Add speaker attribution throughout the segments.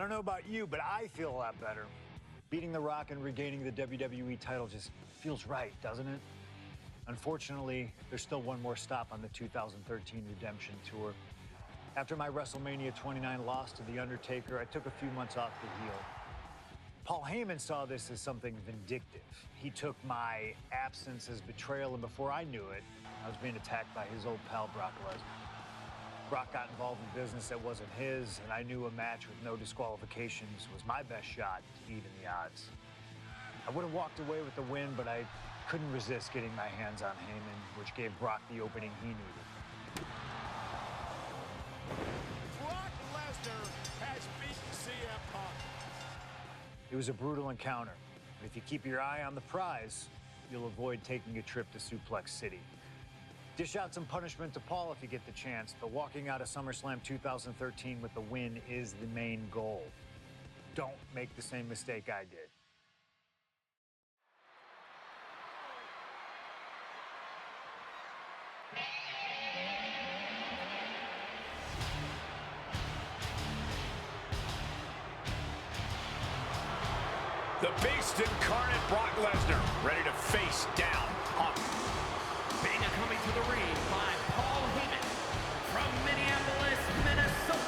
Speaker 1: don't know about you, but I feel a lot better. Beating The Rock and regaining the WWE title just feels right, doesn't it? Unfortunately, there's still one more stop on the 2013 Redemption Tour. After my WrestleMania 29 loss to The Undertaker, I took a few months off to heal. Paul Heyman saw this as something vindictive. He took my absence as betrayal, and before I knew it, I was being attacked by his old pal, Brock Lesnar. Brock got involved in business that wasn't his, and I knew a match with no disqualifications was my best shot to even the odds. I would have walked away with the win, but I couldn't resist getting my hands on Heyman, which gave Brock the opening he needed.
Speaker 2: Brock Lesnar has beaten CM Punk.
Speaker 1: It was a brutal encounter, but if you keep your eye on the prize, you'll avoid taking a trip to Suplex City. Dish out some punishment to Paul if you get the chance, but walking out of SummerSlam 2013 with the win is the main goal. Don't make the same mistake I did.
Speaker 2: The Beast incarnate Brock Lesnar, ready to face down Punk.
Speaker 3: Beta coming to the ring by Paul Heyman from Minneapolis, Minnesota.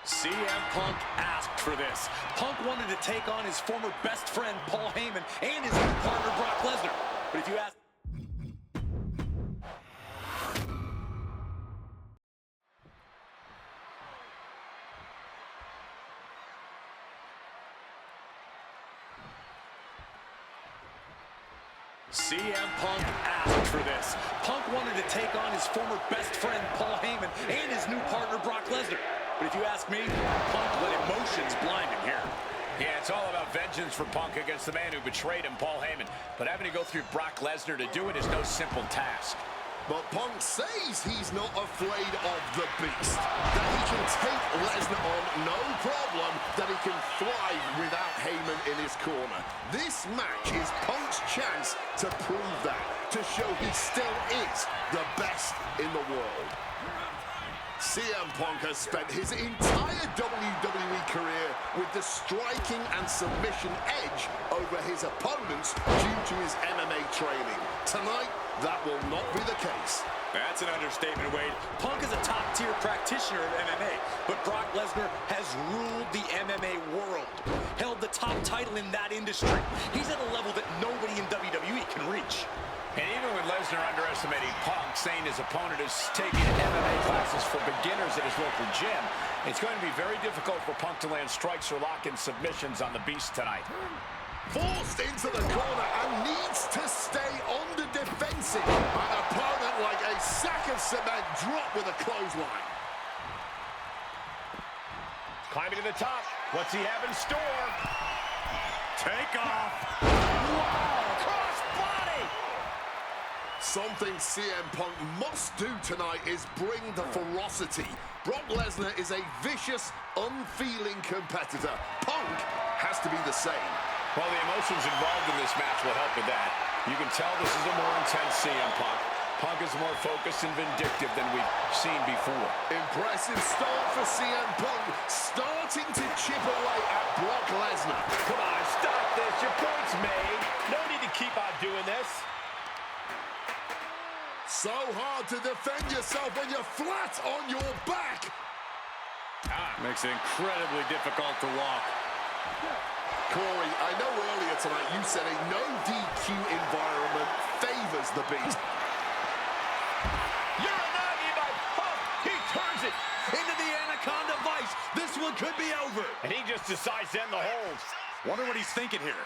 Speaker 4: CM Punk asked for this. Punk wanted to take on his former best friend, Paul Heyman, and his new partner, Brock Lesnar. But if you ask... CM Punk asked for this. Punk wanted to take on his former best friend, Paul Heyman, and his new partner, Brock Lesnar. But if you ask me, Punk let emotions blind him here.
Speaker 2: Yeah, it's all about vengeance for Punk against the man who betrayed him, Paul Heyman. But having to go through Brock Lesnar to do it is no simple task.
Speaker 5: But Punk says he's not afraid of the Beast. That he can take Lesnar on no problem, that he can thrive without Heyman in his corner. This match is Punk's chance to prove that, to show he still is the best in the world. CM Punk has spent his entire WWE career with the striking and submission edge over his opponents due to his MMA training. Tonight, that will not be the case.
Speaker 4: That's an understatement, Wade. Punk is a top-tier practitioner of MMA, but Brock Lesnar has ruled the MMA world, held the top title in that industry. He's at a level that nobody in WWE can reach.
Speaker 2: And even with Lesnar underestimating Punk, saying his opponent is taking MMA classes for beginners at his local gym, it's going to be very difficult for Punk to land strikes or lock in submissions on the Beast tonight.
Speaker 5: Forced into the corner and needs to stay on the defensive. An opponent like a sack of cement dropped with a clothesline.
Speaker 2: Climbing to the top. What's he have in store?
Speaker 4: Take off.
Speaker 2: Wow! Cross body!
Speaker 5: Something CM Punk must do tonight is bring the ferocity. Brock Lesnar is a vicious, unfeeling competitor. Punk has to be the same.
Speaker 2: Well, the emotions involved in this match will help with that. You can tell this is a more intense CM Punk. Punk is more focused and vindictive than we've seen before.
Speaker 5: Impressive start for CM Punk, starting to chip away at Brock Lesnar.
Speaker 2: Come on, stop this. Your point's made. No need to keep on doing this.
Speaker 5: So hard to defend yourself when you're flat on your back.
Speaker 4: Makes it incredibly difficult to walk.
Speaker 5: Corey, I know earlier tonight you said a no DQ environment favors the Beast.
Speaker 2: Uranagi by Punk. He turns it
Speaker 4: Into the Anaconda Vice. This one could be over.
Speaker 2: and he just decides to end the hold.
Speaker 4: Wonder what he's thinking here.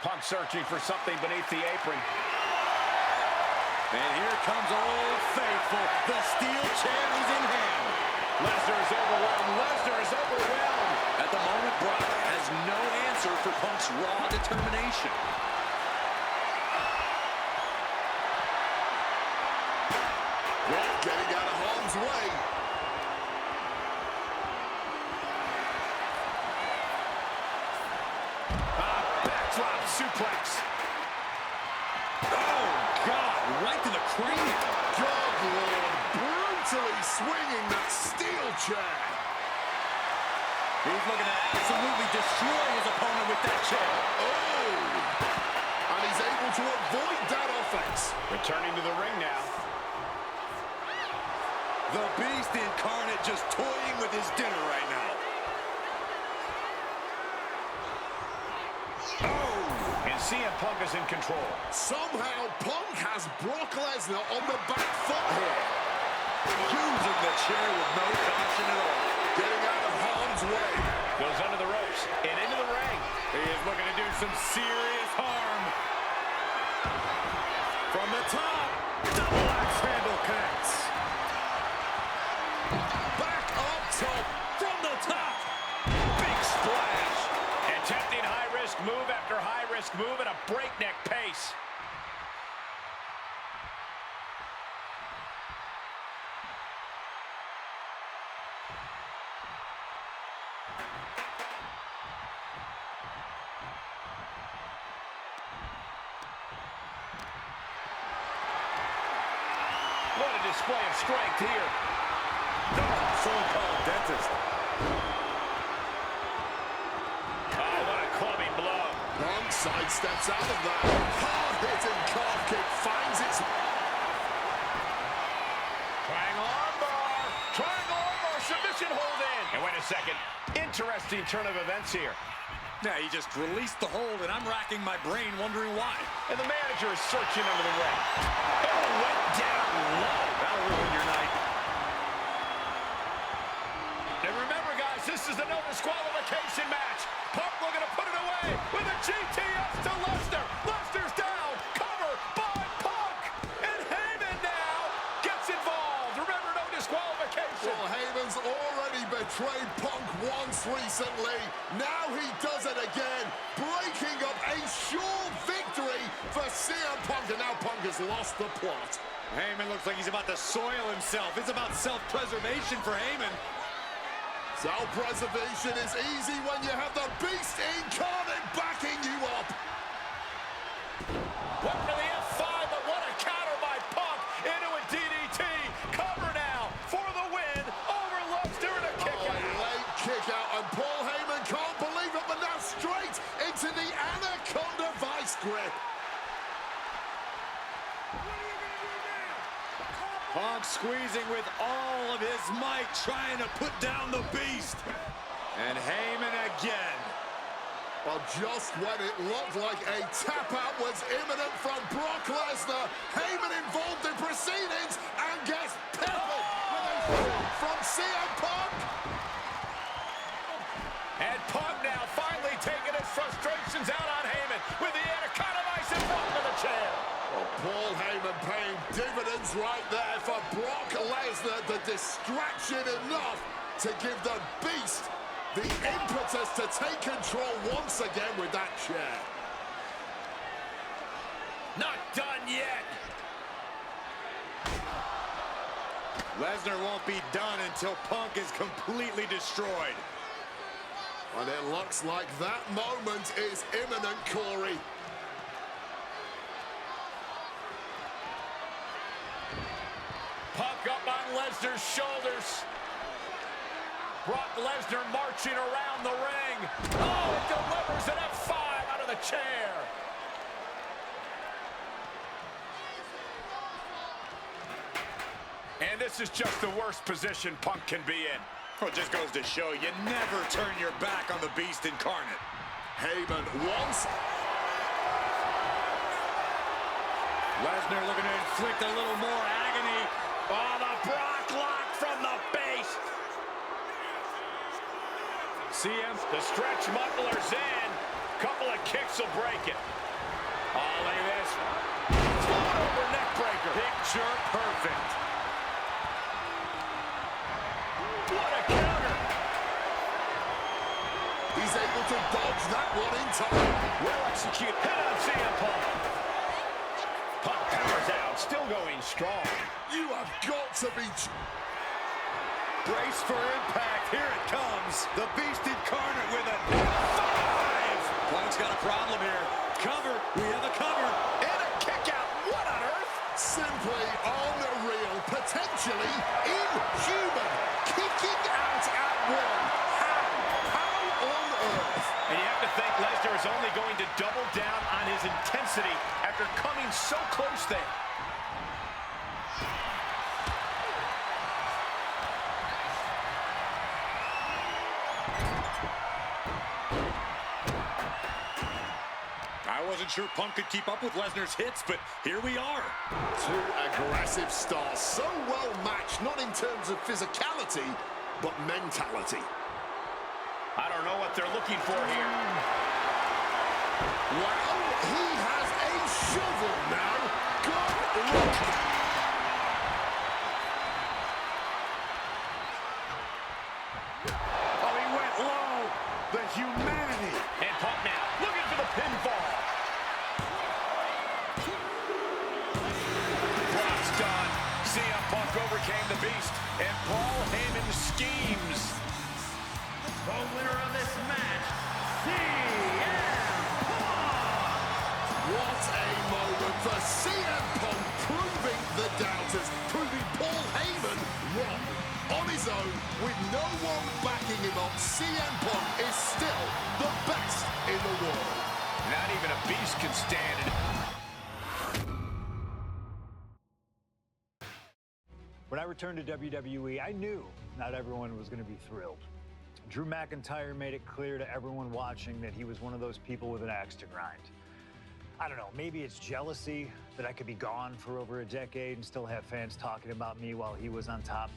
Speaker 2: Punk searching for something beneath the apron.
Speaker 4: And here comes Old Faithful. The steel chair is in hand.
Speaker 2: Lesnar is overwhelmed. Lesnar is overwhelmed.
Speaker 4: At the moment, Brock has no answer for Punk's raw determination.
Speaker 5: Brock getting out of harm's way.
Speaker 2: suplex.
Speaker 4: Oh, God, right to the cranium.
Speaker 5: Good Lord, brutally swinging that steel chair.
Speaker 4: He's looking to absolutely destroy his opponent with that chair.
Speaker 5: Oh! And he's able to avoid that offense.
Speaker 2: Returning to the ring now.
Speaker 4: The Beast Incarnate just toying with his dinner right now.
Speaker 2: Oh! And CM Punk is in control.
Speaker 5: Somehow, Punk has Brock Lesnar on the back foot here.
Speaker 4: Using the chair with no caution at all.
Speaker 5: Getting out of harm's way.
Speaker 2: Goes under the ropes and into the ring.
Speaker 4: He is looking to do some serious harm. From the top, double axe handle connects.
Speaker 5: Back up top.
Speaker 4: From the top.
Speaker 2: Big splash. Attempting high-risk move after high-risk move at a breakneck pace. What a display of strength here.
Speaker 4: The so-called dentist.
Speaker 2: Oh, what a clubbing blow.
Speaker 5: Punk sidesteps out of that. Hard-hitting calf kick finds its...
Speaker 2: Triangle armbar. Triangle armbar. Submission hold in. And wait a second. Interesting turn of events here.
Speaker 4: Yeah, he just released the hold, and I'm racking my brain wondering why.
Speaker 2: And the manager is searching under the ring. Oh, went down low.
Speaker 4: That'll ruin your night.
Speaker 2: And remember, guys, this is a no disqualification match. Punk looking to put it away with a GTS to Lesnar. Lesnar's down. Cover by Punk. And Heyman now gets involved. Remember, no disqualification.
Speaker 5: Well, Heyman's already betrayed Punk once recently. Now he does it again, breaking up a sure victory for CM Punk. And now Punk has lost the plot.
Speaker 4: Heyman looks like he's about to soil himself. It's about self-preservation for Heyman.
Speaker 5: Self-preservation is easy when you have the Beast Incarnate backing you up.
Speaker 2: What to the F5, but what a counter by Punk into a DDT. Cover now for the win over Lesnar and a kick out.
Speaker 5: Late kick out, and Paul Heyman can't believe it, but now straight into the Anaconda Vice grip.
Speaker 4: Punk squeezing with all of his might, trying to put down the Beast. And Heyman again.
Speaker 5: Well, just when it looked like a tap-out was imminent from Brock Lesnar, Heyman involved in proceedings and gets peppered with a shot from CM Punk.
Speaker 2: And Punk now finally taking his frustrations out on Heyman with the Anaconda Vice in front of the chair.
Speaker 5: Well, Paul Heyman paying dividends right there for Brock Lesnar. The distraction enough to give the Beast the impetus to take control once again with that chair.
Speaker 2: Not done yet.
Speaker 4: Lesnar won't be done until Punk is completely destroyed.
Speaker 5: And it looks like that moment is imminent, Corey.
Speaker 2: Punk up on Lesnar's shoulders. Brock Lesnar marching around the ring. Oh, it delivers an F5 out of the chair. And this is just the worst position Punk can be in.
Speaker 4: Well, it just goes to show you never turn your back on the Beast Incarnate.
Speaker 5: Heyman once.
Speaker 4: Lesnar looking to inflict a little more agony.
Speaker 2: Oh, the Brock lock from the base. CM, the stretch muffler's in. Couple of kicks will break it. Oh, look at this. Float over neck breaker. Picture perfect. What a counter.
Speaker 5: He's able to dodge that one in time.
Speaker 2: Well executed. Hit on CM Punk. Punk powers out, still going strong.
Speaker 5: You have got to be...
Speaker 4: Brace for impact. Here it comes. The Beast Incarnate with a 5. Punk's got a problem here. cover. We have a cover.
Speaker 2: And a kick out. What on earth?
Speaker 5: Simply unreal, potentially inhuman. Kicking out at one. How on earth?
Speaker 2: And you have to think Lesnar is only going to double down on his intensity after coming so close there.
Speaker 4: I wasn't sure Punk could keep up with Lesnar's hits, but here we are.
Speaker 5: Two aggressive stars, so well matched, not in terms of physicality, but mentality.
Speaker 2: I don't know what they're looking for here.
Speaker 5: Wow, he has a shovel now. Good luck.
Speaker 2: Oh, he went low. The humanity. And Punk now looking for the pinfall. Brock's done. CM Punk overcame the Beast, and Paul Heyman schemes.
Speaker 3: The winner of this match, CM Punk!
Speaker 5: What a moment for CM Punk, proving the doubters, proving Paul Heyman wrong. On his own, with no one backing him up, CM Punk is still the best in the world.
Speaker 2: Not even a beast can stand it.
Speaker 1: When I returned to WWE, I knew not everyone was going to be thrilled. Drew McIntyre made it clear to everyone watching that he was one of those people with an axe to grind. I don't know, maybe it's jealousy that I could be gone for over a decade and still have fans talking about me while he was on top.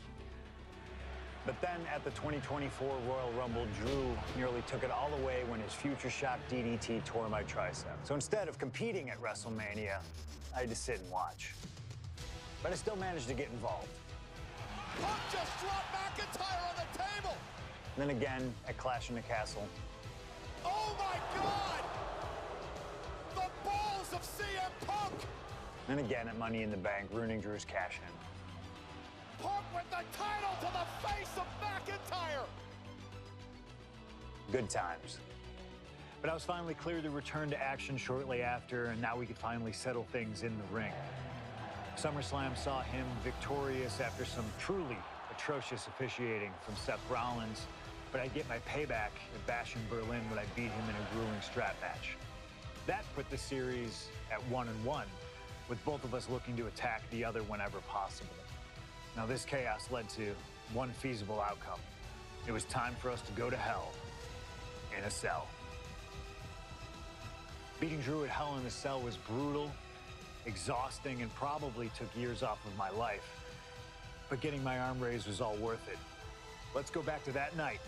Speaker 1: But then at the 2024 Royal Rumble, Drew nearly took it all away when his Future Shock DDT tore my tricep. So instead of competing at WrestleMania, I had to sit and watch. But I still managed to get involved.
Speaker 6: Punk just dropped McIntyre on the table.
Speaker 1: And then again at Clash in the Castle.
Speaker 6: Oh my God! The balls of CM Punk!
Speaker 1: And again at Money in the Bank, ruining Drew's cash-in.
Speaker 6: Punk with the title to the face of McIntyre!
Speaker 1: Good times. But I was finally cleared to return to action shortly after, and now we could finally settle things in the ring. SummerSlam saw him victorious after some truly atrocious officiating from Seth Rollins, but I'd get my payback at Bash in Berlin when I beat him in a grueling strap match. That put the series at 1-1, with both of us looking to attack the other whenever possible. Now this chaos led to one feasible outcome. It was time for us to go to hell in a cell. Beating Drew at Hell in a Cell was brutal, exhausting, and probably took years off of my life. But getting my arm raised was all worth it. Let's go back to that night,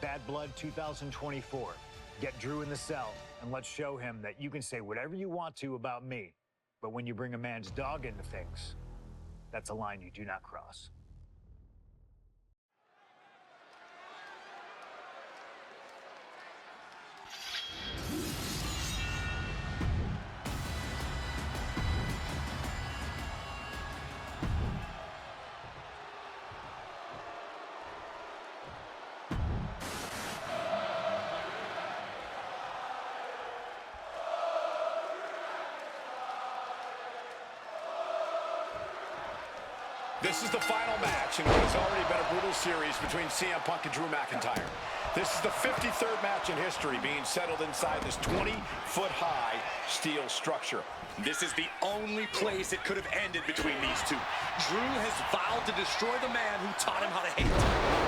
Speaker 1: Bad Blood 2024. Get Drew in the cell, and let's show him that you can say whatever you want to about me, but when you bring a man's dog into things, that's a line you do not cross.
Speaker 2: This is the final match in what has already been a brutal series between CM Punk and Drew McIntyre. This is the 53rd match in history being settled inside this 20-foot-high steel structure.
Speaker 4: This is the only place it could have ended between these two. Drew has vowed to destroy the man who taught him how to hate.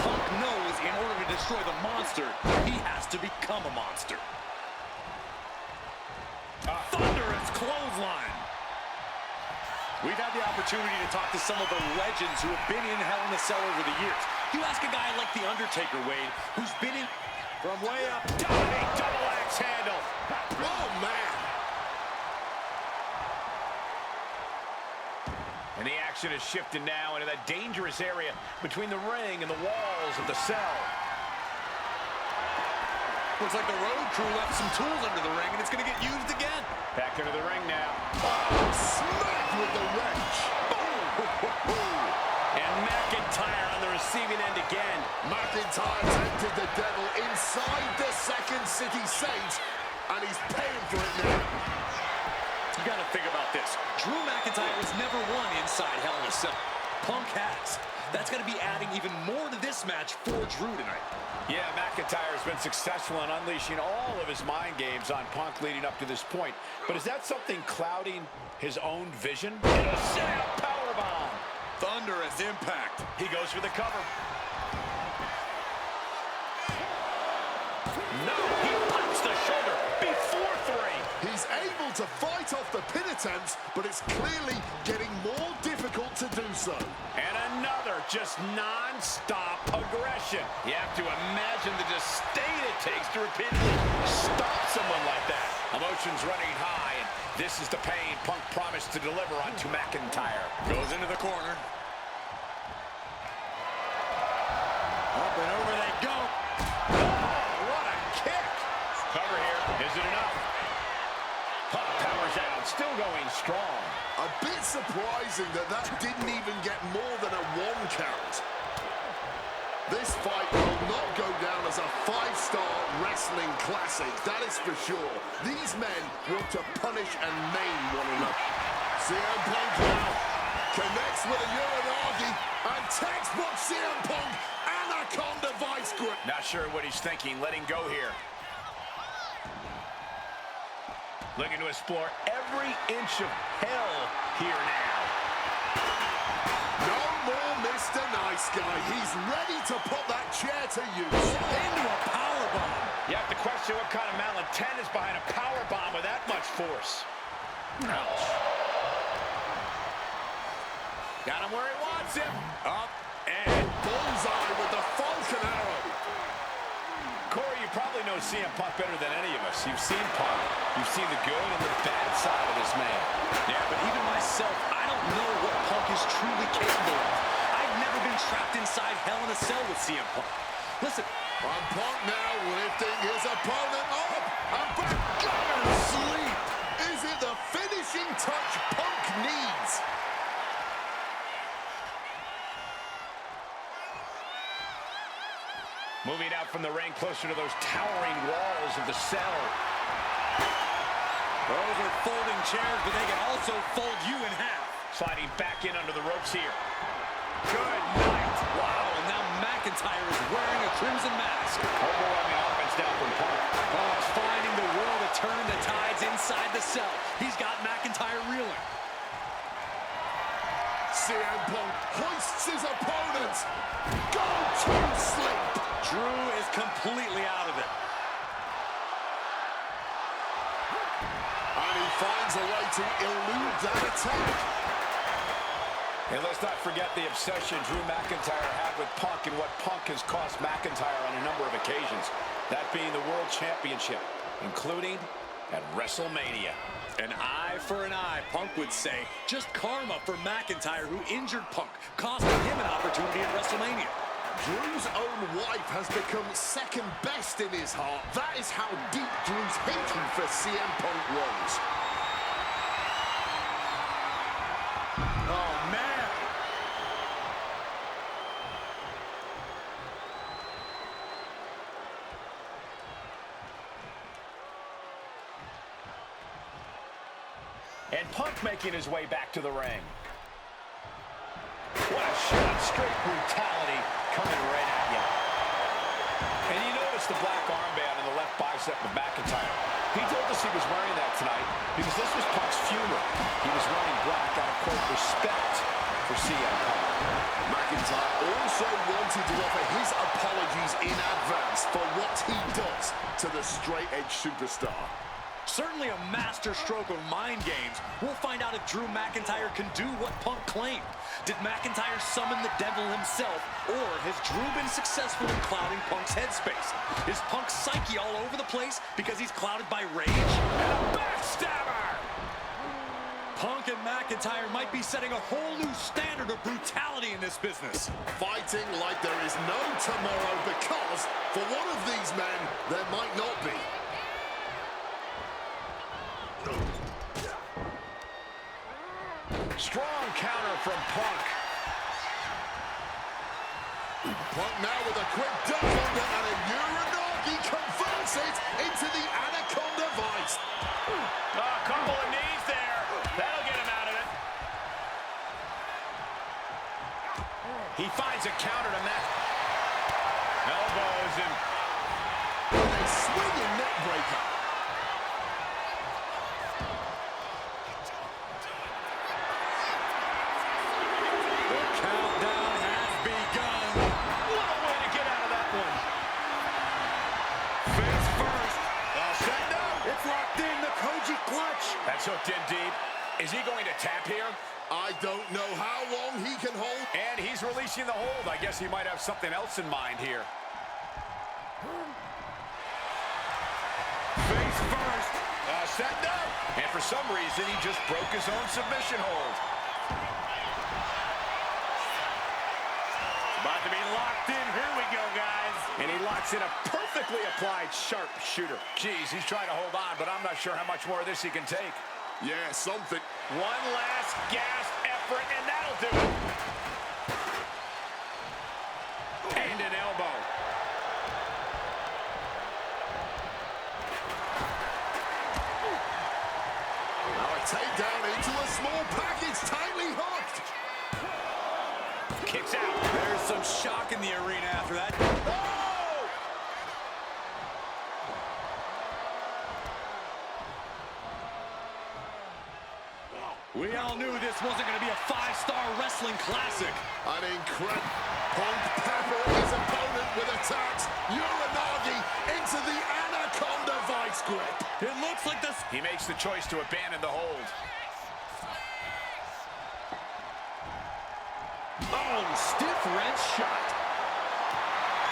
Speaker 4: Punk knows in order to destroy the monster, he has to become a monster. Thunderous clothesline. We've had the opportunity to talk to some of the legends who have been in Hell in a Cell over the years. You ask a guy like The Undertaker, Wade, who's been in...
Speaker 2: From way up, dominating double axe handle.
Speaker 5: Oh, man.
Speaker 2: And the action has shifted now into that dangerous area between the ring and the walls of the cell.
Speaker 4: Looks like the road crew left some tools under the ring, and it's going to get used again.
Speaker 2: Back into the ring now.
Speaker 5: Smack with the wrench.
Speaker 2: And McIntyre on the receiving end again.
Speaker 5: McIntyre tempted the devil inside the Second City Saints, and he's paying for it now.
Speaker 4: You got to think about this. Drew McIntyre has never won inside Hell in a Cell. Punk has. That's going to be adding even more to this match for Drew tonight.
Speaker 2: Yeah, McIntyre has been successful in unleashing all of his mind games on Punk leading up to this point. But is that something clouding his own vision? And a set-up powerbomb.
Speaker 4: Thunderous impact.
Speaker 2: He goes for the cover. No, he pops the shoulder before 3.
Speaker 5: He's able to fight off the pin attempts, but it's clearly getting more difficult to do so.
Speaker 2: And another just non-stop aggression. You have to imagine the disdain it takes to repeatedly stop someone like that. Emotions running high, and this is the pain Punk promised to deliver onto McIntyre.
Speaker 4: Goes into the corner. Up and over they go.
Speaker 2: What a kick! Cover here. Is it enough? Punk powers out, still going strong.
Speaker 5: A bit surprising that didn't even get more than a 1 count. This fight will not go down as a 5-star wrestling classic, that is for sure. These men want to punish and maim one another. CM Punk now connects with a Uranagi, and textbook CM Punk, Anaconda Vice Grip.
Speaker 2: Not sure what he's thinking, letting go here. Looking to explore every inch of hell here now.
Speaker 5: No more Mr. Nice Guy. He's ready to put that chair to use.
Speaker 4: Into a powerbomb.
Speaker 2: You have to question what kind of malintent is behind a powerbomb with that much force. Ouch. Got him where he wants him.
Speaker 4: Up and
Speaker 5: Bullseye with the Falcon Arrow.
Speaker 2: Corey, you probably know CM Punk better than any of us. You've seen Punk. You've seen the good and the bad side of this man.
Speaker 4: yeah, but even myself, I don't know what Punk is truly capable of. I've never been trapped inside Hell in a Cell with CM Punk. Listen,
Speaker 5: And Punk now lifting his opponent up and back. Gunner sleep. Is it the finishing touch Punk needs?
Speaker 2: Moving out from the ring closer to those towering walls of the cell.
Speaker 4: those are folding chairs, but they can also fold you in half.
Speaker 2: Sliding back in under the ropes here. Good night.
Speaker 4: Wow, and now McIntyre is wearing a crimson mask.
Speaker 2: Overwhelming offense down from Punk.
Speaker 4: Punk's finding the will to turn the tides inside the cell. He's got McIntyre reeling.
Speaker 5: CM Punk hoists his opponent. Go to sleep.
Speaker 4: Drew is completely out of it.
Speaker 5: And he finds a way to elude that attack.
Speaker 2: And let's not forget the obsession Drew McIntyre had with Punk and what Punk has cost McIntyre on a number of occasions. That being the World Championship, including at WrestleMania.
Speaker 4: An eye for an eye, Punk would say. Just karma for McIntyre, who injured Punk, costing him an opportunity at WrestleMania.
Speaker 5: Drew's own wife has become second best in his heart. That is how deep Drew's hatred for CM Punk runs.
Speaker 4: Oh, man.
Speaker 2: And Punk making his way back to the ring. What a shot, straight brutality coming right at you. And you notice the black armband on the left bicep of McIntyre. He told us he was wearing that tonight because this was Punk's funeral. He was wearing black out of, quote, respect for CM Punk.
Speaker 5: McIntyre also wanted to offer his apologies in advance for what he does to the straight-edge superstar.
Speaker 4: Certainly a master stroke of mind games. We'll find out if Drew McIntyre can do what Punk claimed. Did McIntyre summon the devil himself, or has Drew been successful in clouding Punk's headspace? Is Punk's psyche all over the place because he's clouded by rage?
Speaker 2: And a backstabber!
Speaker 4: Punk and McIntyre might be setting a whole new standard of brutality in this business.
Speaker 5: Fighting like there is no tomorrow because, for one of these men, there might not be.
Speaker 2: Strong counter from Punk.
Speaker 5: Punk now with a quick duck under and a Uranagi. He converts it into the Anaconda Vice.
Speaker 2: A couple of knees there. That'll get him out of it. He finds a counter to Mac. Elbows and
Speaker 5: A swinging neck breaker.
Speaker 4: The countdown has begun.
Speaker 2: what a way to get out of that one.
Speaker 4: Face first.
Speaker 2: Set down.
Speaker 4: It's locked in, the Koji clutch.
Speaker 2: That's hooked in deep. Is he going to tap here?
Speaker 5: I don't know how long he can hold.
Speaker 2: And he's releasing the hold. I guess he might have something else in mind here.
Speaker 4: Face first.
Speaker 2: Set down. And for some reason, he just broke his own submission hold.
Speaker 4: About to be locked in. Here we go, guys.
Speaker 2: And he locks in a perfectly applied sharpshooter. Geez, he's trying to hold on, but I'm not sure how much more of this he can take.
Speaker 5: Yeah, something.
Speaker 2: One last gasp effort, and that'll do it. And an elbow.
Speaker 5: Now a takedown into a small package, tightly hooked.
Speaker 2: Kicks out.
Speaker 4: There's some shock in the arena after that.
Speaker 2: Oh!
Speaker 4: We all knew this wasn't going to be a 5-star wrestling classic.
Speaker 5: An incredible Punk pepper his opponent with attacks. Uranagi into the Anaconda Vice grip.
Speaker 4: It looks like this.
Speaker 2: He makes the choice to abandon the hold.
Speaker 4: Oh, stiff wrench shot.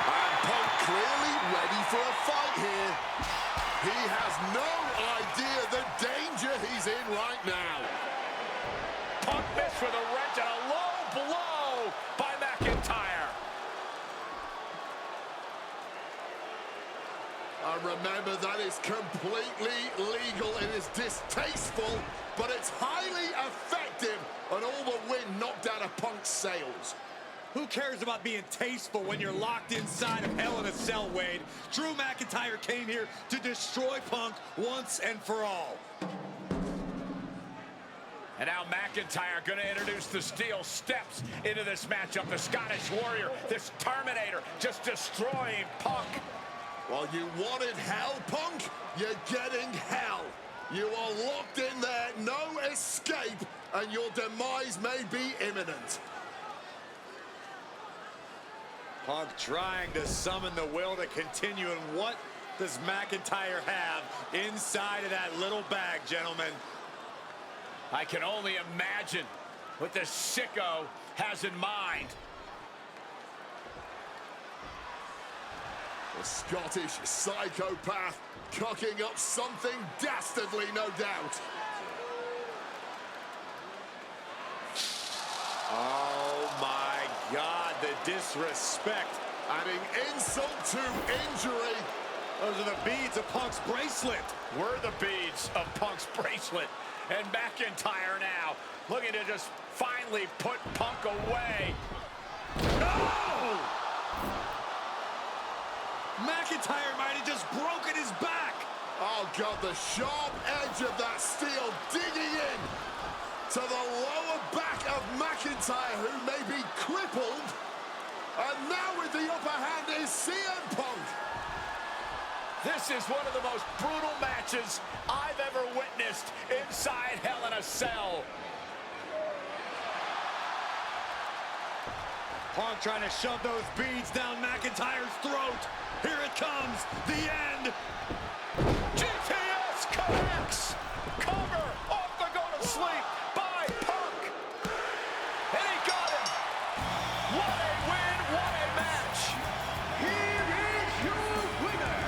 Speaker 5: And Punk clearly ready for a fight here. He has no idea the danger he's in right now.
Speaker 2: Punk missed with a wrench and a low blow by McIntyre.
Speaker 5: And remember, that is completely legal. It is distasteful, but it's highly effective. And all the wind knocked out of Punk's sails.
Speaker 4: Who cares about being tasteful when you're locked inside of Hell in a Cell, Wade? Drew McIntyre came here to destroy Punk once and for all.
Speaker 2: And now McIntyre going to introduce the steel steps into this matchup. The Scottish Warrior, this Terminator, just destroying Punk.
Speaker 5: Well, you wanted hell, Punk? You're getting hell. You are locked in there, no escape, and your demise may be imminent.
Speaker 4: Punk trying to summon the will to continue, and what does McIntyre have inside of that little bag, gentlemen?
Speaker 2: I can only imagine what the sicko has in mind.
Speaker 5: The Scottish psychopath cocking up something dastardly, no doubt.
Speaker 4: Oh my God, the disrespect.
Speaker 5: Adding insult to injury.
Speaker 4: Those are the beads of Punk's bracelet.
Speaker 2: Were the beads of Punk's bracelet. And McIntyre now looking to just finally put Punk away. No!
Speaker 4: McIntyre might have just broken his back.
Speaker 5: Oh God, the sharp edge of that steel digging in to the lower back of McIntyre, who may be crippled. And now with the upper hand is CM Punk.
Speaker 2: This is one of the most brutal matches I've ever witnessed inside Hell in a Cell.
Speaker 4: Punk trying to shove those beads down McIntyre's throat. Here it comes, the end.
Speaker 2: GTS connects. Cover off the go to sleep by Punk. And he got him. What a win, what a match.
Speaker 3: Here is your winner,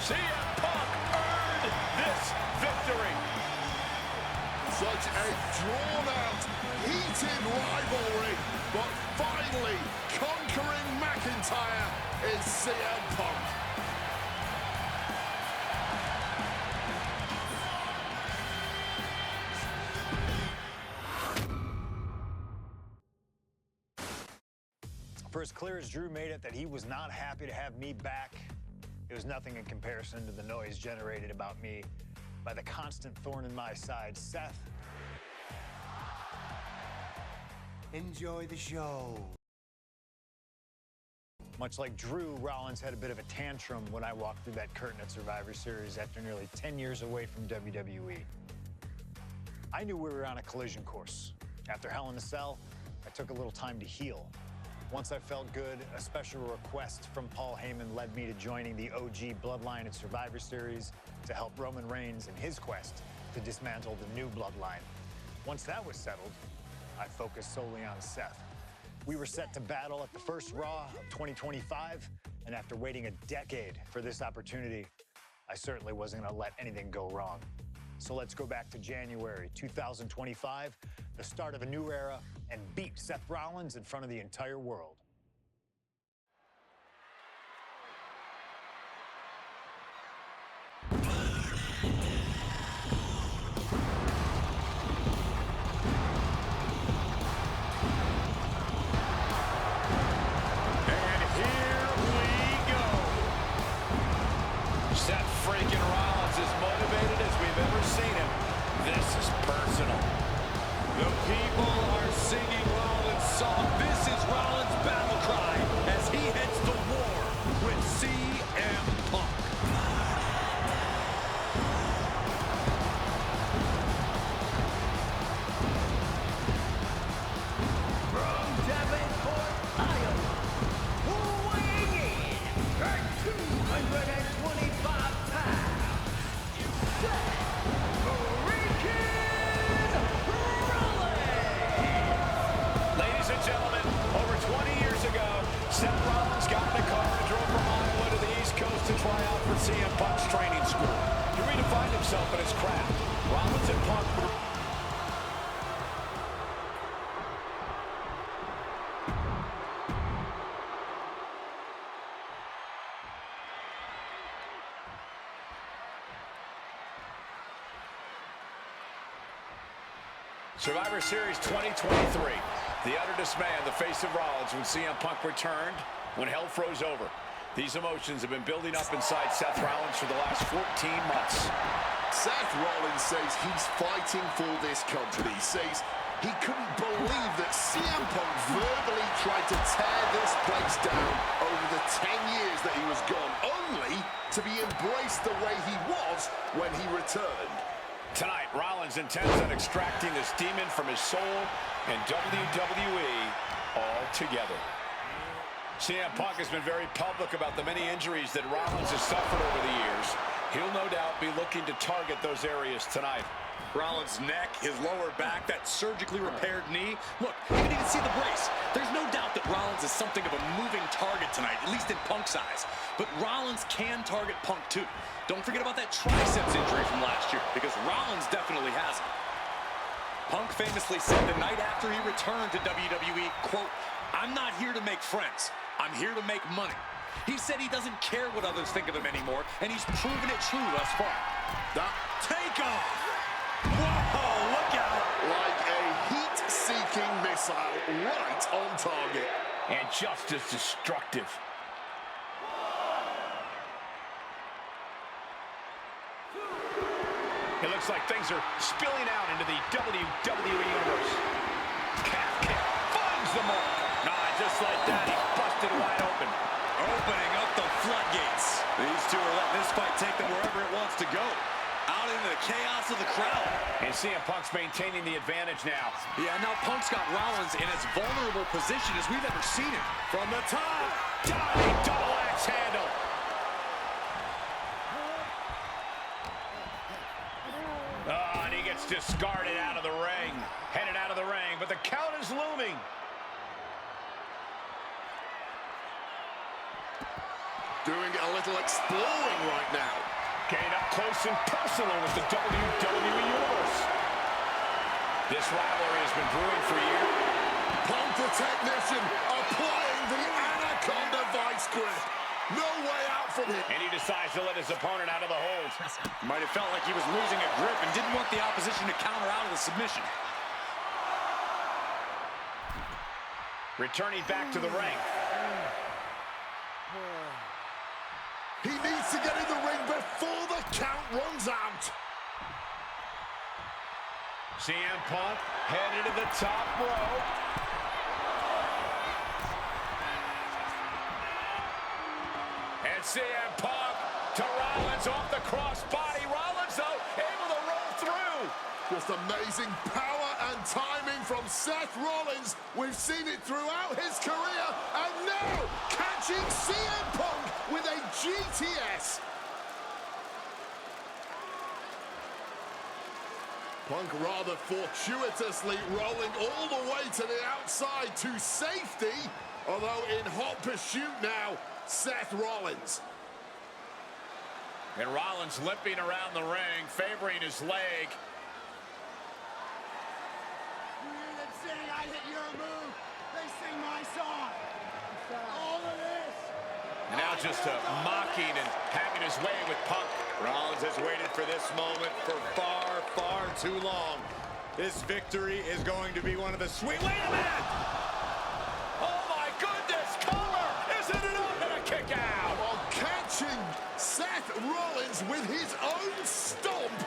Speaker 2: CM Punk earned this victory.
Speaker 5: Such a drawn-out, heated rivalry, but finally conquering McIntyre is CM Punk.
Speaker 1: as clear as Drew made it that he was not happy to have me back, it was nothing in comparison to the noise generated about me by the constant thorn in my side, Seth.
Speaker 7: Enjoy the show.
Speaker 1: Much like Drew, Rollins had a bit of a tantrum when I walked through that curtain at Survivor Series after nearly 10 years away from WWE. I knew we were on a collision course. After Hell in a Cell, I took a little time to heal. Once I felt good, a special request from Paul Heyman led me to joining the OG Bloodline at Survivor Series to help Roman Reigns in his quest to dismantle the new Bloodline. Once that was settled, I focused solely on Seth. We were set to battle at the first Raw of 2025, and after waiting a decade for this opportunity, I certainly wasn't going to let anything go wrong. So let's go back to January 2025, the start of a new era, and beat Seth Rollins in front of the entire world.
Speaker 2: CM Punk's training school to redefine himself and his craft. Rollins and Punk were... Survivor Series 2023. The utter dismay on the face of Rollins when CM Punk returned, when hell froze over. These emotions have been building up inside Seth Rollins for the last 14 months.
Speaker 5: Seth Rollins says he's fighting for this company. He says he couldn't believe that CM Punk verbally tried to tear this place down over the 10 years that he was gone, only to be embraced the way he was when he returned.
Speaker 2: Tonight, Rollins intends on extracting this demon from his soul and WWE altogether. CM Punk has been very public about the many injuries that Rollins has suffered over the years. He'll no doubt be looking to target those areas tonight.
Speaker 4: Rollins' neck, his lower back, that surgically repaired knee. Look, you can even see the brace. There's no doubt that Rollins is something of a moving target tonight, at least in Punk's eyes. But Rollins can target Punk too. Don't forget about that triceps injury from last year, because Rollins definitely has it. Punk famously said the night after he returned to WWE, quote, "I'm not here to make friends. I'm here to make money." He said he doesn't care what others think of him anymore, and he's proven it true thus far. The takeoff! Whoa, look out!
Speaker 5: Like a heat-seeking missile right on target.
Speaker 2: And just as destructive. It looks like things are spilling out into the WWE Universe. Calf kick finds the mark. Just like that, he's busted wide open.
Speaker 4: Opening up the floodgates. These two are letting this fight take them wherever it wants to go. Out into the chaos of the crowd.
Speaker 2: And CM Punk's maintaining the advantage now.
Speaker 4: Yeah, now Punk's got Rollins in as vulnerable position as we've ever seen him. From the top.
Speaker 2: Diving double axe handle. Oh, and he gets discarded out of the ring. Headed out of the ring, but the count is looming.
Speaker 5: Doing a little exploring right now.
Speaker 2: Getting up close and personal with the WWE Universe. This rivalry has been brewing for years.
Speaker 5: Punk the technician applying the Anaconda vice grip. No way out from him.
Speaker 2: And he decides to let his opponent out of the hold.
Speaker 4: Might have felt like he was losing a grip and didn't want the opposition to counter out of the submission.
Speaker 2: Returning back to the ring.
Speaker 5: He needs to get in the ring before the count runs out.
Speaker 2: CM Punk headed to the top rope. And CM Punk to Rollins off the crossbody. Rollins, though, able to roll through.
Speaker 5: Just amazing power and timing from Seth Rollins. We've seen it throughout his career, and now catching CM Punk with a GTS. Punk rather fortuitously rolling all the way to the outside to safety, although in hot pursuit now, Seth Rollins.
Speaker 2: And Rollins limping around the ring, favoring his leg.
Speaker 6: You hear them saying, I hit your move. They sing my song. All of this.
Speaker 2: And now just mocking and having his way with Punk.
Speaker 4: Rollins has waited for this moment for far, far too long. This victory is going to be one of the sweet... Wait a minute!
Speaker 2: Oh my goodness, cover! Isn't it up and a kick out?
Speaker 5: While catching Seth Rollins with his own stomp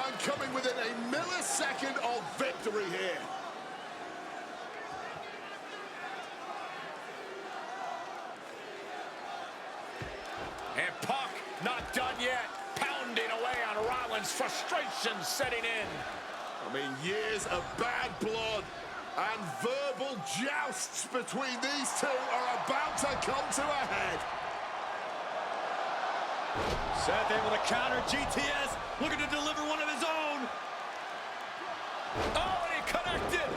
Speaker 5: and coming within a millisecond of victory here.
Speaker 2: And Punk not done yet, pounding away on Rollins, frustration setting in.
Speaker 5: I mean, years of bad blood and verbal jousts between these two are about to come to a head.
Speaker 4: Seth able to counter GTS, looking to deliver one of his own.
Speaker 2: Oh, and he connected.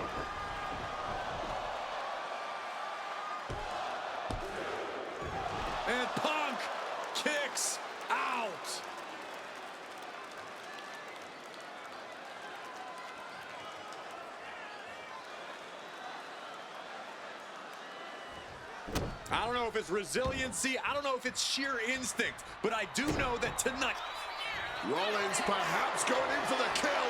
Speaker 4: And Punk kicks out. I don't know if it's resiliency, I don't know if it's sheer instinct, but I do know that tonight...
Speaker 5: Rollins perhaps going in for the kill.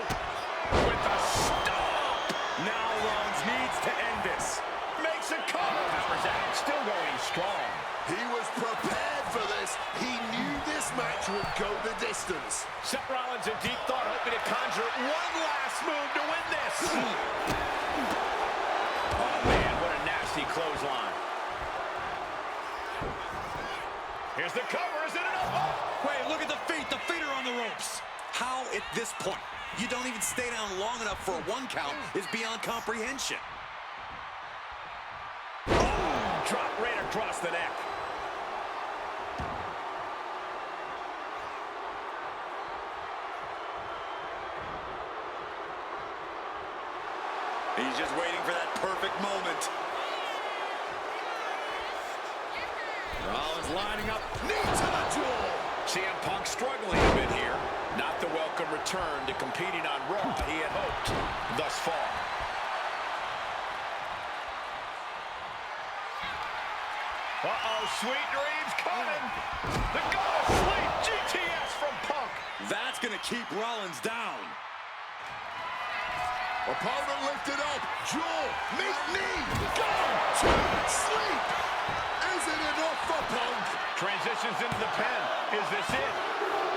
Speaker 2: With a stomp.
Speaker 4: Now Rollins needs to end this.
Speaker 2: Makes a cover. Powers out, still going strong.
Speaker 5: He was prepared for this. He knew this match would go the distance.
Speaker 2: Seth Rollins in deep thought, hoping to conjure one last move to win this. Oh man, what a nasty clothesline. Here's the cover, is it enough? Oh.
Speaker 4: Wait, look at the feet. The feet are on the ropes. How, at this point, you don't even stay down long enough for a 1 count is beyond comprehension.
Speaker 2: Oh, drop right across the neck.
Speaker 4: He's just waiting for that perfect moment. Rollins lining up.
Speaker 5: Knee to the jaw.
Speaker 2: CM Punk struggling a bit here. Not the welcome return to competing on Raw he had hoped thus far. Uh-oh, sweet dreams coming. The go to sleep GTS from Punk.
Speaker 4: That's going to keep Rollins down.
Speaker 5: Opponent lifted up. Jaw. Knee. Go to sleep. Is it enough for Punk?
Speaker 2: Transitions into the pen. Is this it?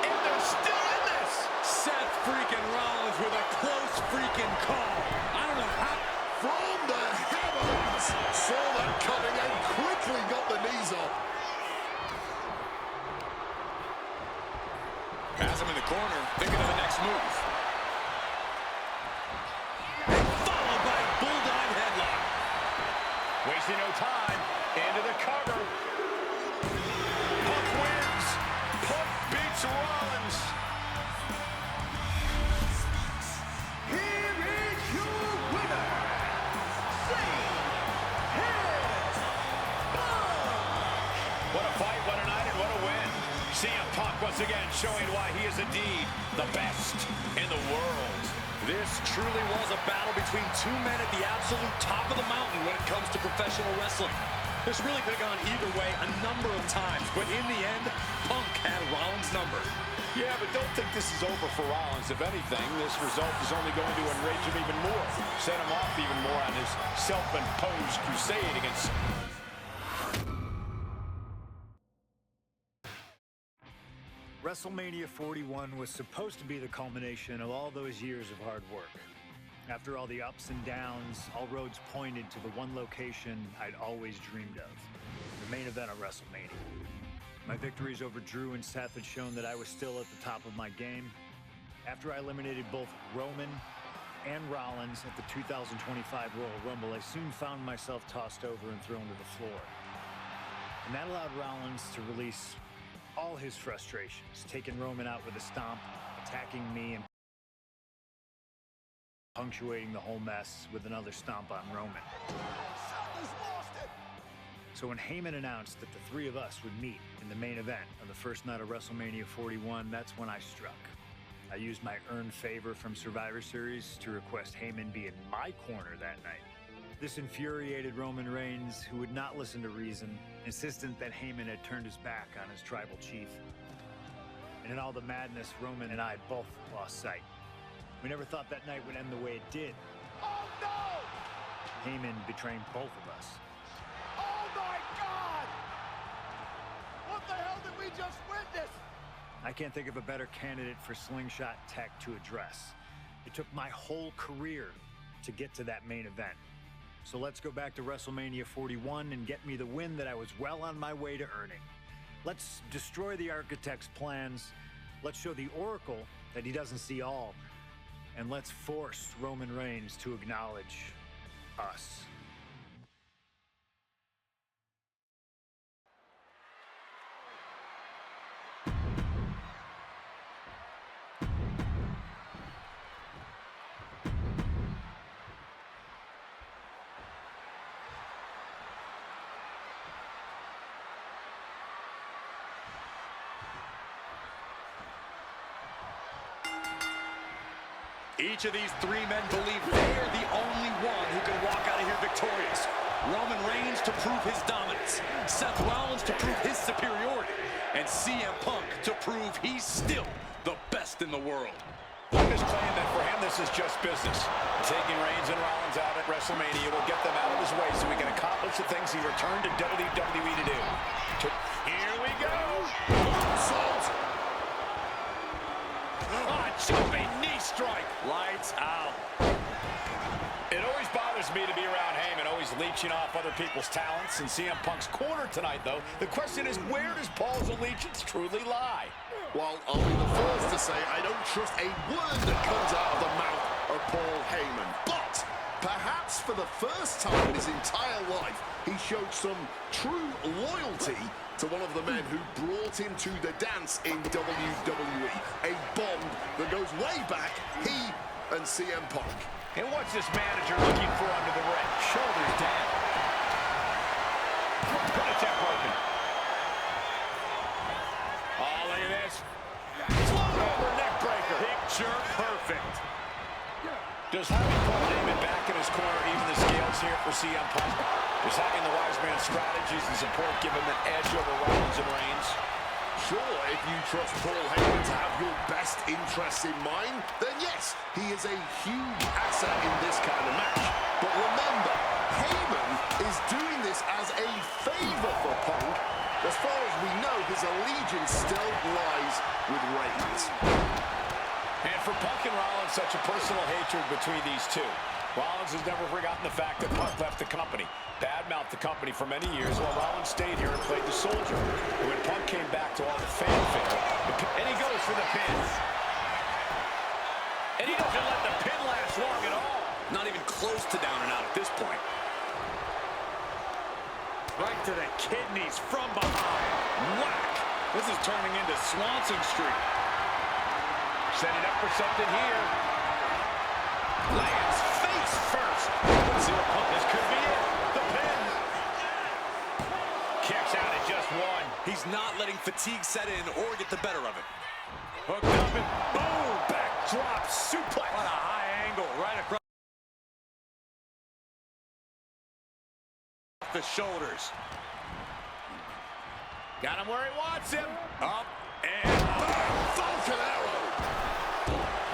Speaker 2: And they're still in this.
Speaker 4: Seth freaking Rollins with a close freaking call. I don't know how.
Speaker 5: From the heavens. Saw that coming and quickly got the knees up.
Speaker 4: Has him in the corner, thinking of the next move. Followed by a bulldog headlock.
Speaker 2: Wasting no time. Into the cover. Punk wins. Punk beats Rollins.
Speaker 6: Here is your winner.
Speaker 2: What a fight, what a night, and what a win. CM Punk once again showing why he is indeed the best in the world.
Speaker 4: This truly was a battle between two men at the absolute top of the mountain when it comes to professional wrestling. This really could have gone either way a number of times, but in the end, Punk had Rollins' number.
Speaker 2: Yeah, but don't think this is over for Rollins. If anything, this result is only going to enrage him even more, set him off even more on his self-imposed crusade against
Speaker 1: WrestleMania 41 was supposed to be the culmination of all those years of hard work. After all the ups and downs, all roads pointed to the one location I'd always dreamed of, the main event of WrestleMania. My victories over Drew and Seth had shown that I was still at the top of my game. After I eliminated both Roman and Rollins at the 2025 Royal Rumble, I soon found myself tossed over and thrown to the floor. And that allowed Rollins to release all his frustrations, taking Roman out with a stomp, attacking me, and punctuating the whole mess with another stomp on Roman. So when Heyman announced that the three of us would meet in the main event of the first night of WrestleMania 41, that's when I struck. I used my earned favor from Survivor Series to request Heyman be in my corner that night. This infuriated Roman Reigns, who would not listen to reason, insistent that Heyman had turned his back on his tribal chief. And in all the madness, Roman and I both lost sight. We never thought that night would end the way it did.
Speaker 6: Oh, no!
Speaker 1: Heyman betraying both of us.
Speaker 6: Oh, my God! What the hell did we just witness?
Speaker 1: I can't think of a better candidate for slingshot tech to address. It took my whole career to get to that main event. So let's go back to WrestleMania 41 and get me the win that I was well on my way to earning. Let's destroy the Architect's plans. Let's show the Oracle that he doesn't see all. And let's force Roman Reigns to acknowledge us.
Speaker 4: Each of these three men believe they're the only one who can walk out of here victorious. Roman Reigns to prove his dominance, Seth Rollins to prove his superiority, and CM Punk to prove he's still the best in the world.
Speaker 2: Punk is claiming that for him this is just business. Taking Reigns and Rollins out at WrestleMania will get them out of his way so he can accomplish the things he returned to WWE to do. Here we go!
Speaker 5: Salt!
Speaker 2: Jumping knee strike.
Speaker 4: Lights out.
Speaker 2: It always bothers me to be around Heyman, always leeching off other people's talents. In CM Punk's corner tonight, though, the question is, where does Paul's allegiance truly lie?
Speaker 5: Well, I'll be the first to say I don't trust a word that comes out of the mouth of Paul Heyman. But perhaps for the first time in his entire life, he showed some true loyalty to one of the men who brought him to the dance in WWE. A bond that goes way back, he and CM Punk.
Speaker 2: And what's this manager looking for under the ring? Shoulders down. Ponytail broken. Oh, look at this. Float over neck breaker.
Speaker 4: Picture perfect.
Speaker 2: Does having Paul Heyman back in his corner even the scales here for CM Punk? Does having the wise man strategies and support give him an edge over Rollins and Reigns?
Speaker 5: Sure, if you trust Paul Heyman to have your best interests in mind, then yes, he is a huge asset in this kind of match. But remember, Heyman is doing this as a favor for Punk. As far as we know, his allegiance still lies with Reigns.
Speaker 2: And for Punk and Rollins, such a personal hatred between these two. Rollins has never forgotten the fact that Punk left the company, badmouthed the company for many years, while Rollins stayed here and played the soldier. And when Punk came back to all the fanfare, and he goes for the pin. And he doesn't let the pin last long at all.
Speaker 4: Not even close to down and out at this point. Right to the kidneys from behind. Whack! This is turning into Swanson Street.
Speaker 2: Setting up for something here.
Speaker 4: Lands face first.
Speaker 2: This could be it. The pin. Kicks out at just one.
Speaker 4: He's not letting fatigue set in or get the better of it. Hooked up and boom! Backdrop suplex. What a high angle right across the shoulders.
Speaker 2: Got him where he wants him.
Speaker 4: Up and
Speaker 5: Falcon Arrow!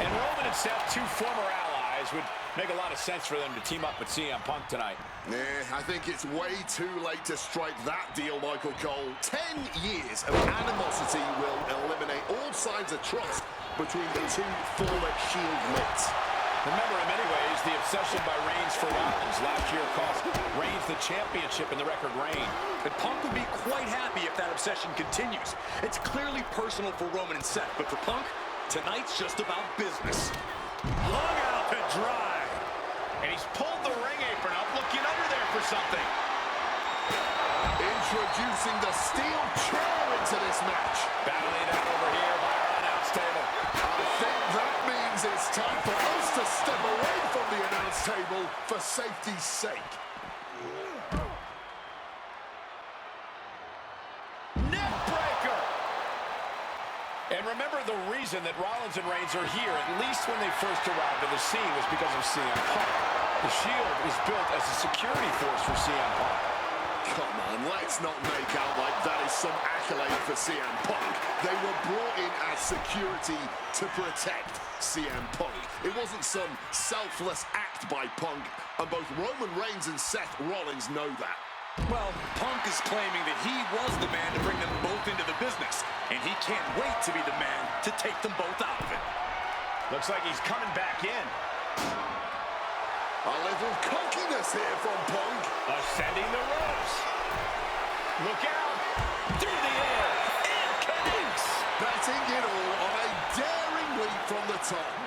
Speaker 2: And Roman and Seth, two former allies, guys, would make a lot of sense for them to team up with CM Punk tonight.
Speaker 5: Yeah, I think it's way too late to strike that deal, Michael Cole. 10 years of animosity will eliminate all signs of trust between the two former Shield mates.
Speaker 2: Remember, in many ways, the obsession by Reigns for Rollins last year cost Reigns the championship in the record reign.
Speaker 4: And Punk would be quite happy if that obsession continues. It's clearly personal for Roman and Seth, but for Punk, tonight's just about business. Hung out to dry.
Speaker 2: And he's pulled the ring apron up, looking under there for something.
Speaker 5: Introducing the steel chair into this match.
Speaker 2: Battling out over here by our announce table.
Speaker 5: I think that means it's time for us to step away from the announce table for safety's sake.
Speaker 2: Neckbreaker! And remember, the reason that Rollins and Reigns are here, at least when they first arrived at the scene, was because of CM Punk. The Shield was built as a security force for CM Punk.
Speaker 5: Come on, let's not make out like that is some accolade for CM Punk. They were brought in as security to protect CM Punk. It wasn't some selfless act by Punk, and both Roman Reigns and Seth Rollins know that.
Speaker 4: Well, Punk is claiming that he was the man to bring them both into the business, and he can't wait to be the man to take them both out of it.
Speaker 2: Looks like he's coming back in.
Speaker 5: A little cockiness here from Punk.
Speaker 2: Ascending the ropes. Look out. Through the air. And connects.
Speaker 5: Betting it all on a daring leap from the top.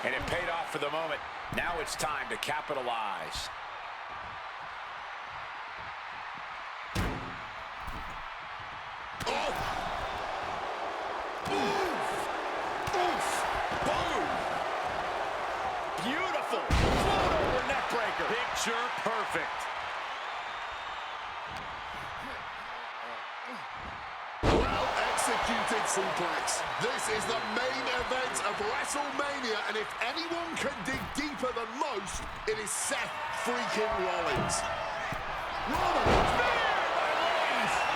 Speaker 2: And it paid off for the moment. Now it's time to capitalize.
Speaker 5: Oh! Oof! Oof! Boom!
Speaker 2: Beautiful. Float over neckbreaker.
Speaker 4: Picture perfect.
Speaker 5: Well executed suplex. This is the main event of WrestleMania, and if anyone can dig deeper than most, it is Seth freaking Rollins.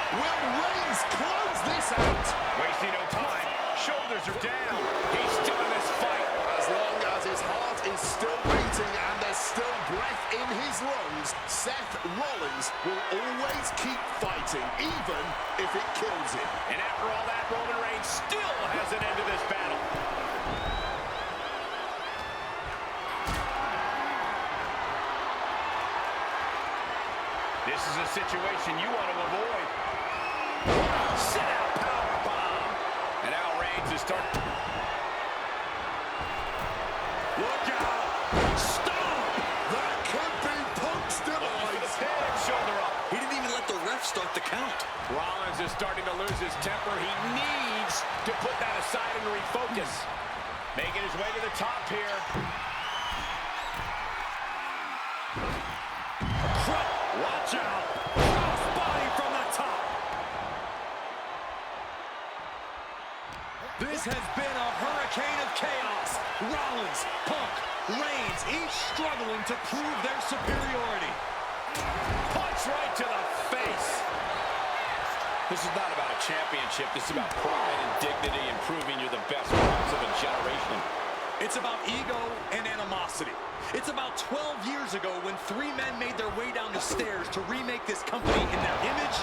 Speaker 5: Will Reigns close this out?
Speaker 2: Wasting no time. Shoulders are down. He's still in this fight.
Speaker 5: As long as his heart is still beating and there's still breath in his lungs, Seth Rollins will always keep fighting, even if it kills him.
Speaker 2: And after all that, Roman Reigns still has an end to this battle. This is a situation you want to avoid. Sit out powerbomb. And now Reigns is starting.
Speaker 4: Look out.
Speaker 2: Stop.
Speaker 5: That could be Punk's demise.
Speaker 2: Shoulder up.
Speaker 4: He didn't even let the ref start the count.
Speaker 2: Rollins is starting to lose his temper. He needs to put that aside and refocus. Making his way to the top here.
Speaker 4: Watch out. Crossbody from the top. This has been a hurricane of chaos. Rollins, Punk, Reigns, each struggling to prove their superiority.
Speaker 2: Punch right to the face. This is not about a championship. This is about pride and dignity and proving you're the best perhaps of a generation.
Speaker 4: It's about ego and animosity. It's about 12 years ago when three men made their way down the stairs to remake this company in their image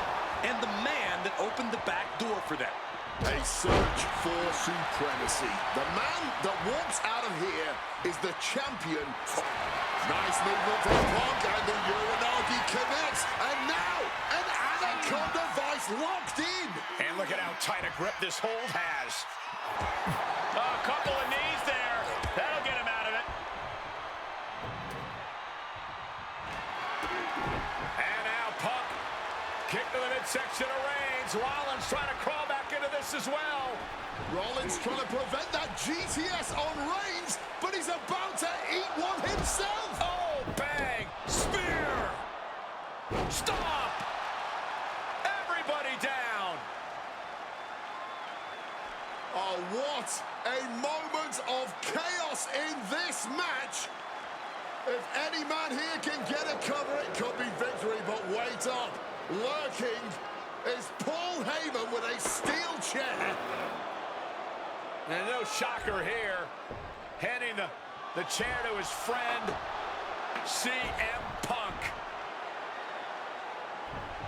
Speaker 4: and the man that opened the back door for them.
Speaker 5: A search for supremacy. The man that walks out of here is the champion. Nice movement from Punk, and the Uranagi connects. And now, an Anaconda Vice locked in.
Speaker 2: And look at how tight a grip this hold has. A couple of knees there. That'll get him out of it. And now Punk. Kick to the midsection of Reigns. Rollins trying to crawl back into this as well.
Speaker 5: Rollins trying to prevent that GTS on Reigns, but he's about to eat one himself.
Speaker 2: Oh, bang. Spear. Stop. Everybody down.
Speaker 5: Oh, what a moment of chaos in this match. If any man here can get a cover, it could be victory, but wait up. Lurking is Paul Heyman with a steel chair.
Speaker 2: And no shocker here. Handing the the chair to his friend, CM Punk.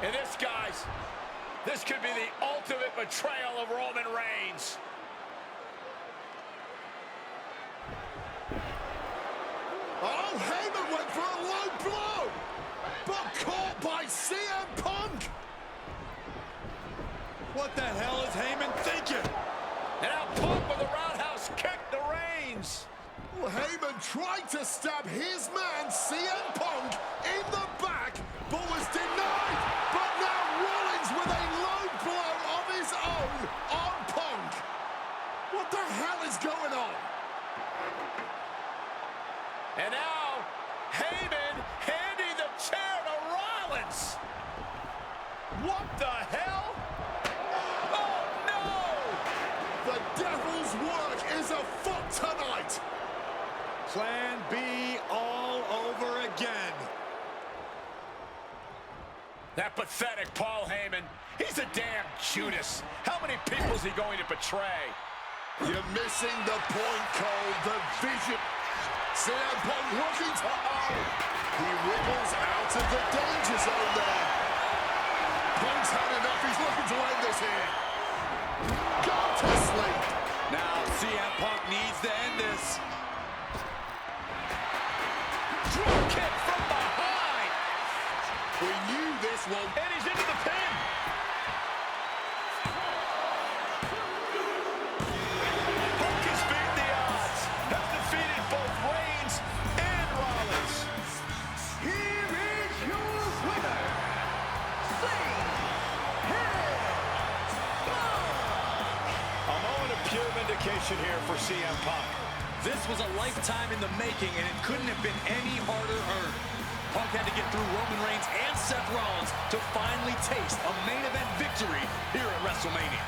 Speaker 2: And this, guys, this could be the ultimate betrayal of Roman Reigns.
Speaker 5: Oh, Heyman went for a low blow, but caught by CM Punk.
Speaker 4: What the hell is Heyman thinking?
Speaker 2: And now Punk with a roundhouse kick to Reigns.
Speaker 5: Well, Heyman tried to stab his man, CM Punk, in the back, but was denied. But now Rollins with a low blow of his own on Punk. What the hell is going on?
Speaker 2: And now, Heyman handing the chair to Rollins. What the hell? Oh, no!
Speaker 5: The devil's work is afoot tonight.
Speaker 4: Plan B all over again.
Speaker 2: That pathetic Paul Heyman. He's a damn Judas. How many people is he going to betray?
Speaker 5: You're missing the point, Cole. The vision. CM Punk looking to... He wriggles out of the danger zone there. Punk's had enough. He's looking to end this here. Go to sleep.
Speaker 4: Now CM Punk needs to end this.
Speaker 2: Drop kick from behind.
Speaker 5: We knew this one.
Speaker 2: And he's into the pin. Punk has beat the odds. Has defeated both Reigns and Rollins.
Speaker 6: Here is your winner,
Speaker 2: A moment of pure vindication here for CM Punk.
Speaker 4: This was a lifetime in the making, and it couldn't have been any harder earned. Punk had to get through Roman Reigns and Seth Rollins to finally taste a main event victory here at WrestleMania.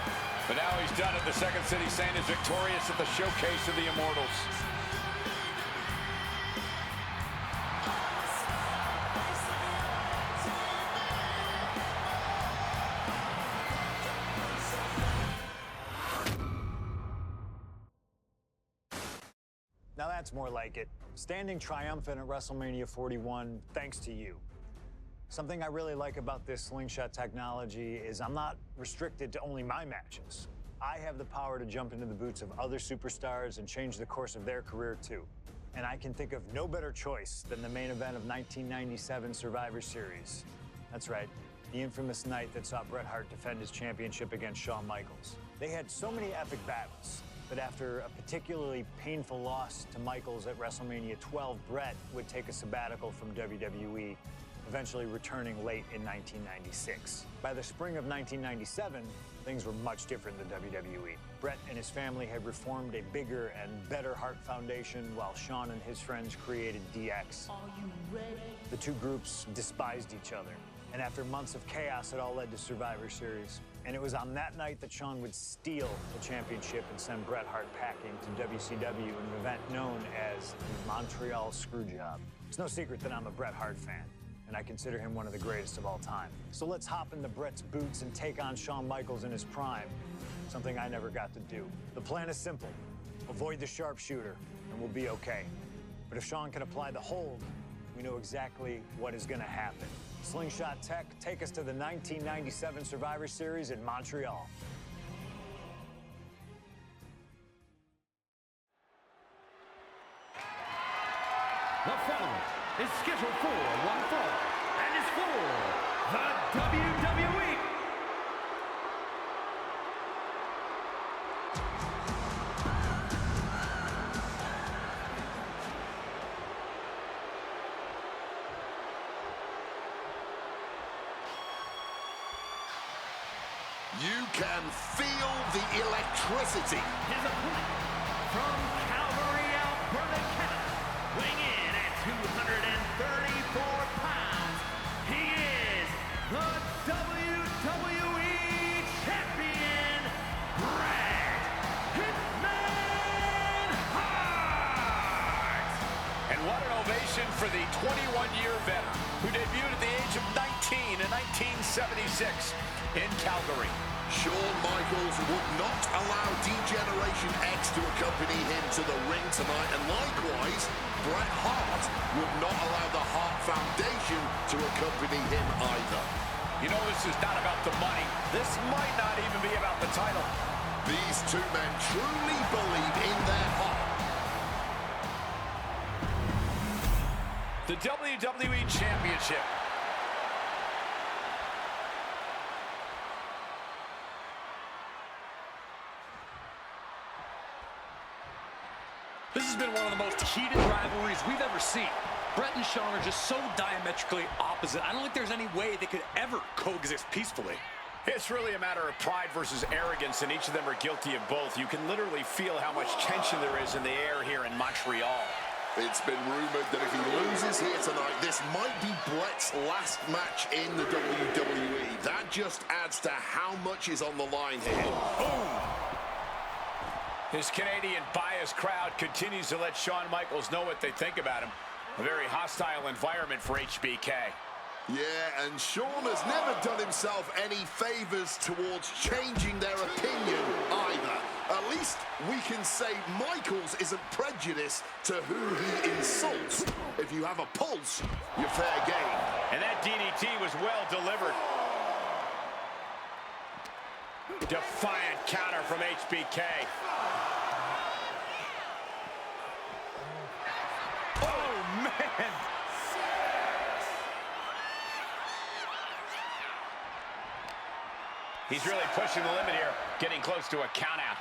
Speaker 2: But now he's done it. The Second City Saint is victorious at the Showcase of the Immortals.
Speaker 1: Now that's more like it. Standing triumphant at WrestleMania 41 thanks to you. Something I really like about this slingshot technology is I'm not restricted to only my matches. I have the power to jump into the boots of other superstars and change the course of their career too. And I can think of no better choice than the main event of 1997 Survivor Series. That's right, the infamous night that saw Bret Hart defend his championship against Shawn Michaels. They had so many epic battles, but after a particularly painful loss to Michaels at WrestleMania 12, Bret would take a sabbatical from WWE, eventually returning late in 1996. By the spring of 1997, things were much different than WWE. Bret and his family had reformed a bigger and better Hart Foundation, while Shawn and his friends created DX.
Speaker 3: Are you ready?
Speaker 1: The two groups despised each other, and after months of chaos, it all led to Survivor Series. And it was on that night that Shawn would steal the championship and send Bret Hart packing to WCW in an event known as the Montreal Screwjob. It's no secret that I'm a Bret Hart fan, and I consider him one of the greatest of all time. So let's hop into Bret's boots and take on Shawn Michaels in his prime, something I never got to do. The plan is simple. Avoid the sharpshooter, and we'll be okay. But if Shawn can apply the hold, we know exactly what is going to happen. Slingshot Tech, take us to the 1997 Survivor Series in Montreal.
Speaker 3: The following is scheduled for one fall and is for the WWE.
Speaker 5: You can feel the electricity.
Speaker 3: His opponent from Calgary, Alberta, Canada, weighing in at 234 pounds, he is the WWE Champion, Bret Hitman Hart!
Speaker 2: And what an ovation for the 21-year veteran who debuted at the age of 19 in 1976 in Calgary.
Speaker 5: Shawn Michaels would not allow D-Generation X to accompany him to the ring tonight, and likewise, Bret Hart would not allow the Hart Foundation to accompany him either.
Speaker 2: You know, this is not about the money. This might not even be about the title.
Speaker 5: These two men truly believe in their heart.
Speaker 2: The WWE Championship.
Speaker 4: This has been one of the most heated rivalries we've ever seen. Bret and Shawn are just so diametrically opposite. I don't think there's any way they could ever coexist peacefully.
Speaker 2: It's really a matter of pride versus arrogance, and each of them are guilty of both. You can literally feel how much tension there is in the air here in Montreal.
Speaker 5: It's been rumored that if he loses here tonight, this might be Bret's last match in the WWE. That just adds to how much is on the line here.
Speaker 2: Boom! His Canadian biased crowd continues to let Shawn Michaels know what they think about him. A very hostile environment for HBK.
Speaker 5: Yeah, and Shawn has never done himself any favors towards changing their opinion either. At least we can say Michaels isn't prejudiced to who he insults. If you have a pulse, you're fair game.
Speaker 2: And that DDT was well delivered. Defiant counter from HBK. Oh, man! He's really pushing the limit here, getting close to a countout.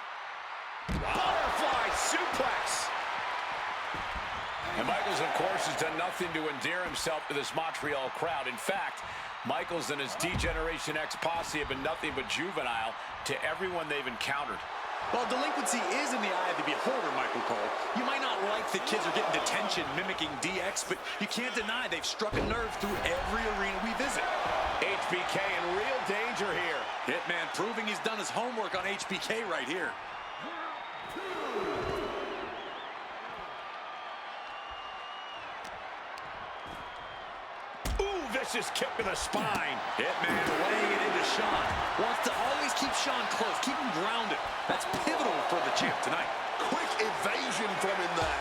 Speaker 2: Butterfly suplex! And Michaels, of course, has done nothing to endear himself to this Montreal crowd. In fact, Michaels and his D-Generation X posse have been nothing but juvenile to everyone they've encountered.
Speaker 4: Well, delinquency is in the eye of the beholder, Michael Cole. You might not like the kids are getting detention mimicking DX, but you can't deny they've struck a nerve through every arena we visit.
Speaker 2: HBK in real danger here.
Speaker 4: Hitman proving he's done his homework on HBK right here.
Speaker 2: Ooh, vicious kick to the spine.
Speaker 4: Hitman laying it into Shawn. Wants to always keep Shawn close, keep him grounded. That's pivotal for the champ tonight.
Speaker 5: Quick evasion from him there.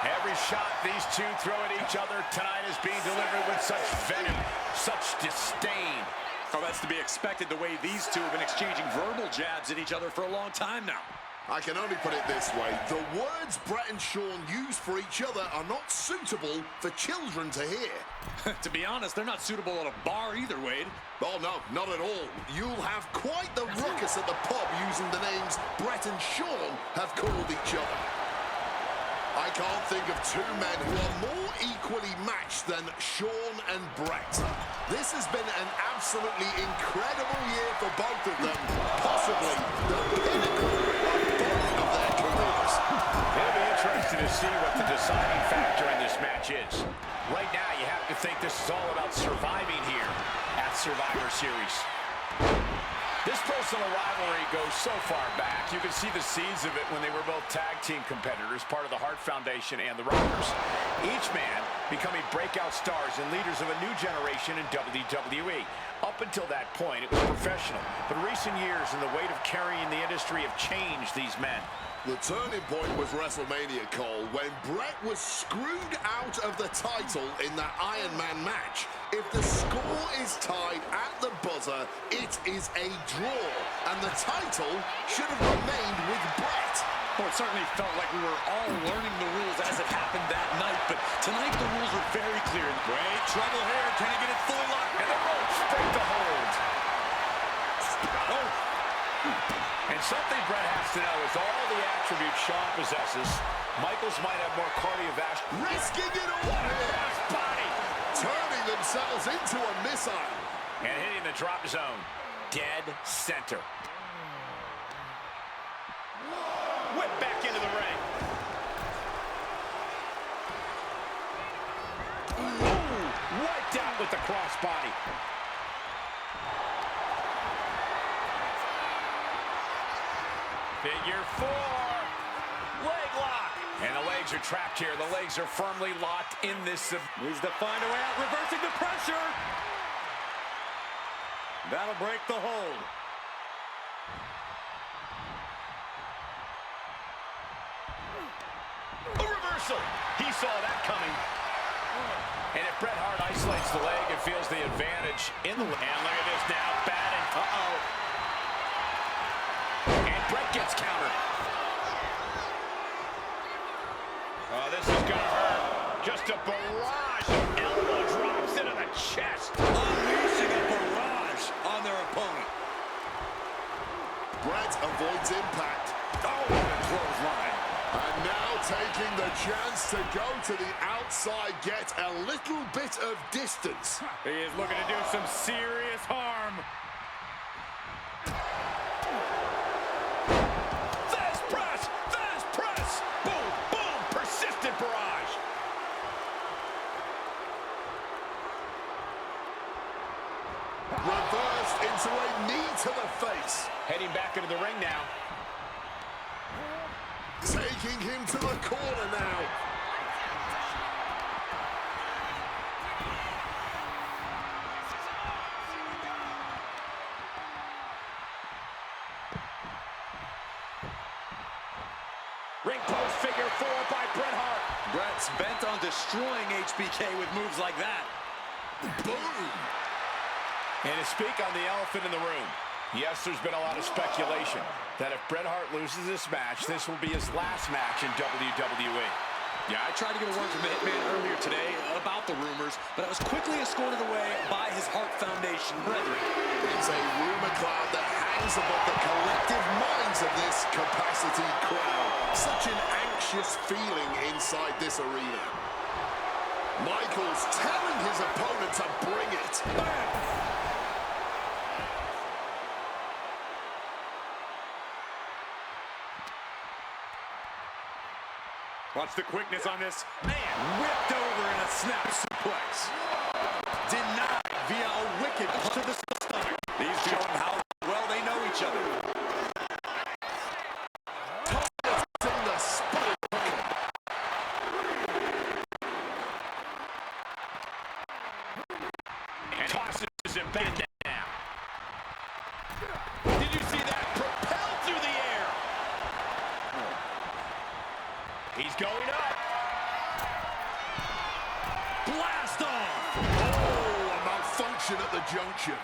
Speaker 2: Every shot these two throw at each other tonight is being delivered with such venom, such disdain.
Speaker 4: Oh, that's to be expected the way these two have been exchanging verbal jabs at each other for a long time now.
Speaker 5: I can only put it this way. The words Bret and Shawn use for each other are not suitable for children to hear.
Speaker 4: To be honest, they're not suitable at a bar either, Wade.
Speaker 5: Oh, no, not at all. You'll have quite the ruckus at the pub using the names Bret and Shawn have called each other. I can't think of two men who are more equally matched than Shawn and Bret. This has been an absolutely incredible year for both of them, possibly the pinnacle of both of their careers.
Speaker 2: It'll be interesting to see what the deciding factor in this match is. Right now, you have to think this is all about surviving here at Survivor Series. This personal rivalry goes so far back. You can see the seeds of it when they were both tag team competitors, part of the Hart Foundation and the Rockers. Each man becoming breakout stars and leaders of a new generation in WWE. Up until that point, it was professional. But recent years and the weight of carrying the industry have changed these men.
Speaker 5: The turning point was WrestleMania, Cole, when Bret was screwed out of the title in that Iron Man match. If the score is tied at the buzzer, it is a draw, and the title should have remained with Bret.
Speaker 4: Well, it certainly felt like we were all learning the rules as it happened that night, but tonight the rules are very clear. Great trouble here. Can he get it fully locked?
Speaker 2: And the ropes break the hold.
Speaker 4: Oh.
Speaker 2: And something Bret has to know is all the attributes Shawn possesses, Michaels might have more cardiovascular.
Speaker 5: Risking it all here.
Speaker 2: Body.
Speaker 5: Turning themselves into a missile.
Speaker 2: And hitting the drop zone. Dead center. Whip back into the ring. Ooh, wiped out with the crossbody. Figure four. Leg lock. And the legs are trapped here. The legs are firmly locked in this.
Speaker 4: Needs to find a way out, reversing the pressure. That'll break the hold.
Speaker 2: reversal. He saw that coming. And if Bret Hart isolates the leg and feels the advantage in the... And look at this now, batting. Uh-oh. And Bret gets countered. Oh, this is going to hurt. Just a barrage of elbow drops into the chest.
Speaker 4: Unleashing a barrage on their opponent.
Speaker 5: Bret avoids impact.
Speaker 4: Oh, what a clothesline.
Speaker 5: And now taking the chance to go to the outside, get a little bit of distance.
Speaker 3: He is looking to do some serious harm.
Speaker 2: Fast press! Fast press! Boom! Boom! Persistent barrage.
Speaker 5: Reversed into a knee to the face.
Speaker 2: Heading back into the ring now.
Speaker 5: Taking him to the corner now.
Speaker 2: Ring post figure 4 by Bret Hart.
Speaker 4: Bret's bent on destroying HBK with moves like that.
Speaker 5: Boom.
Speaker 2: And to speak on the elephant in the room, yes, there's been a lot of speculation that if Bret Hart loses this match, this will be his last match in WWE.
Speaker 4: Yeah, I tried to get a word from the Hitman earlier today about the rumors, but I was quickly escorted away by his Hart Foundation brethren.
Speaker 5: It's a rumor cloud that hangs above the collective minds of this capacity crowd. Such an anxious feeling inside this arena. Michaels telling his opponent to bring it. Bam!
Speaker 3: Watch the quickness on this.
Speaker 4: Man, whipped over in a snap suplex. Denied via a wicked punch to the stomach. These showing how well they know each other.
Speaker 5: Targeting the spine.
Speaker 2: And tosses him back down. Did you see that? Propelled through the air. He's going up.
Speaker 4: Blast off!
Speaker 5: Oh, a malfunction at the junction.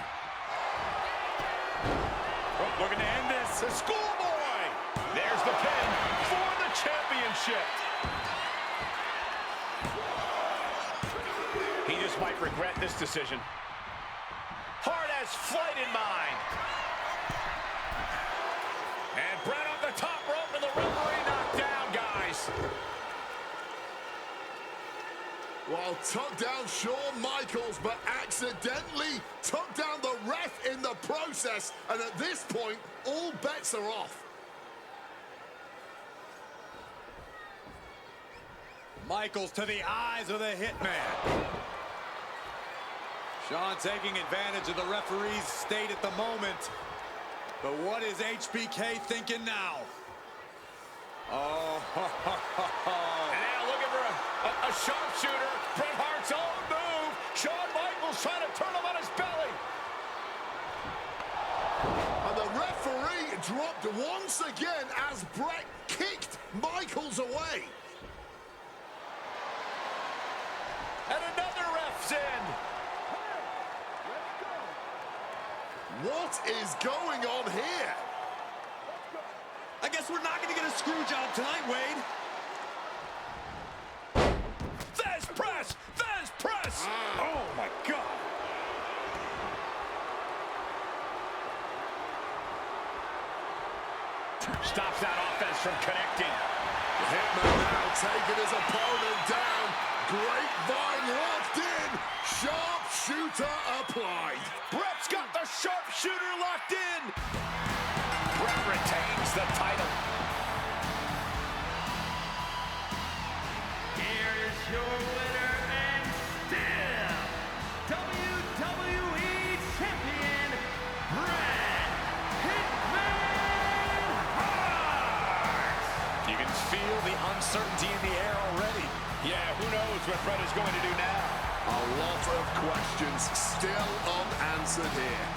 Speaker 3: Oh, looking to end this.
Speaker 2: The schoolboy. There's the pin for the championship. He just might regret this decision. Hart has flight in mind. And Bret on the top rope and the referee knocked down, guys.
Speaker 5: Well, took down Shawn Michaels, but accidentally took down the ref in the process. And at this point, all bets are off.
Speaker 4: Michaels to the eyes of the Hitman. Shawn taking advantage of the referee's state at the moment. But what is HBK thinking now? Oh,
Speaker 2: And now looking for a sharpshooter. Bret Hart's own move. Shawn Michaels trying to turn him on his belly.
Speaker 5: And the referee dropped once again as Bret kicked Michaels away.
Speaker 2: And another ref's in.
Speaker 5: What is going on here?
Speaker 4: I guess we're not going to get a screw job tonight, Wade.
Speaker 2: Fez press! Fez press!
Speaker 3: Oh, my God.
Speaker 2: Stops that offense from connecting.
Speaker 5: The Hitman now taking his opponent down. Grapevine locked in. Sharpshooter applied.
Speaker 2: Bret's got the sharpshooter locked in. Bret retains the title.
Speaker 3: Here is your winner and still WWE Champion, Bret Hitman Hart.
Speaker 2: You can feel the uncertainty in the air already. Yeah, who knows what Bret is going to do now?
Speaker 5: A lot of questions still unanswered here.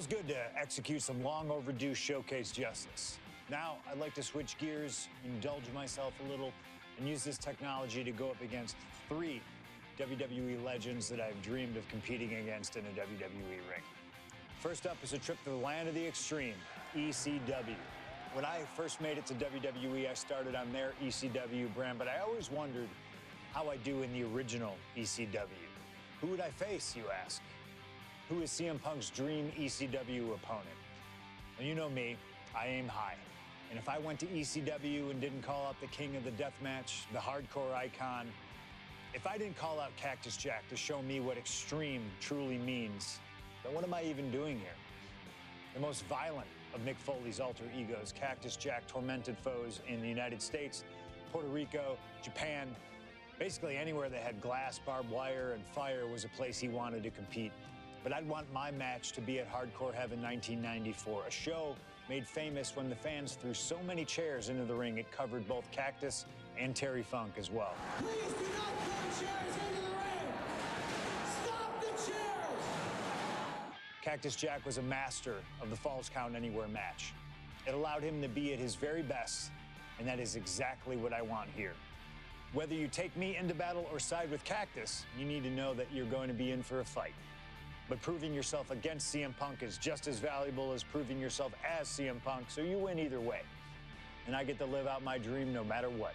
Speaker 1: Feels good to execute some long overdue showcase justice. Now, I'd like to switch gears, indulge myself a little, and use this technology to go up against 3 WWE legends that I've dreamed of competing against in a WWE ring. First up is a trip to the land of the extreme, ECW. When I first made it to WWE, I started on their ECW brand, but I always wondered how I do in the original ECW. Who would I face, you ask? Who is CM Punk's dream ECW opponent? Well, you know me, I aim high. And if I went to ECW and didn't call out the king of the deathmatch, the hardcore icon, if I didn't call out Cactus Jack to show me what extreme truly means, then what am I even doing here? The most violent of Mick Foley's alter egos, Cactus Jack tormented foes in the United States, Puerto Rico, Japan, basically anywhere that had glass, barbed wire, and fire was a place he wanted to compete. But I'd want my match to be at Hardcore Heaven 1994, a show made famous when the fans threw so many chairs into the ring it covered both Cactus and Terry Funk as well.
Speaker 6: Please do not throw chairs into the ring! Stop the chairs!
Speaker 1: Cactus Jack was a master of the Falls Count Anywhere match. It allowed him to be at his very best, and that is exactly what I want here. Whether you take me into battle or side with Cactus, you need to know that you're going to be in for a fight. But proving yourself against CM Punk is just as valuable as proving yourself as CM Punk, so you win either way. And I get to live out my dream no matter what.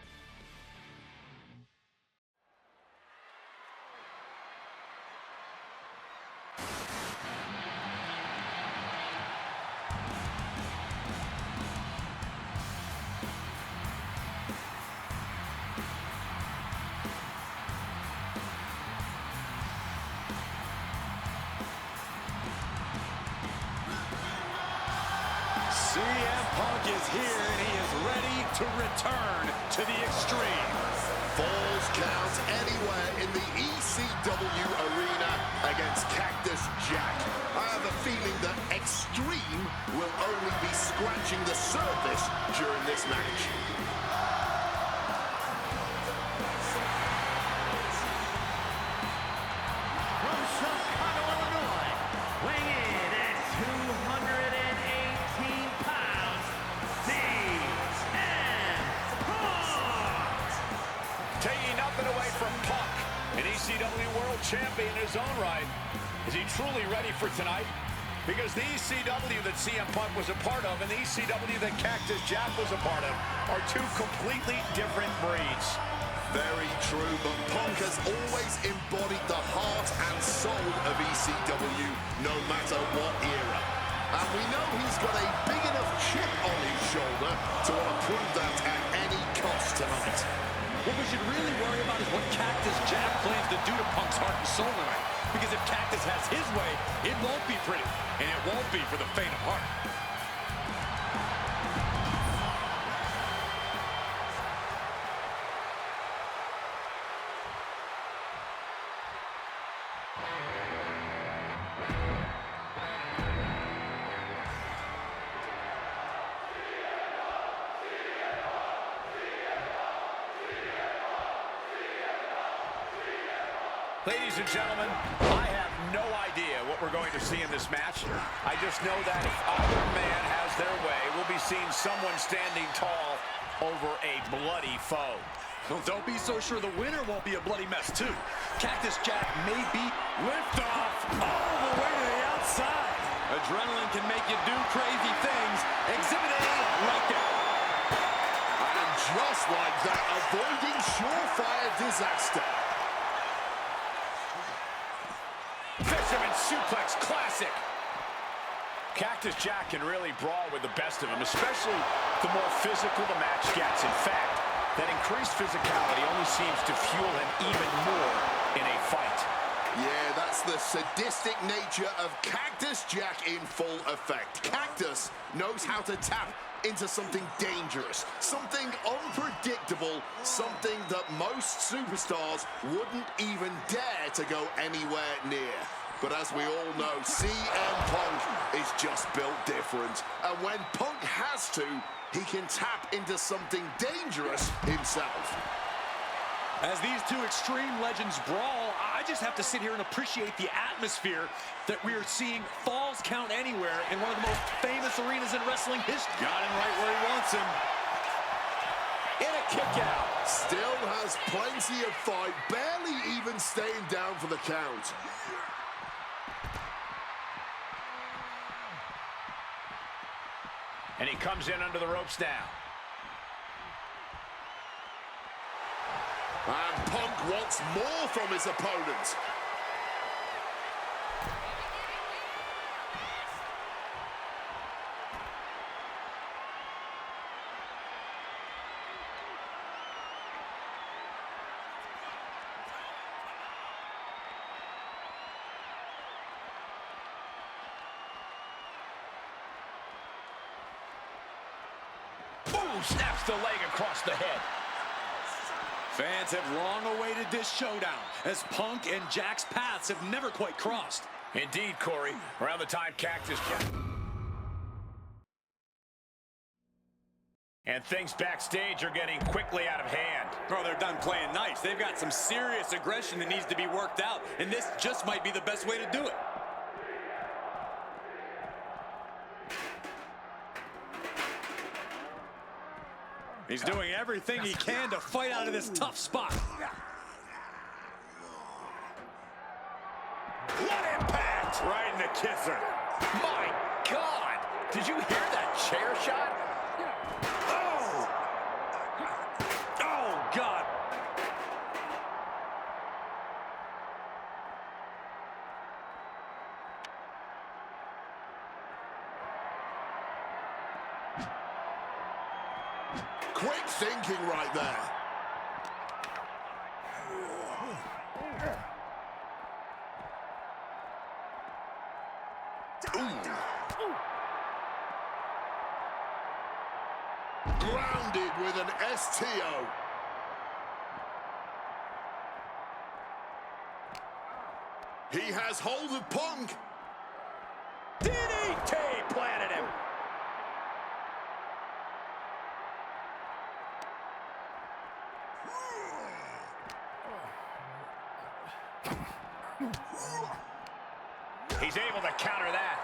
Speaker 4: CM Punk is here, and he is ready to return to the extreme.
Speaker 5: Falls Count Anywhere in the ECW arena against Cactus Jack. I have a feeling that extreme will only be scratching the surface during this match.
Speaker 3: From Chicago, Illinois, weighing in at 218 pounds, CM Punk!
Speaker 2: Taking nothing away from Punk, an ECW World Champion in his own right. Is he truly ready for tonight? Because the ECW that CM Punk was a part of and the ECW that Cactus Jack was a part of are two completely different breeds.
Speaker 5: Very true, but Punk has always embodied the heart and soul of ECW, no matter what era. And we know he's got a big enough chip on his shoulder to want to prove that at any cost tonight.
Speaker 4: What we should really worry about is what Cactus Jack plans to do to Punk's heart and soul tonight. Because if Cactus has his way, it won't be pretty, and it won't be for the faint of heart.
Speaker 2: Ladies and gentlemen, I have no idea what we're going to see in this match. I just know that if either man has their way, we'll be seeing someone standing tall over a bloody foe.
Speaker 4: Well, don't be so sure the winner won't be a bloody mess, too. Cactus Jack may be liftoff all the way to the outside. Adrenaline can make you do crazy things. Exhibit A, right there.
Speaker 5: And just like that, avoiding surefire disaster.
Speaker 2: Fisherman suplex classic. Cactus Jack can really brawl with the best of them, especially the more physical the match gets. In fact, that increased physicality only seems to fuel him even more in a fight.
Speaker 5: Yeah, that's the sadistic nature of Cactus Jack in full effect. Cactus knows how to tap into something dangerous, something unpredictable, something that most superstars wouldn't even dare to go anywhere near. But as we all know, CM Punk is just built different. And when Punk has to, he can tap into something dangerous himself.
Speaker 4: As these two extreme legends brawl, I just have to sit here and appreciate the atmosphere that we are seeing Falls Count Anywhere in one of the most famous arenas in wrestling history.
Speaker 2: Got him right where he wants him. And a kick out.
Speaker 5: Still has plenty of fight, barely even staying down for the count.
Speaker 2: And he comes in under the ropes now.
Speaker 5: And Punk wants more from his opponent.
Speaker 2: Ooh, snaps the leg across the head.
Speaker 4: Fans have long awaited this showdown, as Punk and Jack's paths have never quite crossed.
Speaker 2: Indeed, Corey. Around the time Cactus and things backstage are getting quickly out of hand.
Speaker 4: Oh, they're done playing nice. They've got some serious aggression that needs to be worked out, and this just might be the best way to do it. He's doing everything he can to fight out of this tough spot.
Speaker 2: What impact! Right in the kisser. My God! Did you hear that chair shot?
Speaker 4: Oh! Oh, God!
Speaker 5: Quick thinking right there. Grounded with an STO. He has hold of Punk.
Speaker 2: DDT planted him. He's able to counter that.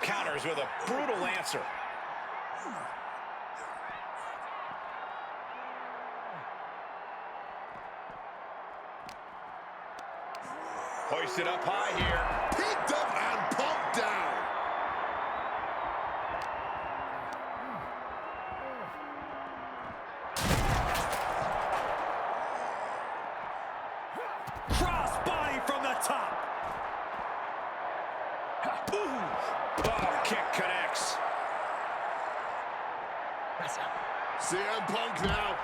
Speaker 2: Counters with a brutal answer. Hoisted up high here.
Speaker 5: Picked up and pumped down.
Speaker 4: Crossbody from the top.
Speaker 2: Oh, kick connects.
Speaker 5: CM Punk now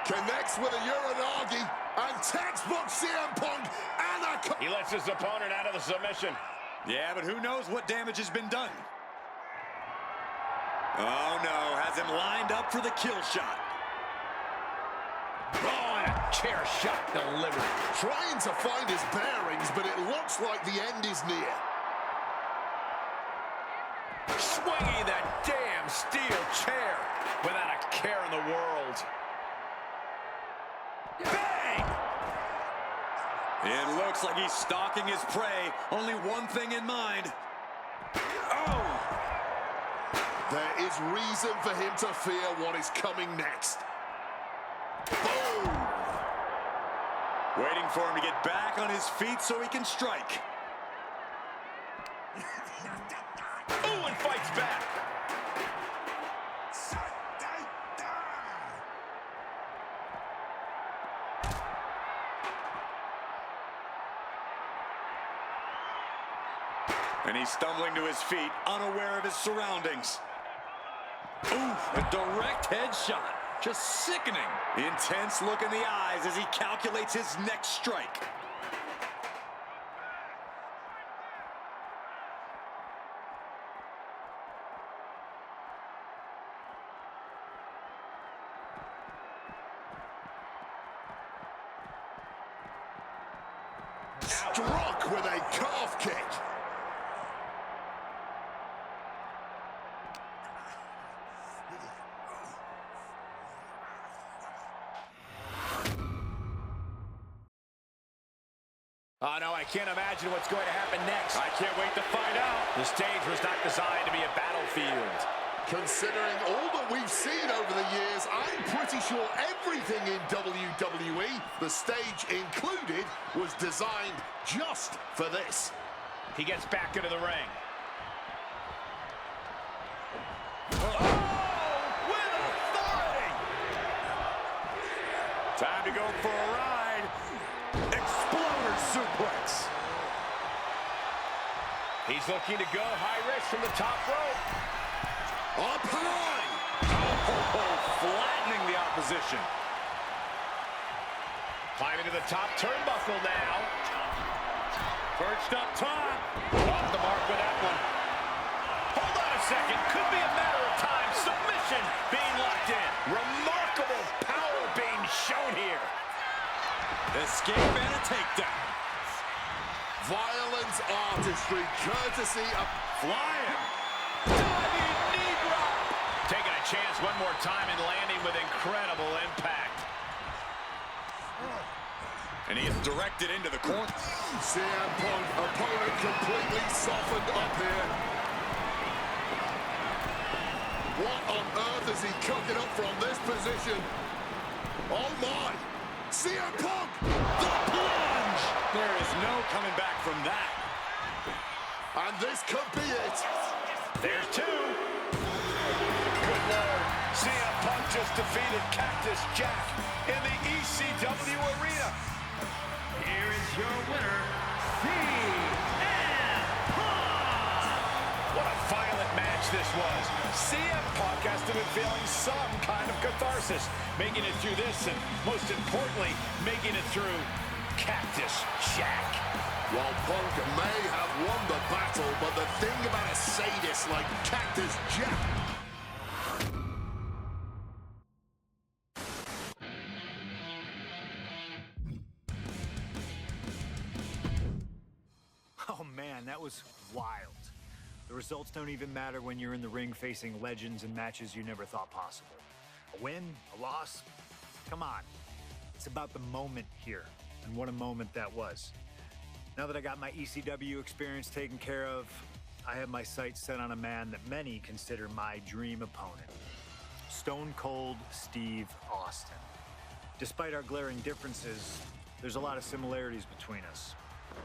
Speaker 5: connects with a Uranagi, and textbook CM Punk and a...
Speaker 2: He lets his opponent out of the submission.
Speaker 4: Yeah, but who knows what damage has been done. Oh, no. Has him lined up for the kill shot.
Speaker 2: Oh, and a chair shot delivered.
Speaker 5: Trying to find his bearings, but it looks like the end is near.
Speaker 2: Swinging that damn steel chair without a care in the world. Bang!
Speaker 4: It looks like he's stalking his prey. Only one thing in mind. Oh!
Speaker 5: There is reason for him to fear what is coming next. Boom!
Speaker 4: Waiting for him to get back on his feet so he can strike.
Speaker 2: Ooh, and fights back.
Speaker 4: And he's stumbling to his feet, unaware of his surroundings. Ooh, a direct headshot. Just sickening. Intense look in the eyes as he calculates his next strike.
Speaker 5: Struck with a calf kick.
Speaker 2: Oh, no, I can't imagine what's going to happen next. I can't wait to find out. The stage was not designed to be a battlefield.
Speaker 5: Considering all that we've seen over the years, I'm pretty sure everything in WWE, the stage included, was designed just for this.
Speaker 2: He gets back into the ring.
Speaker 4: Oh, with authority!
Speaker 2: Time to go for a ride.
Speaker 4: Exploder suplex.
Speaker 2: He's looking to go high risk from the top rope.
Speaker 5: Up high!
Speaker 4: Oh, flattening the opposition.
Speaker 2: Climbing to the top turnbuckle now.
Speaker 4: Perched up top.
Speaker 2: Off the mark with that one. Hold on a second. Could be a matter of time. Submission being locked in. Remarkable power being shown here.
Speaker 4: Escape and a takedown.
Speaker 5: Violent artistry, courtesy of
Speaker 4: Flying.
Speaker 2: Diving knee drop. Taking a chance one more time and landing with incredible impact.
Speaker 4: And he is directed into the corner.
Speaker 5: CM Punk, opponent completely softened up here. What on earth is he cooking up from this position? Oh my! CM Punk! The plunge!
Speaker 4: There is no coming back from that.
Speaker 5: And this could be it.
Speaker 2: There's two. Good Lord. CM Punk just defeated Cactus Jack in the ECW arena.
Speaker 3: Here is your winner, CM Punk!
Speaker 2: What a violent match this was. CM Punk has to be feeling some kind of catharsis, making it through this and, most importantly, making it through Cactus Jack.
Speaker 5: While Punk may have won the battle, but the thing about a sadist like Cactus Jack...
Speaker 1: Oh man, that was wild. The results don't even matter when you're in the ring facing legends and matches you never thought possible. A win, a loss, come on. It's about the moment here, and what a moment that was. Now that I got my ECW experience taken care of, I have my sights set on a man that many consider my dream opponent. Stone Cold Steve Austin. Despite our glaring differences, there's a lot of similarities between us.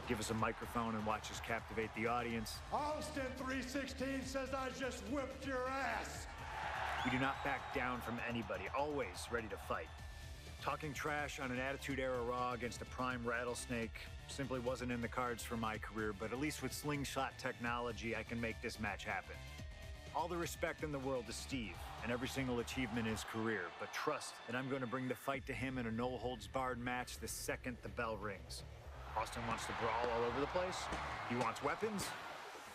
Speaker 1: Give us a microphone and watch us captivate the audience.
Speaker 6: Austin 316 says I just whipped your ass.
Speaker 1: We do not back down from anybody, always ready to fight. Talking trash on an Attitude Era Raw against a prime Rattlesnake simply wasn't in the cards for my career, but at least with slingshot technology, I can make this match happen. All the respect in the world to Steve and every single achievement in his career, but trust that I'm going to bring the fight to him in a no-holds-barred match the second the bell rings. Austin wants to brawl all over the place? He wants weapons?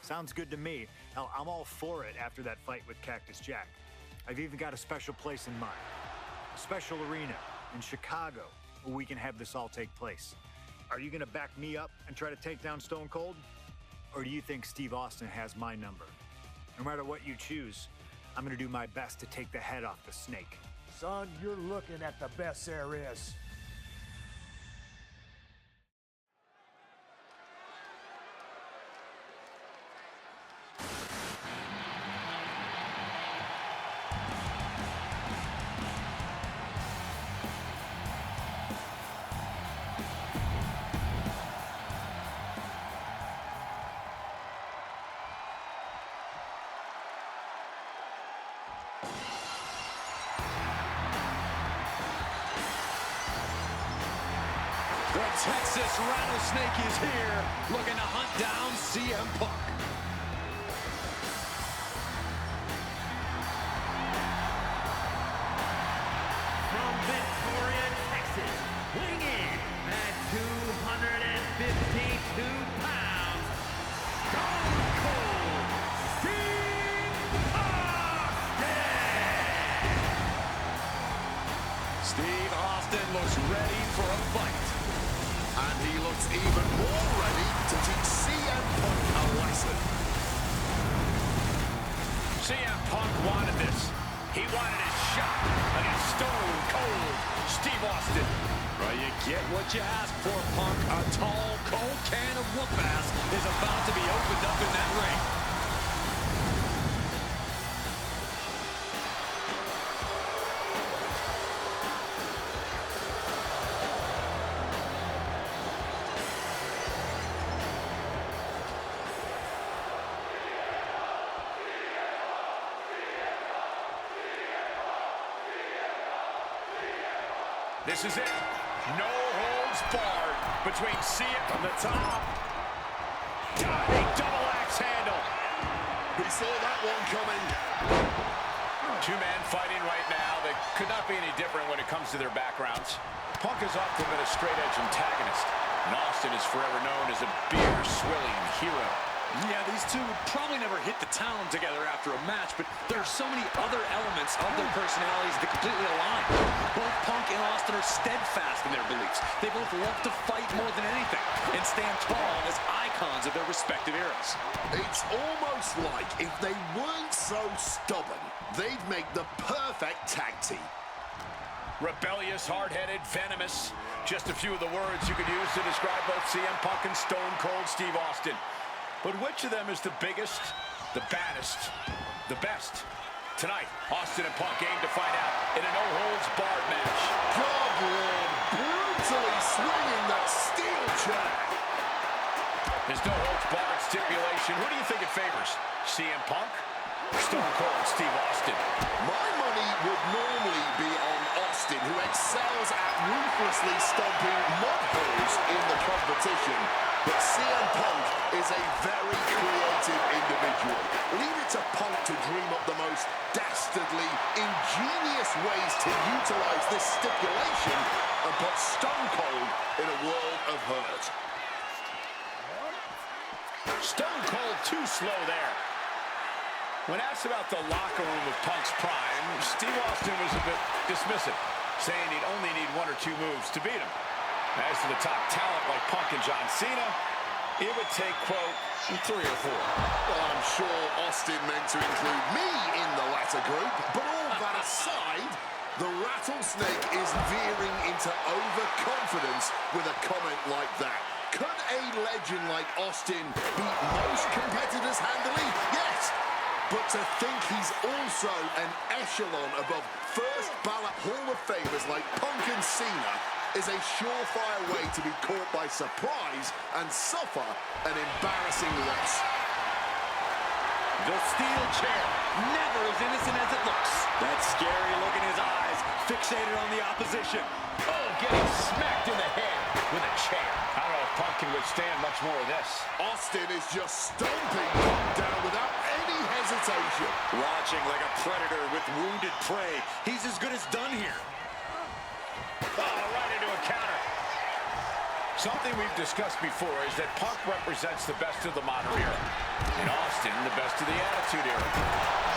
Speaker 1: Sounds good to me. Hell, I'm all for it after that fight with Cactus Jack. I've even got a special place in mind. A special arena in Chicago where we can have this all take place. Are you gonna back me up and try to take down Stone Cold? Or do you think Steve Austin has my number? No matter what you choose, I'm gonna do my best to take the head off the snake.
Speaker 6: Son, you're looking at the best there is.
Speaker 4: The Texas Rattlesnake is here, looking to hunt down CM Punk.
Speaker 3: From Victoria, Texas, weighing in at 252 pounds, Stone Cold Steve Austin!
Speaker 4: Steve Austin looks ready for a fight.
Speaker 5: And he looks even more ready to teach CM Punk a lesson.
Speaker 2: CM Punk wanted this. He wanted his shot against Stone Cold Steve Austin.
Speaker 4: Well, you get what you ask for, Punk. A tall, cold can of whoop-ass is about to be opened up in that ring.
Speaker 2: This is it. No holds barred between CM from the top. Diving double axe handle.
Speaker 5: We saw that one coming.
Speaker 2: Two men fighting right now that could not be any different when it comes to their backgrounds. Punk has often been a straight-edge antagonist, and Austin is forever known as a beer-swilling hero.
Speaker 4: Yeah, these two would probably never hit the town together after a match, but there are so many other elements of their personalities that completely align. Both Punk and Austin are steadfast in their beliefs. They both love to fight more than anything and stand tall as icons of their respective eras.
Speaker 5: It's almost like if they weren't so stubborn, they'd make the perfect tag team.
Speaker 2: Rebellious, hard-headed, venomous. Just a few of the words you could use to describe both CM Punk and Stone Cold Steve Austin. But which of them is the biggest, the baddest, the best? Tonight, Austin and Punk aim to find out in a no-holds-barred match.
Speaker 5: God, Lord, brutally swinging that steel chair.
Speaker 2: There's no holds-barred stipulation. Who do you think it favors? CM Punk or Stone Cold Steve Austin?
Speaker 5: My money would normally be on Austin, who excels at ruthlessly stomping mud holes in the competition. But CM Punk is a very creative individual. Leave it to Punk to dream up the most dastardly, ingenious ways to utilize this stipulation and put Stone Cold in a world of hurt.
Speaker 2: Stone Cold too slow there. When asked about the locker room of Punk's prime, Steve Austin was a bit dismissive, saying he'd only need one or two moves to beat him. As to the top talent like Punk and John Cena, it would take, quote, 3 or 4.
Speaker 5: Well, I'm sure Austin meant to include me in the latter group, but all that aside, the rattlesnake is veering into overconfidence with a comment like that. Could a legend like Austin beat most competitors handily? Yes. But to think he's also an echelon above first ballot Hall of Famers like Punk and Cena is a surefire way to be caught by surprise and suffer an embarrassing loss.
Speaker 4: The steel chair, never as innocent as it looks. That scary look in his eyes, fixated on the opposition.
Speaker 2: Oh, getting smacked in the head with a chair. I don't know if Punk can withstand much more of this.
Speaker 5: Austin is just stomping Punk down without any hesitation.
Speaker 4: Watching like a predator with wounded prey. He's as good as done here.
Speaker 2: Oh, right into a counter. Something we've discussed before is that Punk represents the best of the modern era, and Austin the best of the Attitude Era.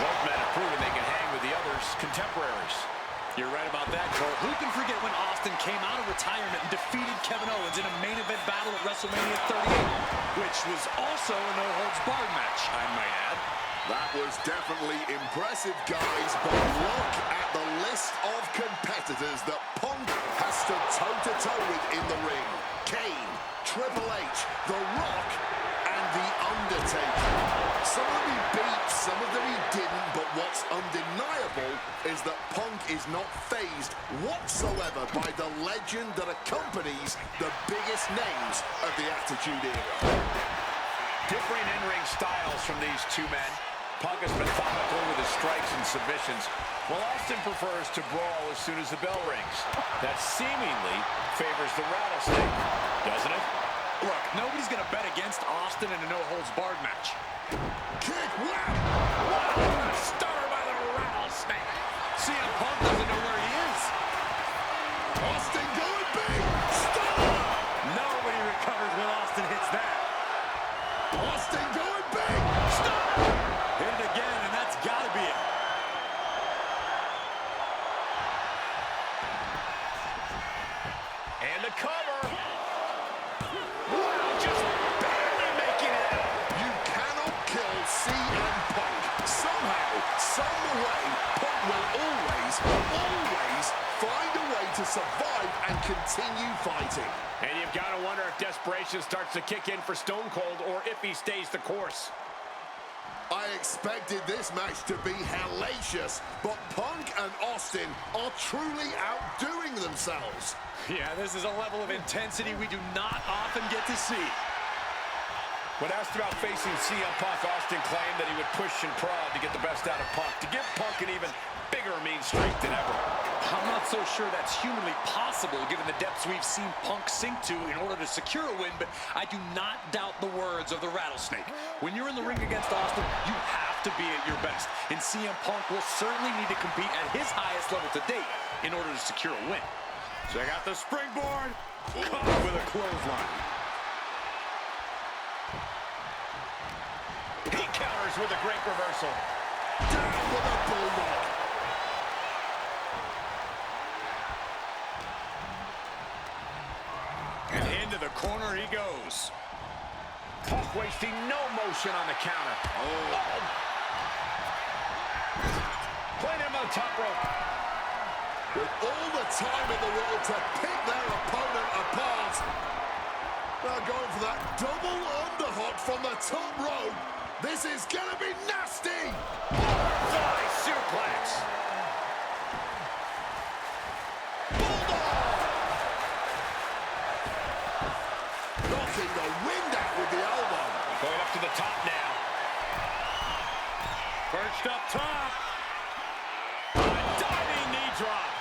Speaker 2: Both men have proven they can hang with the others' contemporaries.
Speaker 4: You're right about that, Cole. Who can forget when Austin came out of retirement and defeated Kevin Owens in a main event battle at WrestleMania 38, which was also a no-holds-barred match, I might add.
Speaker 5: That was definitely impressive, guys, but look at the list of competitors that Punk has stood toe-to-toe with in the ring. Kane, Triple H, The Rock, and The Undertaker. Some of them he beat, some of them he didn't, but what's undeniable is that Punk is not fazed whatsoever by the legend that accompanies the biggest names of the Attitude Era.
Speaker 2: Differing in-ring styles from these two men. Punk is methodical with his strikes and submissions, while Austin prefers to brawl as soon as the bell rings. That seemingly favors the rattlesnake, doesn't it?
Speaker 4: Look, nobody's going to bet against Austin in a no-holds-barred match.
Speaker 5: Kick, wow!
Speaker 4: Wow, star by the rattlesnake. CM Punk doesn't know where he is.
Speaker 5: Austin going big! Stop!
Speaker 4: Nobody recovers when Austin hits that.
Speaker 5: Austin going big!
Speaker 4: Stop! Hit it again, and that's got to be it.
Speaker 2: And the cover. Wow, just barely making it out.
Speaker 5: You cannot kill CM Punk. Somehow, some way, Punk will always find a way to survive and continue fighting.
Speaker 2: And you've got to wonder if desperation starts to kick in for Stone Cold or if he stays the course.
Speaker 5: I expected this match to be hellacious, but Punk and Austin are truly outdoing themselves.
Speaker 4: Yeah, this is a level of intensity we do not often get to see.
Speaker 2: When asked about facing CM Punk, Austin claimed that he would push and prod to get the best out of Punk, to give Punk an even bigger mean streak than ever.
Speaker 4: I'm not so sure that's humanly possible given the depths we've seen Punk sink to in order to secure a win, but I do not doubt the words of the Rattlesnake. When you're in the ring against Austin, you have to be at your best, and CM Punk will certainly need to compete at his highest level to date in order to secure a win.
Speaker 2: Check out the springboard, caught with a clothesline. He counters with a great reversal.
Speaker 5: Down with a bulldog.
Speaker 2: And into the corner he goes. Punk wasting no motion on the counter. Oh. Playing him on the top rope.
Speaker 5: With all the time in the world to pick their opponent apart. They're going for that double underhook from the top rope. This is gonna be nasty!
Speaker 2: Fly suplex!
Speaker 5: Bulldog! Knocking the wind out with the elbow.
Speaker 2: Going up to the top now. Perched up top. A diving knee drop.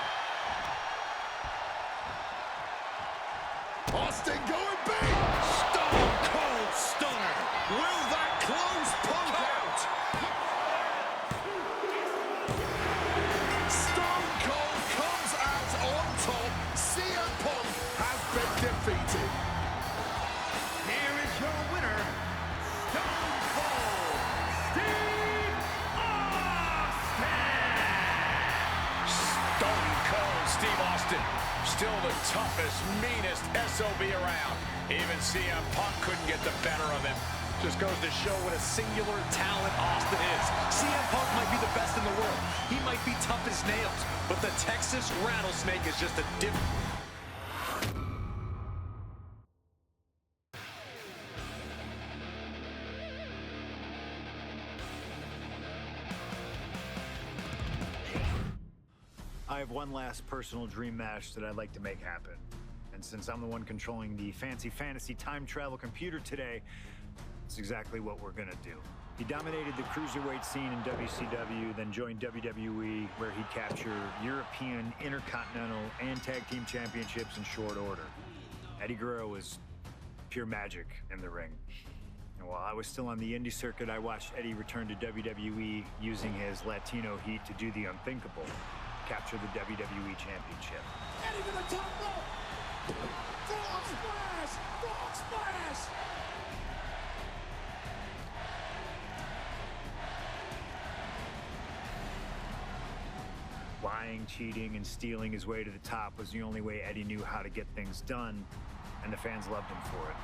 Speaker 5: Austin going big!
Speaker 2: Stone Cold Stunner.
Speaker 5: Will that close Punk out? Stone Cold comes out on top. CM Punk has been defeated.
Speaker 3: Here is your winner, Stone Cold Steve Austin!
Speaker 2: Stone Cold Steve Austin. Still the toughest, meanest SOB around. Even CM Punk couldn't get the better of him.
Speaker 4: Just goes to show what a singular talent Austin is. CM Punk might be the best in the world. He might be tough as nails, but the Texas Rattlesnake is just a different...
Speaker 1: I have one last personal dream match that I'd like to make happen. And since I'm the one controlling the fancy fantasy time travel computer today, it's exactly what we're gonna do. He dominated the cruiserweight scene in WCW, then joined WWE, where he captured European, Intercontinental, and Tag Team Championships in short order. Eddie Guerrero was pure magic in the ring. And while I was still on the indie circuit, I watched Eddie return to WWE using his Latino heat to do the unthinkable, capture the WWE Championship.
Speaker 6: Eddie to the top rope! Frog splash! Frog splash!
Speaker 1: Lying, cheating, and stealing his way to the top was the only way Eddie knew how to get things done, and the fans loved him for it.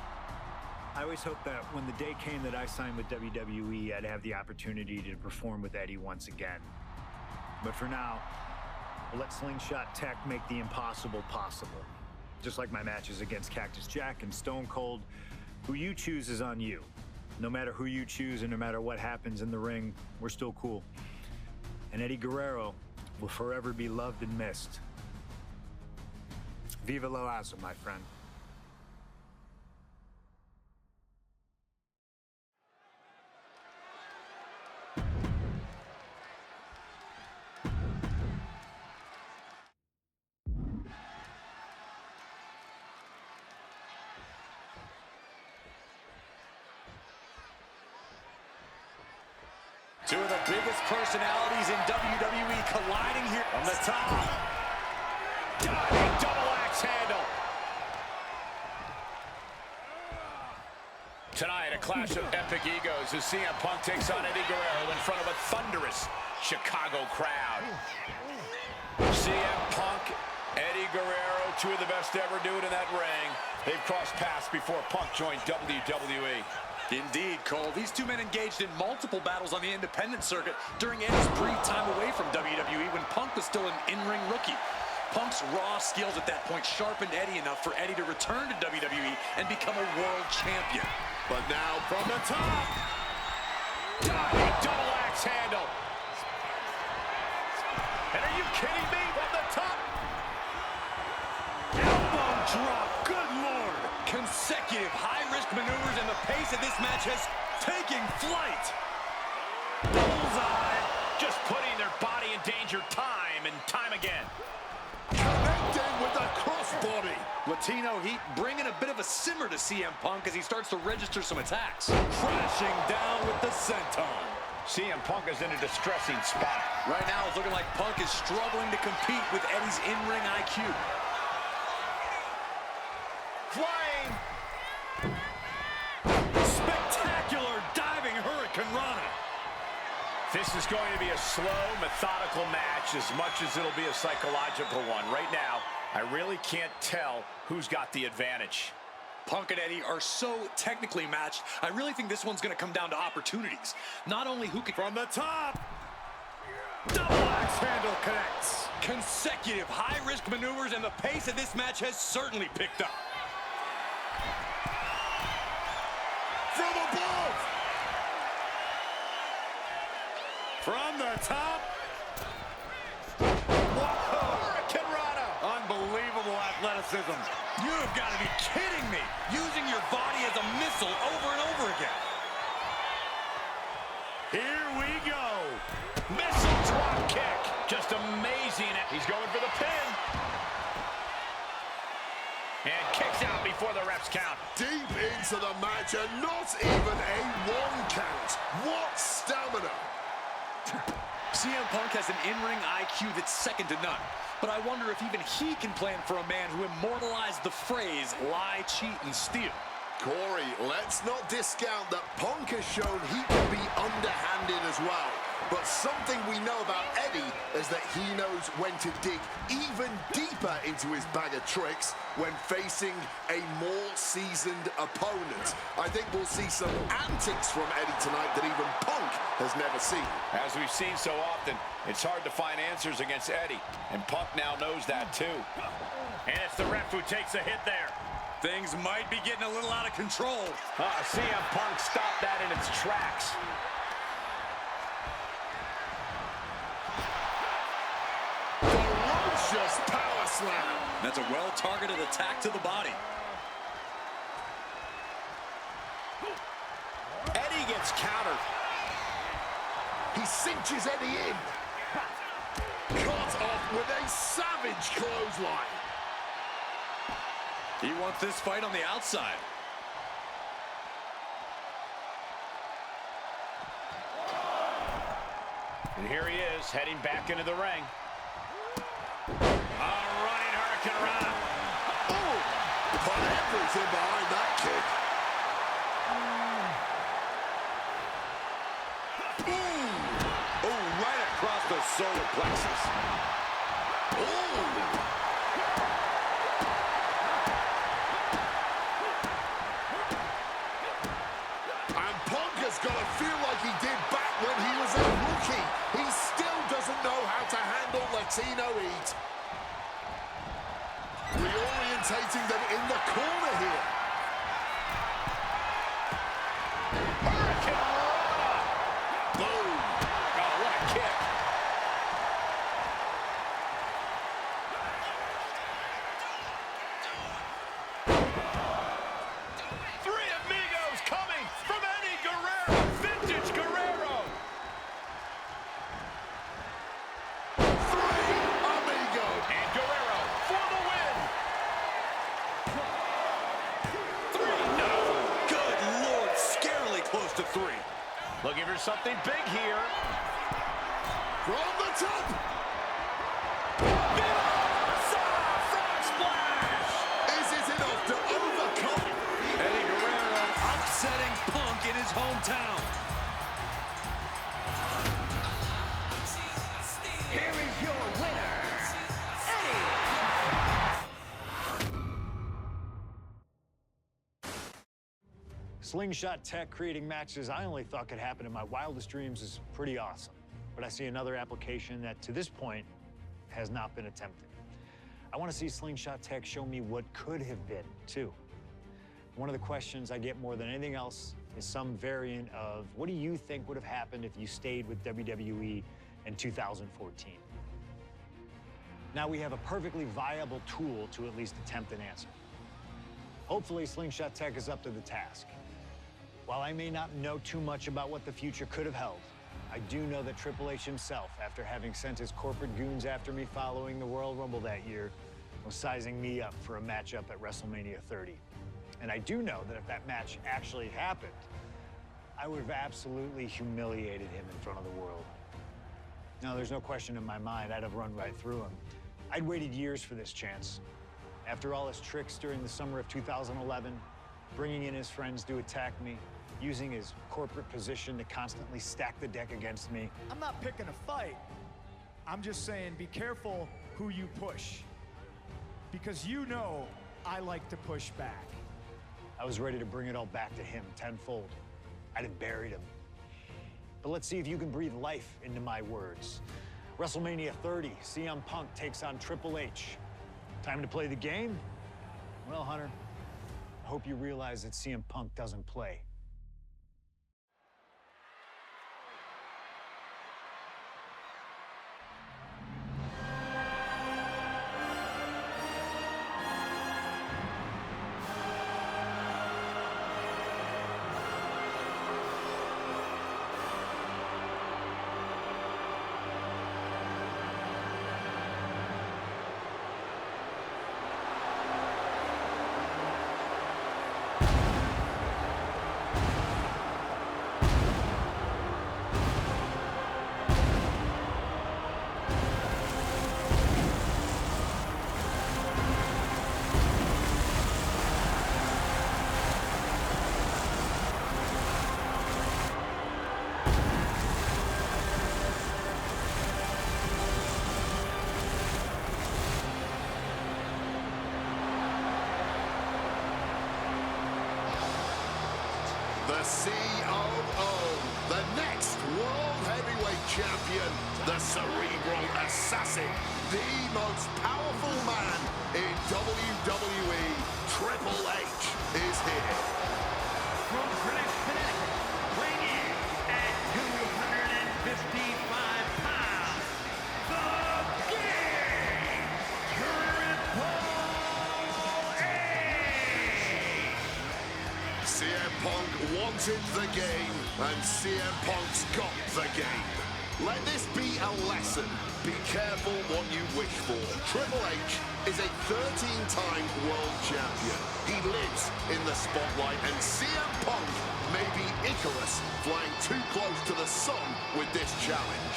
Speaker 1: I always hoped that when the day came that I signed with WWE, I'd have the opportunity to perform with Eddie once again. But for now, we'll let Slingshot Tech make the impossible possible. Just like my matches against Cactus Jack and Stone Cold, who you choose is on you. No matter who you choose and no matter what happens in the ring, we're still cool. And Eddie Guerrero will forever be loved and missed. Viva Lo Asa, my friend.
Speaker 4: Two of the biggest personalities in WWE colliding here on the top.
Speaker 2: Diving double axe handle. Tonight, a clash of epic egos as CM Punk takes on Eddie Guerrero in front of a thunderous Chicago crowd. CM Punk, Eddie Guerrero, two of the best to ever do it in that ring. They've crossed paths before Punk joined WWE.
Speaker 4: Indeed, Cole. These two men engaged in multiple battles on the independent circuit during Eddie's brief time away from WWE when Punk was still an in-ring rookie. Punk's raw skills at that point sharpened Eddie enough for Eddie to return to WWE and become a world champion.
Speaker 5: But now from the top.
Speaker 2: Diving double axe handle. And are you kidding me? From the top.
Speaker 4: Elbow drop, good Lord. Consecutive high-risk maneuvers, and the pace of this match has taken flight.
Speaker 2: Bullseye. Just putting their body in danger time and time again.
Speaker 5: Connecting with the crossbody.
Speaker 4: Latino Heat bringing a bit of a simmer to CM Punk as he starts to register some attacks. Crashing down with the senton.
Speaker 2: CM Punk is in a distressing spot.
Speaker 4: Right now, it's looking like Punk is struggling to compete with Eddie's in-ring IQ.
Speaker 2: Flying.
Speaker 4: Spectacular diving Hurricane Rana.
Speaker 2: This is going to be a slow, methodical match as much as it'll be a psychological one. Right now, I really can't tell who's got the advantage.
Speaker 4: Punk and Eddie are so technically matched, I really think this one's going to come down to opportunities. Not only who can...
Speaker 2: From the top! Double axe handle connects!
Speaker 4: Consecutive high-risk maneuvers, and the pace of this match has certainly picked up.
Speaker 5: From above.
Speaker 2: From the top! Hurricane Rana!
Speaker 4: Unbelievable athleticism. You've got to be kidding me. Using your body as a missile over and over again.
Speaker 2: Here we go. Missile drop kick. Just amazing. He's going for the pin. And kicks out before the refs count.
Speaker 5: Deep into the match and not even a 1 count. What stamina.
Speaker 4: CM Punk has an in-ring IQ that's second to none. But I wonder if even he can plan for a man who immortalized the phrase, lie, cheat, and steal.
Speaker 5: Corey, let's not discount that Punk has shown he can be underhanded as well. But something we know about Eddie is that he knows when to dig even deeper into his bag of tricks when facing a more seasoned opponent. I think we'll see some antics from Eddie tonight that even Punk has never seen.
Speaker 2: As we've seen so often, it's hard to find answers against Eddie, and Punk now knows that too. And it's the ref who takes a hit there.
Speaker 4: Things might be getting a little out of control.
Speaker 2: CM Punk stopped that in its tracks.
Speaker 5: Ferocious power slam.
Speaker 4: That's a well-targeted attack to the body.
Speaker 2: Eddie gets countered.
Speaker 5: He cinches Eddie in. Cut off with a savage clothesline.
Speaker 4: He wants this fight on the outside.
Speaker 2: And here he is, heading back into the ring. Running Hurricane Rana.
Speaker 5: Oh, put everything behind that kick.
Speaker 4: Oh, right across the solar plexus.
Speaker 5: And Punk has got to feel like he did back when he was a rookie. He still doesn't know how to handle Latino Heat. Reorientating them in the corner here.
Speaker 2: Hurricane Rana.
Speaker 5: Boom.
Speaker 2: Oh, what a kick. Three amigos coming from Eddie Guerrero. Vintage Guerrero.
Speaker 5: Three amigos.
Speaker 2: And Guerrero for the win. Three, no.
Speaker 4: Good Lord, scarily close to 3.
Speaker 2: Looking for something big here.
Speaker 5: From the top.
Speaker 2: Frog splash.
Speaker 5: Is it enough to overcome?
Speaker 4: Eddie Guerrero upsetting Punk in his hometown.
Speaker 3: Here is your winner,
Speaker 1: Slingshot tech creating matches I only thought could happen in my wildest dreams is pretty awesome. But I see another application that, to this point, has not been attempted. I want to see Slingshot Tech show me what could have been, too. One of the questions I get more than anything else is some variant of, what do you think would have happened if you stayed with WWE in 2014? Now we have a perfectly viable tool to at least attempt an answer. Hopefully, Slingshot Tech is up to the task. While I may not know too much about what the future could have held, I do know that Triple H himself, after having sent his corporate goons after me following the Royal Rumble that year, was sizing me up for a matchup at WrestleMania 30. And I do know that if that match actually happened, I would have absolutely humiliated him in front of the world. No, there's no question in my mind I'd have run right through him. I'd waited years for this chance. After all his tricks during the summer of 2011, bringing in his friends to attack me, using his corporate position to constantly stack the deck against me.
Speaker 8: I'm not picking a fight. I'm just saying be careful who you push. Because you know I like to push back.
Speaker 1: I was ready to bring it all back to him tenfold. I'd have buried him. But let's see if you can breathe life into my words. WrestleMania 30, CM Punk takes on Triple H. Time to play the game? Well, Hunter, I hope you realize that CM Punk doesn't play.
Speaker 5: The COO, the next World Heavyweight Champion, the Cerebral Assassin, the most powerful man in WWE, Triple H, is here.
Speaker 3: From Greenwich, Connecticut, weighing in at 255 pounds, the King, Triple H!
Speaker 5: CM Punk wanted the game, and CM Punk's got the game. Let this be a lesson. Be careful what you wish for. Triple H is a 13-time world champion. He lives in the spotlight, and CM Punk may be Icarus flying too close to the sun with this challenge.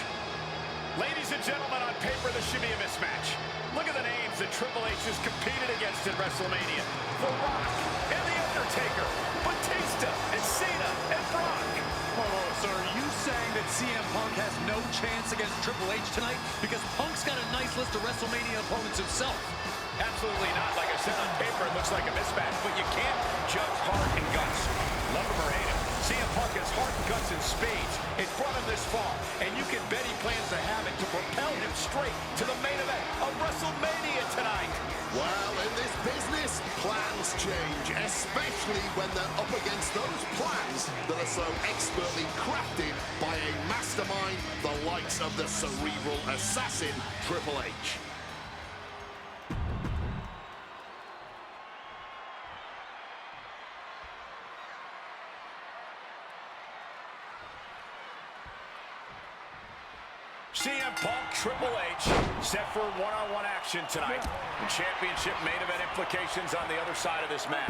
Speaker 2: Ladies and gentlemen, on paper, this should be a mismatch. Look at the names that Triple H has competed against in WrestleMania. The Rock and The Undertaker, Batista and Cena and Brock.
Speaker 4: Oh, so are you saying that CM Punk has no chance against Triple H tonight? Because Punk's got a nice list of WrestleMania opponents himself.
Speaker 2: Absolutely not. Like I said, on paper, it looks like a mismatch, but you can't judge heart and guts. Love him or hate him, CM Punk has heart and guts in spades. It brought him this far, and you can bet he plans to have it to propel him straight to the main event of WrestleMania tonight.
Speaker 5: Well, in this business, plans change, especially when they're up against those plans that are so expertly crafted by a mastermind the likes of the Cerebral Assassin, Triple H.
Speaker 2: CM Punk, Triple H, set for one-on-one action tonight. The championship main event implications on the other side of this match.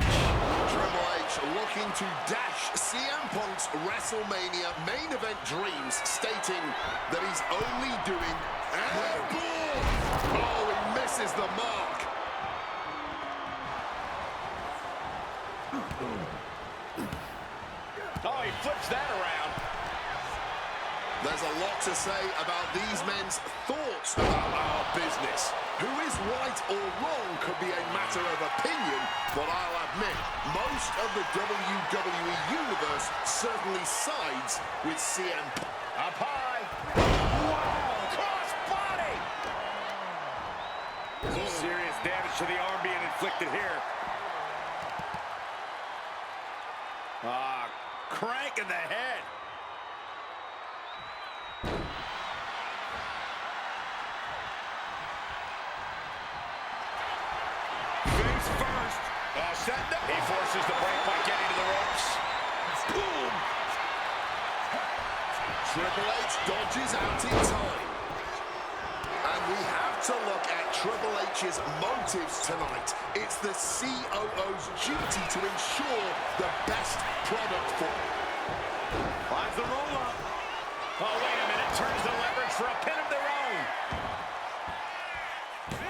Speaker 5: Triple H looking to dash CM Punk's WrestleMania main event dreams, stating that he's only doing airborne. Oh, he misses the mark.
Speaker 2: Oh, he flips that around.
Speaker 5: There's a lot to say about these men's thoughts about our business. Who is right or wrong could be a matter of opinion, but I'll admit, most of the WWE Universe certainly sides with CM Punk.
Speaker 2: Up high. Wow! Cross body!
Speaker 4: Some serious
Speaker 2: damage to the arm being inflicted here. Crank in the head. Face first. He forces the break by getting to the ropes. Boom.
Speaker 5: Triple H dodges out in time. And we have to look at Triple H's motives tonight. It's the COO's duty to ensure the best product for him.
Speaker 2: Finds the roll-up. Oh, wait a minute. Turns the leverage for a pin of their own.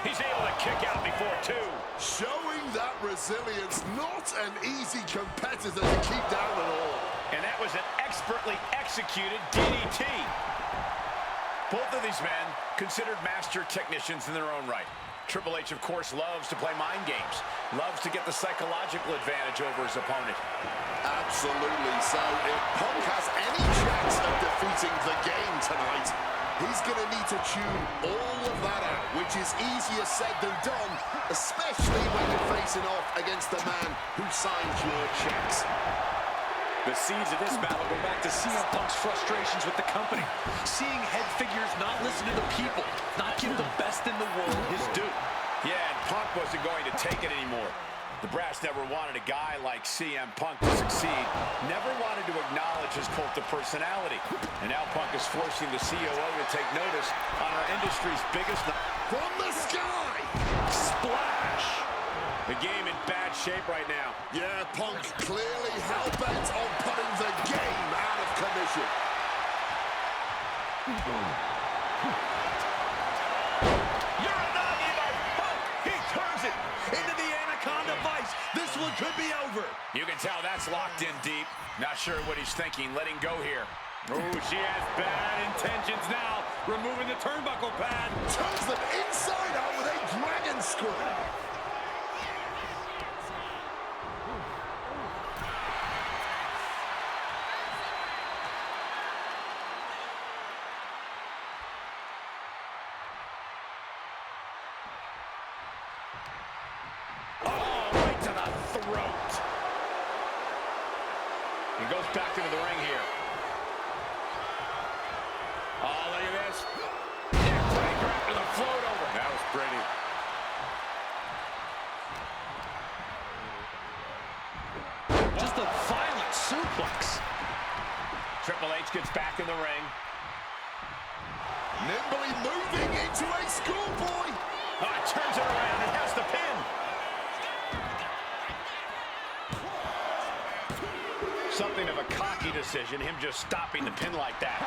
Speaker 2: He's able to kick out before, too.
Speaker 5: Showing that resilience, not an easy competitor to keep down at all.
Speaker 2: And that was an expertly executed DDT. Both of these men considered master technicians in their own right. Triple H, of course, loves to play mind games, loves to get the psychological advantage over his opponent.
Speaker 5: Absolutely. So if Punk has any chance of defeating the game tonight, he's going to need to tune all of that out, which is easier said than done, especially when you're facing off against the man who signed your checks.
Speaker 4: The seeds of this battle go back to CM Punk's frustrations with the company. Seeing head figures not listen to the people, not give the best in the world his due.
Speaker 2: Yeah, and Punk wasn't going to take it anymore. The brass never wanted a guy like CM Punk to succeed, never wanted to acknowledge his cult of personality. And now Punk is forcing the COO to take notice on our industry's biggest...
Speaker 5: From the sky!
Speaker 2: Splash! The game in bad shape right now.
Speaker 5: Yeah, Punk clearly hell-bent on putting the game out of commission.
Speaker 2: Uranagi by Punk! He turns it into the Anaconda Vice. This one could be over. You can tell that's locked in deep. Not sure what he's thinking, letting go here. Oh, she has bad intentions now. Removing the turnbuckle pad.
Speaker 5: Turns them inside out with a dragon screw.
Speaker 2: He goes back into the ring here. Oh, look at this. Neckbreaker after the float over. That was pretty.
Speaker 4: Just a violent suplex.
Speaker 2: Triple H gets back in the ring.
Speaker 5: Nimbly moving into a schoolboy.
Speaker 2: Turns it around and has the pin. Something of a cocky decision, him just stopping the pin like that.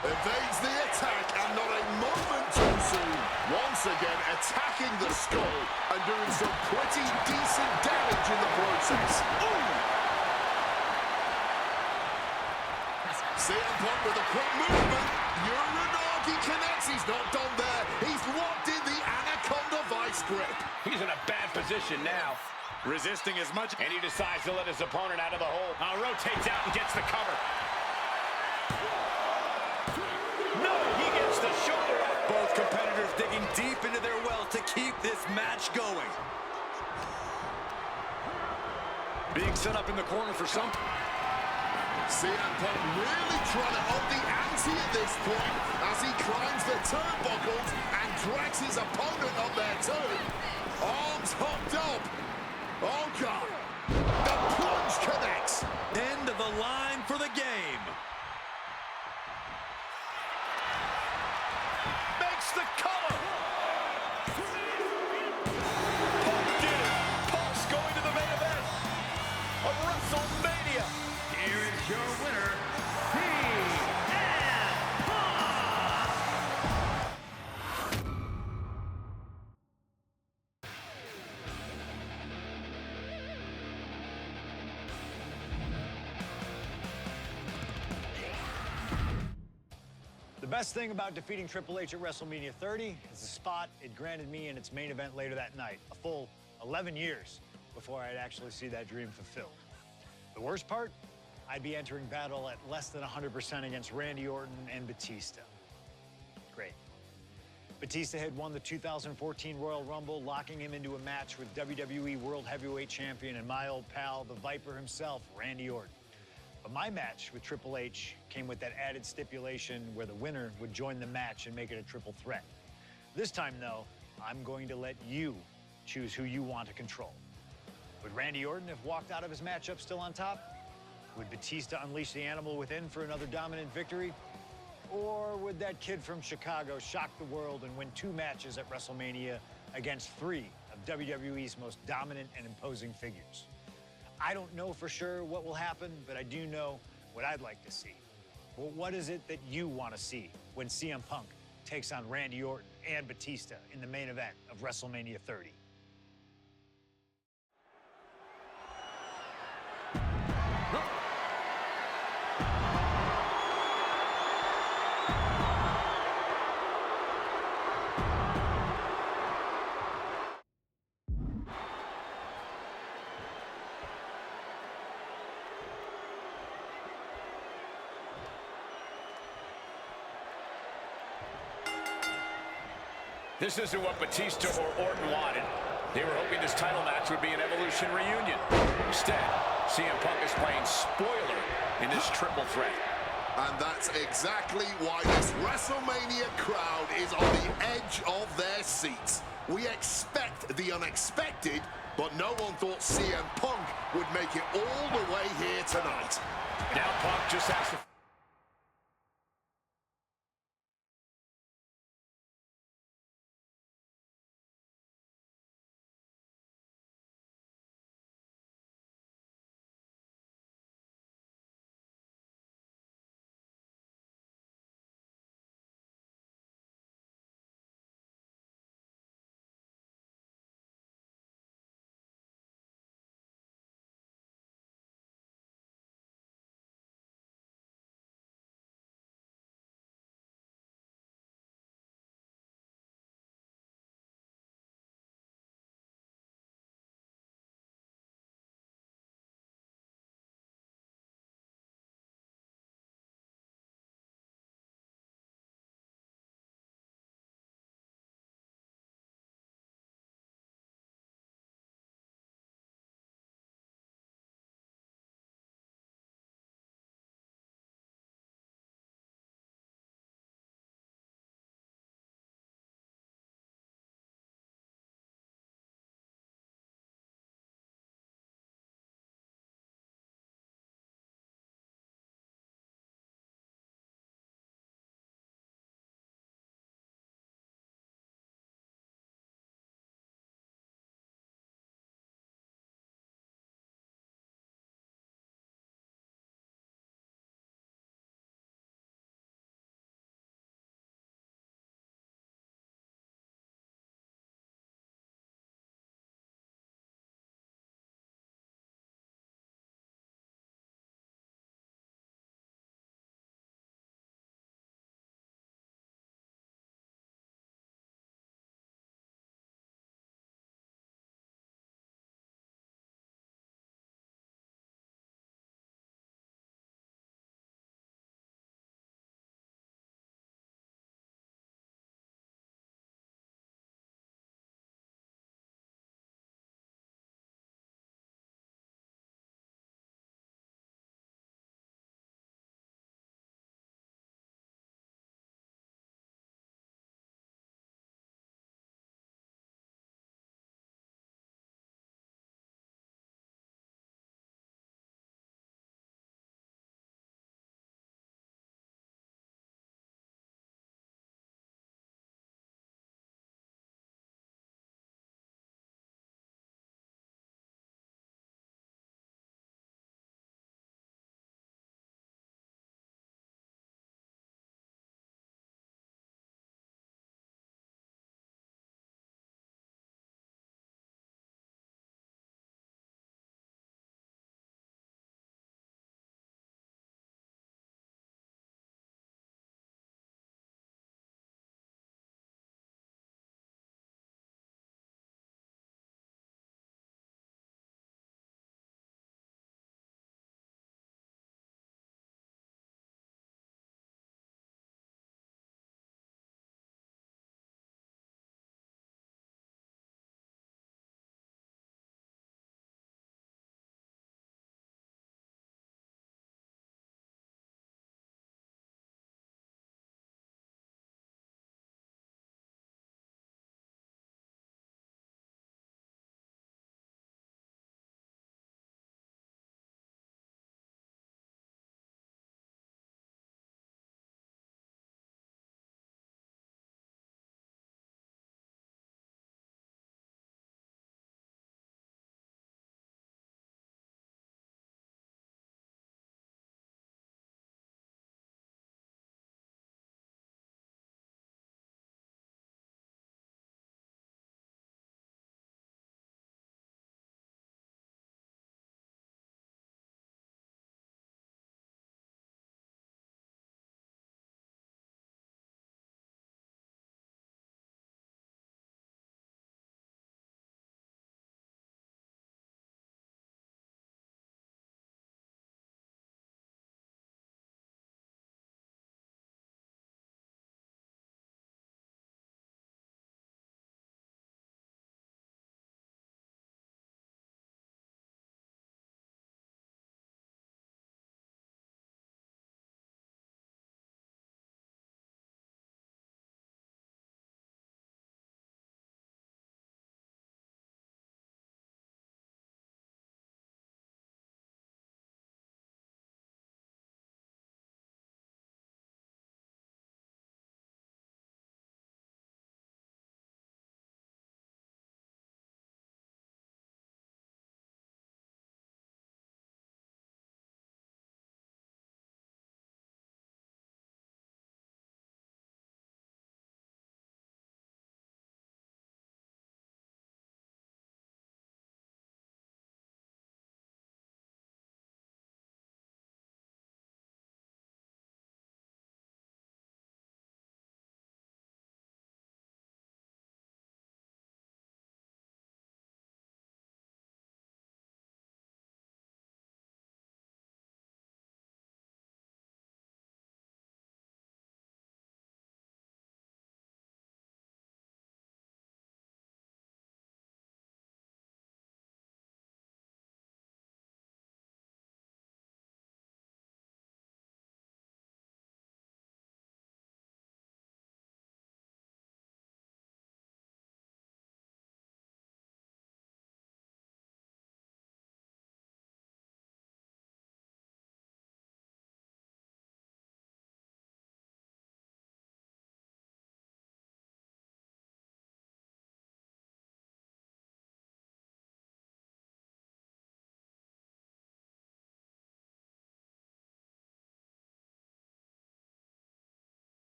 Speaker 5: Evades the attack and not a moment too soon. Once again attacking the skull and doing some pretty decent damage in the process. CM Punk with a quick movement. Uranagi connects. He's not done there. He's locked in the Anaconda Vice grip.
Speaker 2: He's in a bad position now. Resisting as much, and he decides to let his opponent out of the hole. Rotates out and gets the cover. No, he gets the shoulder up.
Speaker 4: Both competitors digging deep into their well to keep this match going. Being set up in the corner for some...
Speaker 5: CM Punk really trying to up the ante at this point as he climbs the turnbuckles and drags his opponent up there too. Arms hooked up. Oh, God. The plunge connects.
Speaker 4: End of the line for the game.
Speaker 2: Makes the cover. Punk did it. Punk's going to the main event of WrestleMania.
Speaker 3: Here is your winner, CM
Speaker 1: The best thing about defeating Triple H at WrestleMania 30 is the spot it granted me in its main event later that night, a full 11 years before I'd actually see that dream fulfilled. The worst part? I'd be entering battle at less than 100% against Randy Orton and Batista. Great. Batista had won the 2014 Royal Rumble, locking him into a match with WWE World Heavyweight Champion and my old pal, the Viper himself, Randy Orton. But my match with Triple H came with that added stipulation where the winner would join the match and make it a triple threat. This time, though, I'm going to let you choose who you want to control. Would Randy Orton have walked out of his matchup still on top? Would Batista unleash the animal within for another dominant victory? Or would that kid from Chicago shock the world and win 2 matches at WrestleMania against 3 of WWE's most dominant and imposing figures? I don't know for sure what will happen, but I do know what I'd like to see. Well, what is it that you want to see when CM Punk takes on Randy Orton and Batista in the main event of WrestleMania 30?
Speaker 2: This isn't what Batista or Orton wanted. They were hoping this title match would be an Evolution reunion. Instead, CM Punk is playing spoiler in this triple threat.
Speaker 5: And that's exactly why this WrestleMania crowd is on the edge of their seats. We expect the unexpected, but no one thought CM Punk would make it all the way here tonight.
Speaker 2: Now Punk just has to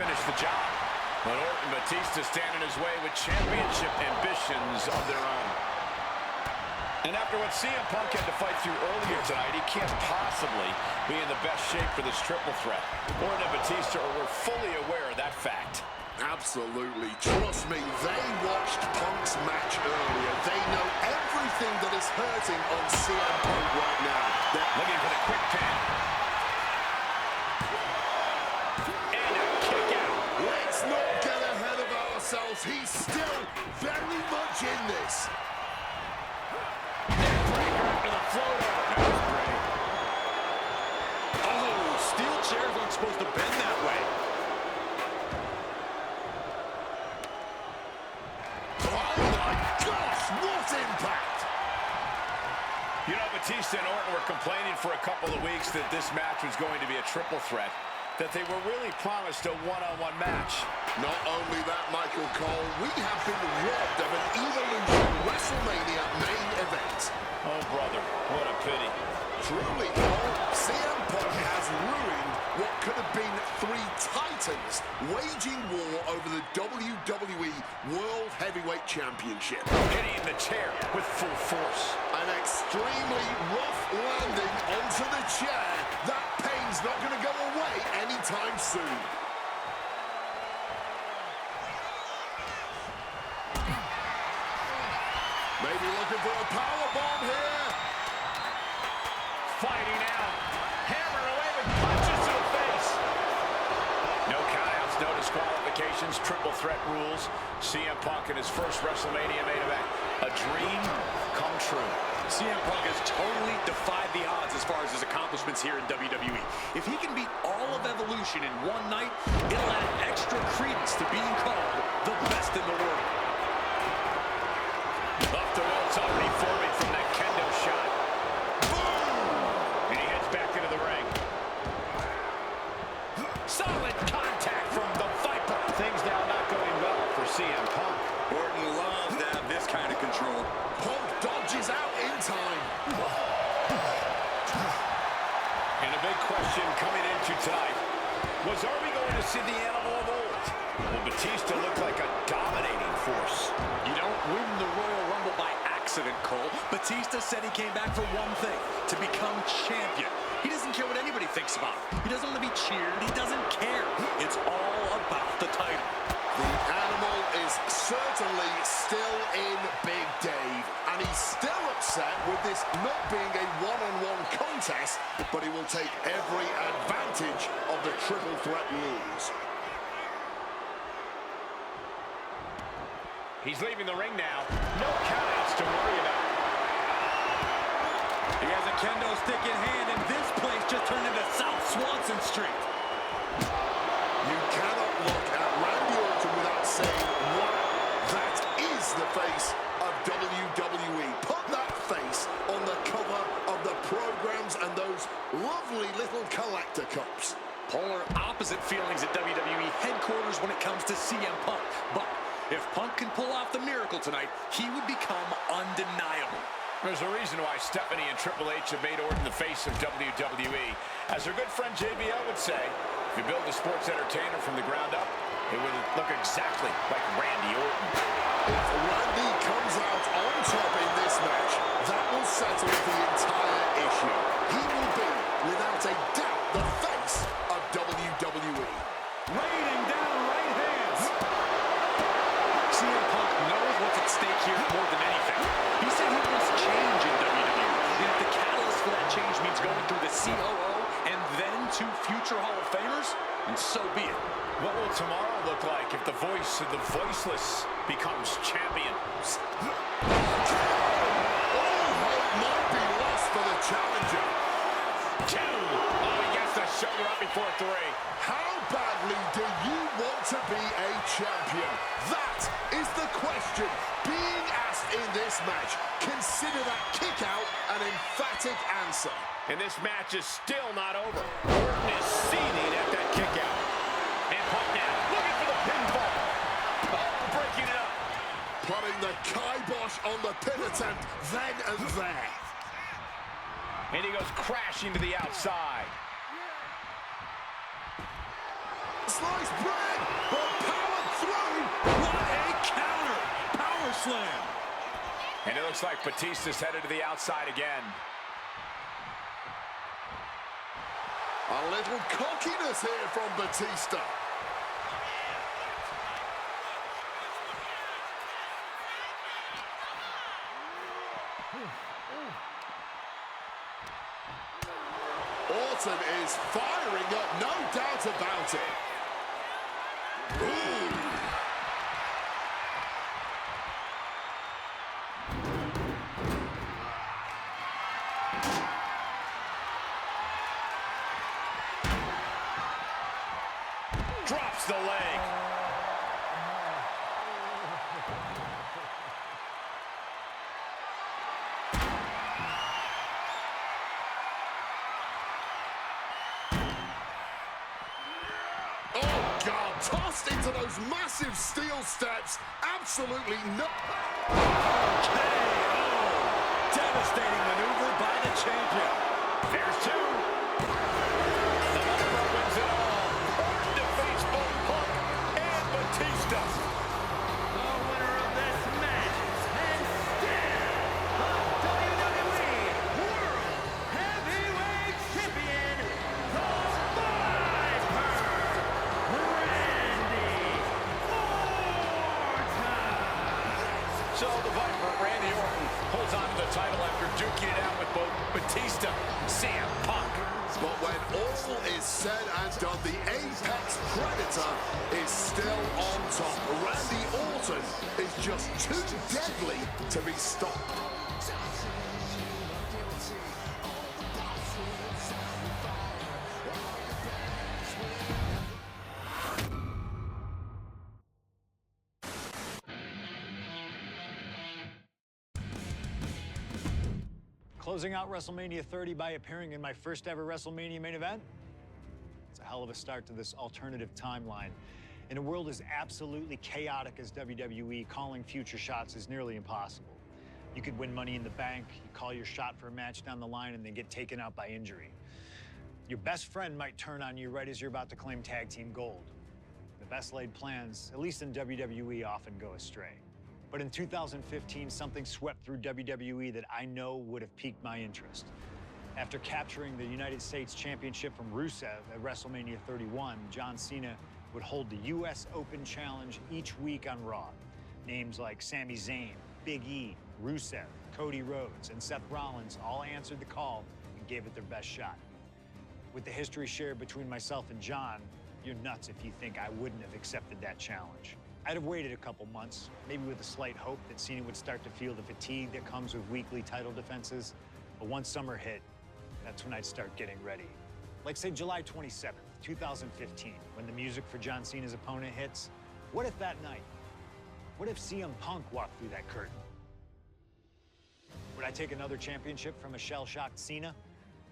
Speaker 2: finish the job. But Orton and Batista stand in his way with championship ambitions of their own. And after what CM Punk had to fight through earlier tonight, he can't possibly be in the best shape for this triple threat. Orton and Batista were fully aware of that fact.
Speaker 5: Absolutely. Trust me, they watched Punk's match earlier. They know everything that is hurting on CM Punk right now. They're
Speaker 2: looking for the quick pin. And a kick out.
Speaker 5: Let's not get ahead of ourselves. He's still very much in this.
Speaker 2: Neckbreaker after the float over. That was great.
Speaker 4: Oh, steel chairs aren't supposed to bend that way.
Speaker 5: What impact!
Speaker 2: You know, Batista and Orton were complaining for a couple of weeks that this match was going to be a triple threat, that they were really promised a one-on-one match.
Speaker 5: Not only that, Michael Cole, we have been robbed of an Evolution WrestleMania main event.
Speaker 2: Oh, brother, what a pity.
Speaker 5: Truly, Cole, CM Punk has ruined what could have been three titans waging war over the WWE World Heavyweight Championship.
Speaker 2: Hitting the chair with full force.
Speaker 5: An extremely rough landing onto the chair. That pain's not going to go away anytime soon. Maybe looking for a powerbomb here.
Speaker 2: Fighting out. Hammered away with punches to the face. No countouts, no disqualifications, triple threat rules. CM Punk in his first WrestleMania main event. A dream come true.
Speaker 4: CM Punk has totally defied the odds as far as his accomplishments here in WWE. If he can beat all of Evolution in one night, it'll add extra credence to being called the best in the world.
Speaker 2: Up the ropes already forming from that kendo shot. Boom! And he heads back into the ring. Solid contact from the Viper. Things now not going well for CM Punk.
Speaker 4: Orton loves to have this kind of control.
Speaker 5: Punk dodges out in time.
Speaker 2: And a big question coming into tonight was, are we going to see the animal of old? Will Batista look like a dominating force?
Speaker 4: You don't win the Royal Rumble by accident, Cole. Batista said he came back for one thing, to become champion. He doesn't care what anybody thinks about him. He doesn't want to be cheered. He doesn't care. It's all about the title.
Speaker 5: The animal is certainly still in Big Dave, and he's still upset with this not being a one-on-one contest, but he will take every advantage of the triple threat rules.
Speaker 2: He's leaving the ring now. No countouts to worry about.
Speaker 4: He has a kendo stick in hand, and this place just turned into South Swanson Street.
Speaker 5: You cannot look at Randy Orton without saying, wow, that is the face of WWE. Put that face on the cover of the programs and those lovely little collector cups.
Speaker 4: Polar opposite feelings at WWE headquarters when it comes to CM Punk. But if Punk can pull off the miracle tonight, he would become undeniable.
Speaker 2: There's a reason why Stephanie and Triple H have made Orton the face of WWE. As their good friend JBL would say, if you build a sports entertainer from the ground up, it would look exactly like Randy Orton.
Speaker 5: If Randy comes out on top in this match, that will settle the entire issue. He will be, without a doubt, the face of WWE.
Speaker 4: Raining down right hands. CM Punk knows what's at stake here more than anything. He said he wants change in WWE. And if the catalyst for that change means going through the COO and then to future Hall of Famers, and so be it.
Speaker 2: What will tomorrow look like if the voice of the voiceless becomes champion?
Speaker 5: All hope might be lost for the challenger.
Speaker 2: 2. Oh, he gets the shoulder up before 3.
Speaker 5: How badly do you want to be a champion? That is the question being asked in this match. Consider that kick out an emphatic answer.
Speaker 2: And this match is still not over. Orton is seething at that kick out. And Punk now looking for the pinfall. Oh, breaking it up.
Speaker 5: Putting the kibosh on the pin attempt then and there.
Speaker 2: And he goes crashing to the outside.
Speaker 5: Sliced bread, but powered through.
Speaker 4: What a counter! Power slam.
Speaker 2: And it looks like Batista's headed to the outside again.
Speaker 5: A little cockiness here from Batista. Orton is firing up, no doubt about it. Ooh.
Speaker 2: Drops the leg.
Speaker 5: Oh, God, tossed into those massive steel steps. Absolutely no.
Speaker 4: Devastating maneuver by the champion.
Speaker 2: There's two. The Viper wins it all. Orton defeats both Punk and Batista.
Speaker 3: The winner of this match, and still the WWE World Heavyweight Champion, the Viper, Randy Orton.
Speaker 2: So the Viper, Randy Orton, holds on to the title after duking it out with both Batista, CM Punk.
Speaker 5: But when all is said and done, the Apex Predator is still on top. Randy Orton is just too deadly to be stopped.
Speaker 1: Closing out WrestleMania 30 by appearing in my first ever WrestleMania main event? It's a hell of a start to this alternative timeline. In a world as absolutely chaotic as WWE, calling future shots is nearly impossible. You could win Money in the Bank, you call your shot for a match down the line, and then get taken out by injury. Your best friend might turn on you right as you're about to claim tag team gold. The best laid plans, at least in WWE, often go astray. But in 2015, something swept through WWE that I know would have piqued my interest. After capturing the United States Championship from Rusev at WrestleMania 31, John Cena would hold the US Open Challenge each week on Raw. Names like Sami Zayn, Big E, Rusev, Cody Rhodes, and Seth Rollins all answered the call and gave it their best shot. With the history shared between myself and John, you're nuts if you think I wouldn't have accepted that challenge. I'd have waited a couple months, maybe with a slight hope that Cena would start to feel the fatigue that comes with weekly title defenses. But once summer hit, that's when I'd start getting ready. Like, say, July 27th, 2015, when the music for John Cena's opponent hits. What if that night? What if CM Punk walked through that curtain? Would I take another championship from a shell-shocked Cena?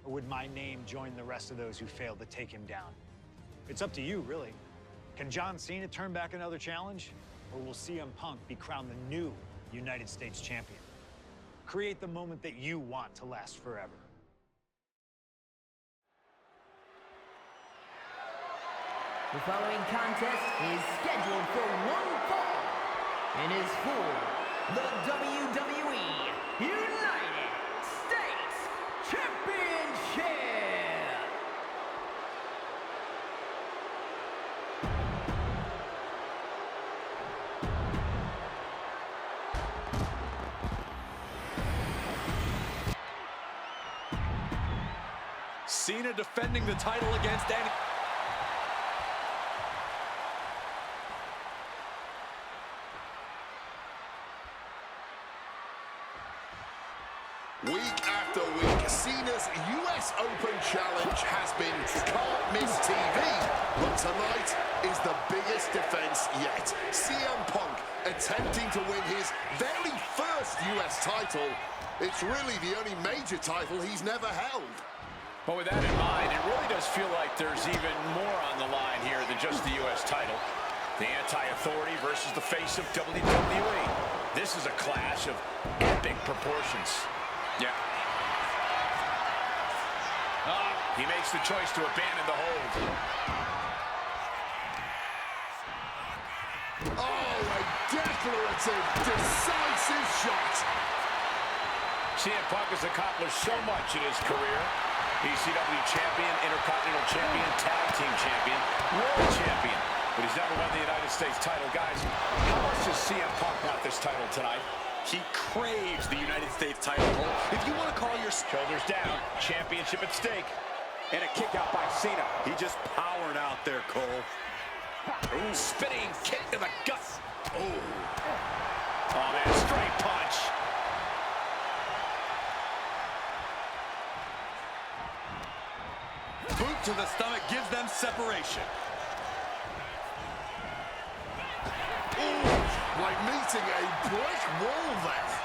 Speaker 1: Or would my name join the rest of those who failed to take him down? It's up to you, really. Can John Cena turn back another challenge? Or will CM Punk be crowned the new United States champion? Create the moment that you want to last forever.
Speaker 9: The following contest is scheduled for one fall and is for the WWE United States Championship.
Speaker 4: Cena defending the title against Danny.
Speaker 5: Week after week, Cena's US Open Challenge has been can't miss TV. But tonight is the biggest defense yet. CM Punk attempting to win his very first US title. It's really the only major title he's never held.
Speaker 2: But with that in mind, it really does feel like there's even more on the line here than just the US title. The anti-authority versus the face of WWE. This is a clash of epic proportions. Yeah. He makes the choice to abandon the hold.
Speaker 5: manipulative, decisive shot.
Speaker 2: CM Punk has accomplished so much in his career. ECW champion, Intercontinental champion, tag team champion, world champion. But he's never won the United States title. Guys, how much does CM Punk want this title tonight?
Speaker 4: He craves the United States title. If you want to call your
Speaker 2: Shoulders down, championship at stake. And a kick out by Cena.
Speaker 4: He just powered out there, Cole.
Speaker 2: Ooh, spinning kick to the gut. Oh, man, straight punch.
Speaker 4: Boot to the stomach gives them separation.
Speaker 5: Ooh, like meeting a brick wall there.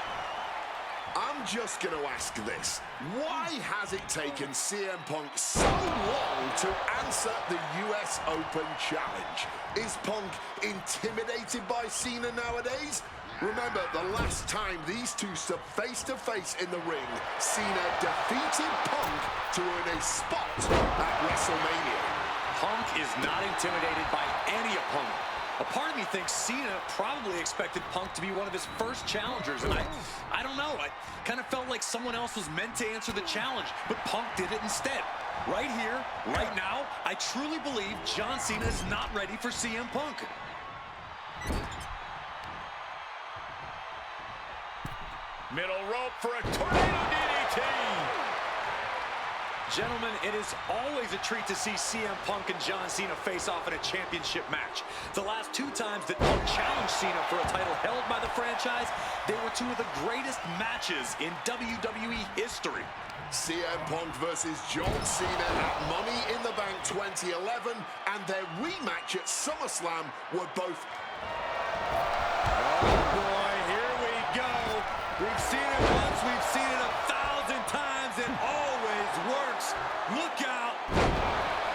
Speaker 5: I'm just going to ask this. Why has it taken CM Punk so long to answer the US Open Challenge? Is Punk intimidated by Cena nowadays? Remember, the last time these two stood face-to-face in the ring, Cena defeated Punk to earn a spot at WrestleMania.
Speaker 4: Punk is not intimidated by any opponent. A part of me thinks Cena probably expected Punk to be one of his first challengers, and I don't know. I kind of felt like someone else was meant to answer the challenge, but Punk did it instead. Right here, right now, I truly believe John Cena is not ready for CM Punk.
Speaker 2: Middle rope for a tornado DDT.
Speaker 4: Gentlemen, it is always a treat to see CM Punk and John Cena face off in a championship match. The last two times that Punk challenged Cena for a title held by the franchise, they were two of the greatest matches in WWE history.
Speaker 5: CM Punk versus John Cena at Money in the Bank 2011, and their rematch at SummerSlam were both...
Speaker 4: Oh boy, here we go. We've seen it once, we've seen it 1,000 times, it always works. Look out.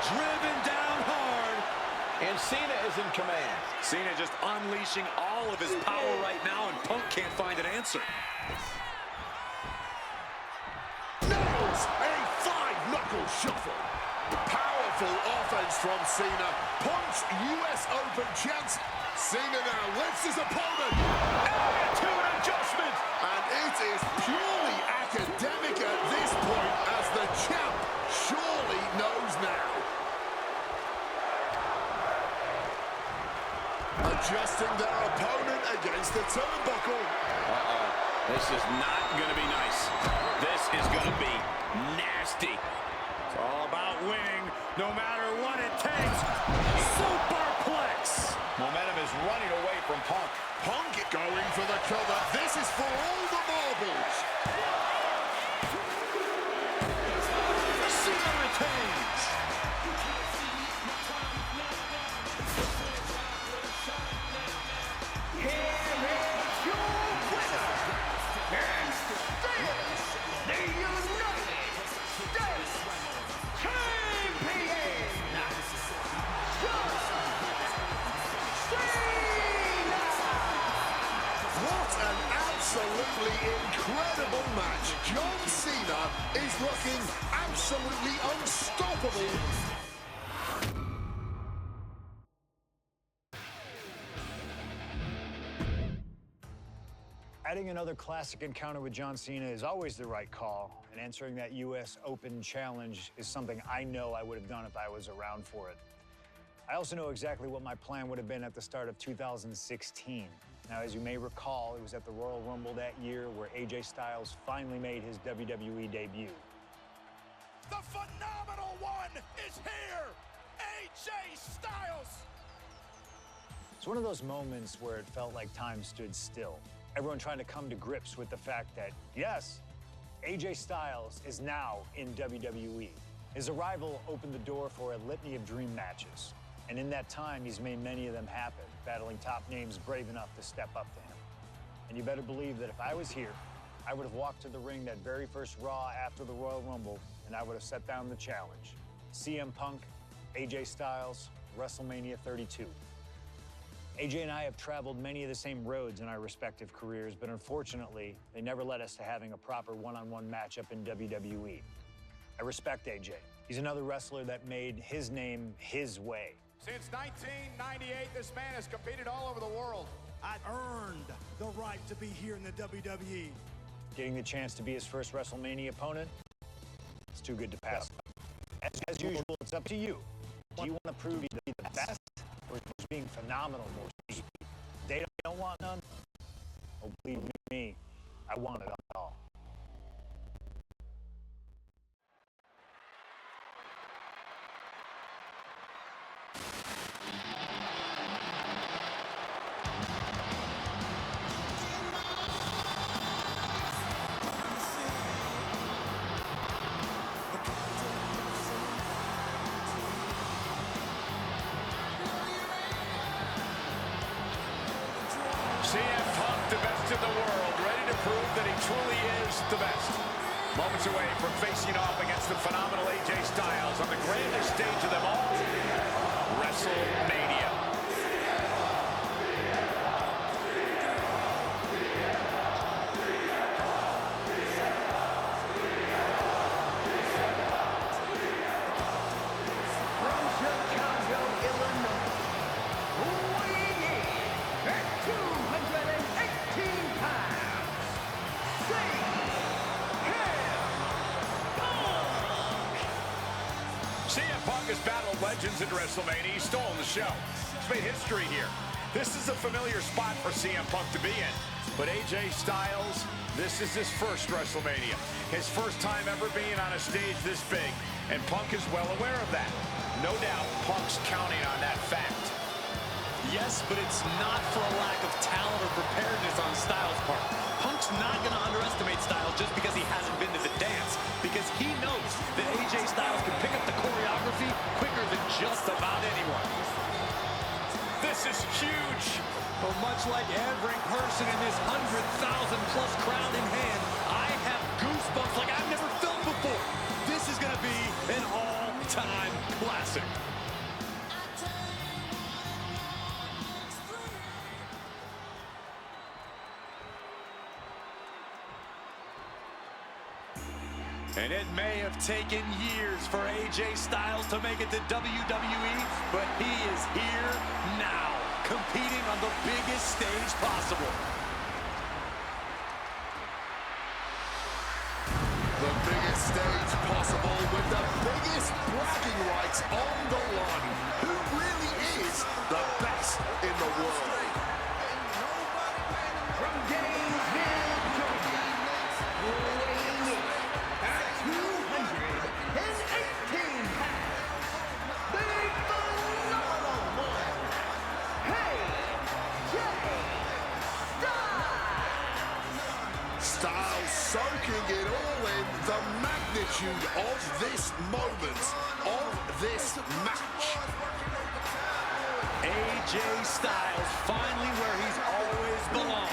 Speaker 4: Driven down hard.
Speaker 2: And Cena is in command.
Speaker 4: Cena just unleashing all of his power right now, and Punk can't find an answer.
Speaker 5: Nails a five-knuckle shuffle. Powerful offense from Cena. Punk's US Open chance. Cena now lifts his opponent.
Speaker 2: Attitude adjustment.
Speaker 5: And it is purely academic at this point, as the champ surely knows now. Adjusting their opponent against the turnbuckle.
Speaker 2: Uh-oh. This is not going to be nice. This is going to be nasty.
Speaker 4: It's all about winning, no matter what it takes. Superplex.
Speaker 2: Momentum is running away from Punk.
Speaker 5: Punk going for the cover. This is for all the marbles.
Speaker 4: Cena retains.
Speaker 9: Here is your winner, and still the United States Champion, John Cena!
Speaker 5: What an absolutely incredible match. John Cena is looking absolutely unstoppable.
Speaker 1: Adding another classic encounter with John Cena is always the right call, and answering that US Open challenge is something I know I would have done if I was around for it. I also know exactly what my plan would have been at the start of 2016. Now, as you may recall, it was at the Royal Rumble that year where AJ Styles finally made his WWE debut.
Speaker 6: The phenomenal one is here! AJ Styles!
Speaker 1: It's one of those moments where it felt like time stood still. Everyone trying to come to grips with the fact that, yes, AJ Styles is now in WWE. His arrival opened the door for a litany of dream matches. And in that time, he's made many of them happen, battling top names brave enough to step up to him. And you better believe that if I was here, I would have walked to the ring that very first Raw after the Royal Rumble, and I would have set down the challenge. CM Punk, AJ Styles, WrestleMania 32. AJ and I have traveled many of the same roads in our respective careers, but unfortunately, they never led us to having a proper one-on-one matchup in WWE. I respect AJ. He's another wrestler that made his name his way.
Speaker 6: Since 1998, this man has competed all over the world. I earned the right to be here in the WWE.
Speaker 1: Getting the chance to be his first WrestleMania opponent, it's too good to pass up. As usual, it's up to you. Do you want to prove to be the best, or just being phenomenal most? They don't want none? Oh, believe me, I want it all.
Speaker 2: CM Punk, the best in the world, ready to prove that he truly is the best. Moments away from facing off against the phenomenal AJ Styles on the grandest stage of them all, WrestleMania.
Speaker 9: From Chicago, Illinois, weighing in at 218 pounds,
Speaker 2: CM Punk has battled legends at WrestleMania. He's stolen the show. He's made history here. This is a familiar spot for CM Punk to be in. But AJ Styles, this is his first WrestleMania. His first time ever being on a stage this big. And Punk is well aware of that. No doubt, Punk's counting on that fact.
Speaker 4: Yes, but it's not for a lack of talent or preparedness on Styles' part. Punk's not going to underestimate Styles just because he hasn't been to the dance, because he knows that AJ Styles can pick up the choreography quicker than just about anyone.
Speaker 2: This is huge.
Speaker 4: But much like every person in this 100,000-plus crowd in hand, I have goosebumps like I've never felt before. This is going to be an all-time classic. And it may have taken years for AJ Styles to make it to WWE, but he is here now, competing on the biggest stage possible.
Speaker 5: The biggest stage possible with the biggest bragging rights on the line. Who really is the best in the world?
Speaker 9: From Gainesville, Georgia, weighing in at 218 pounds, the phenomenal one, AJ Styles.
Speaker 5: Styles soaking it all in, the magnitude of this moment, of this match.
Speaker 4: AJ Styles finally where he's always belonged,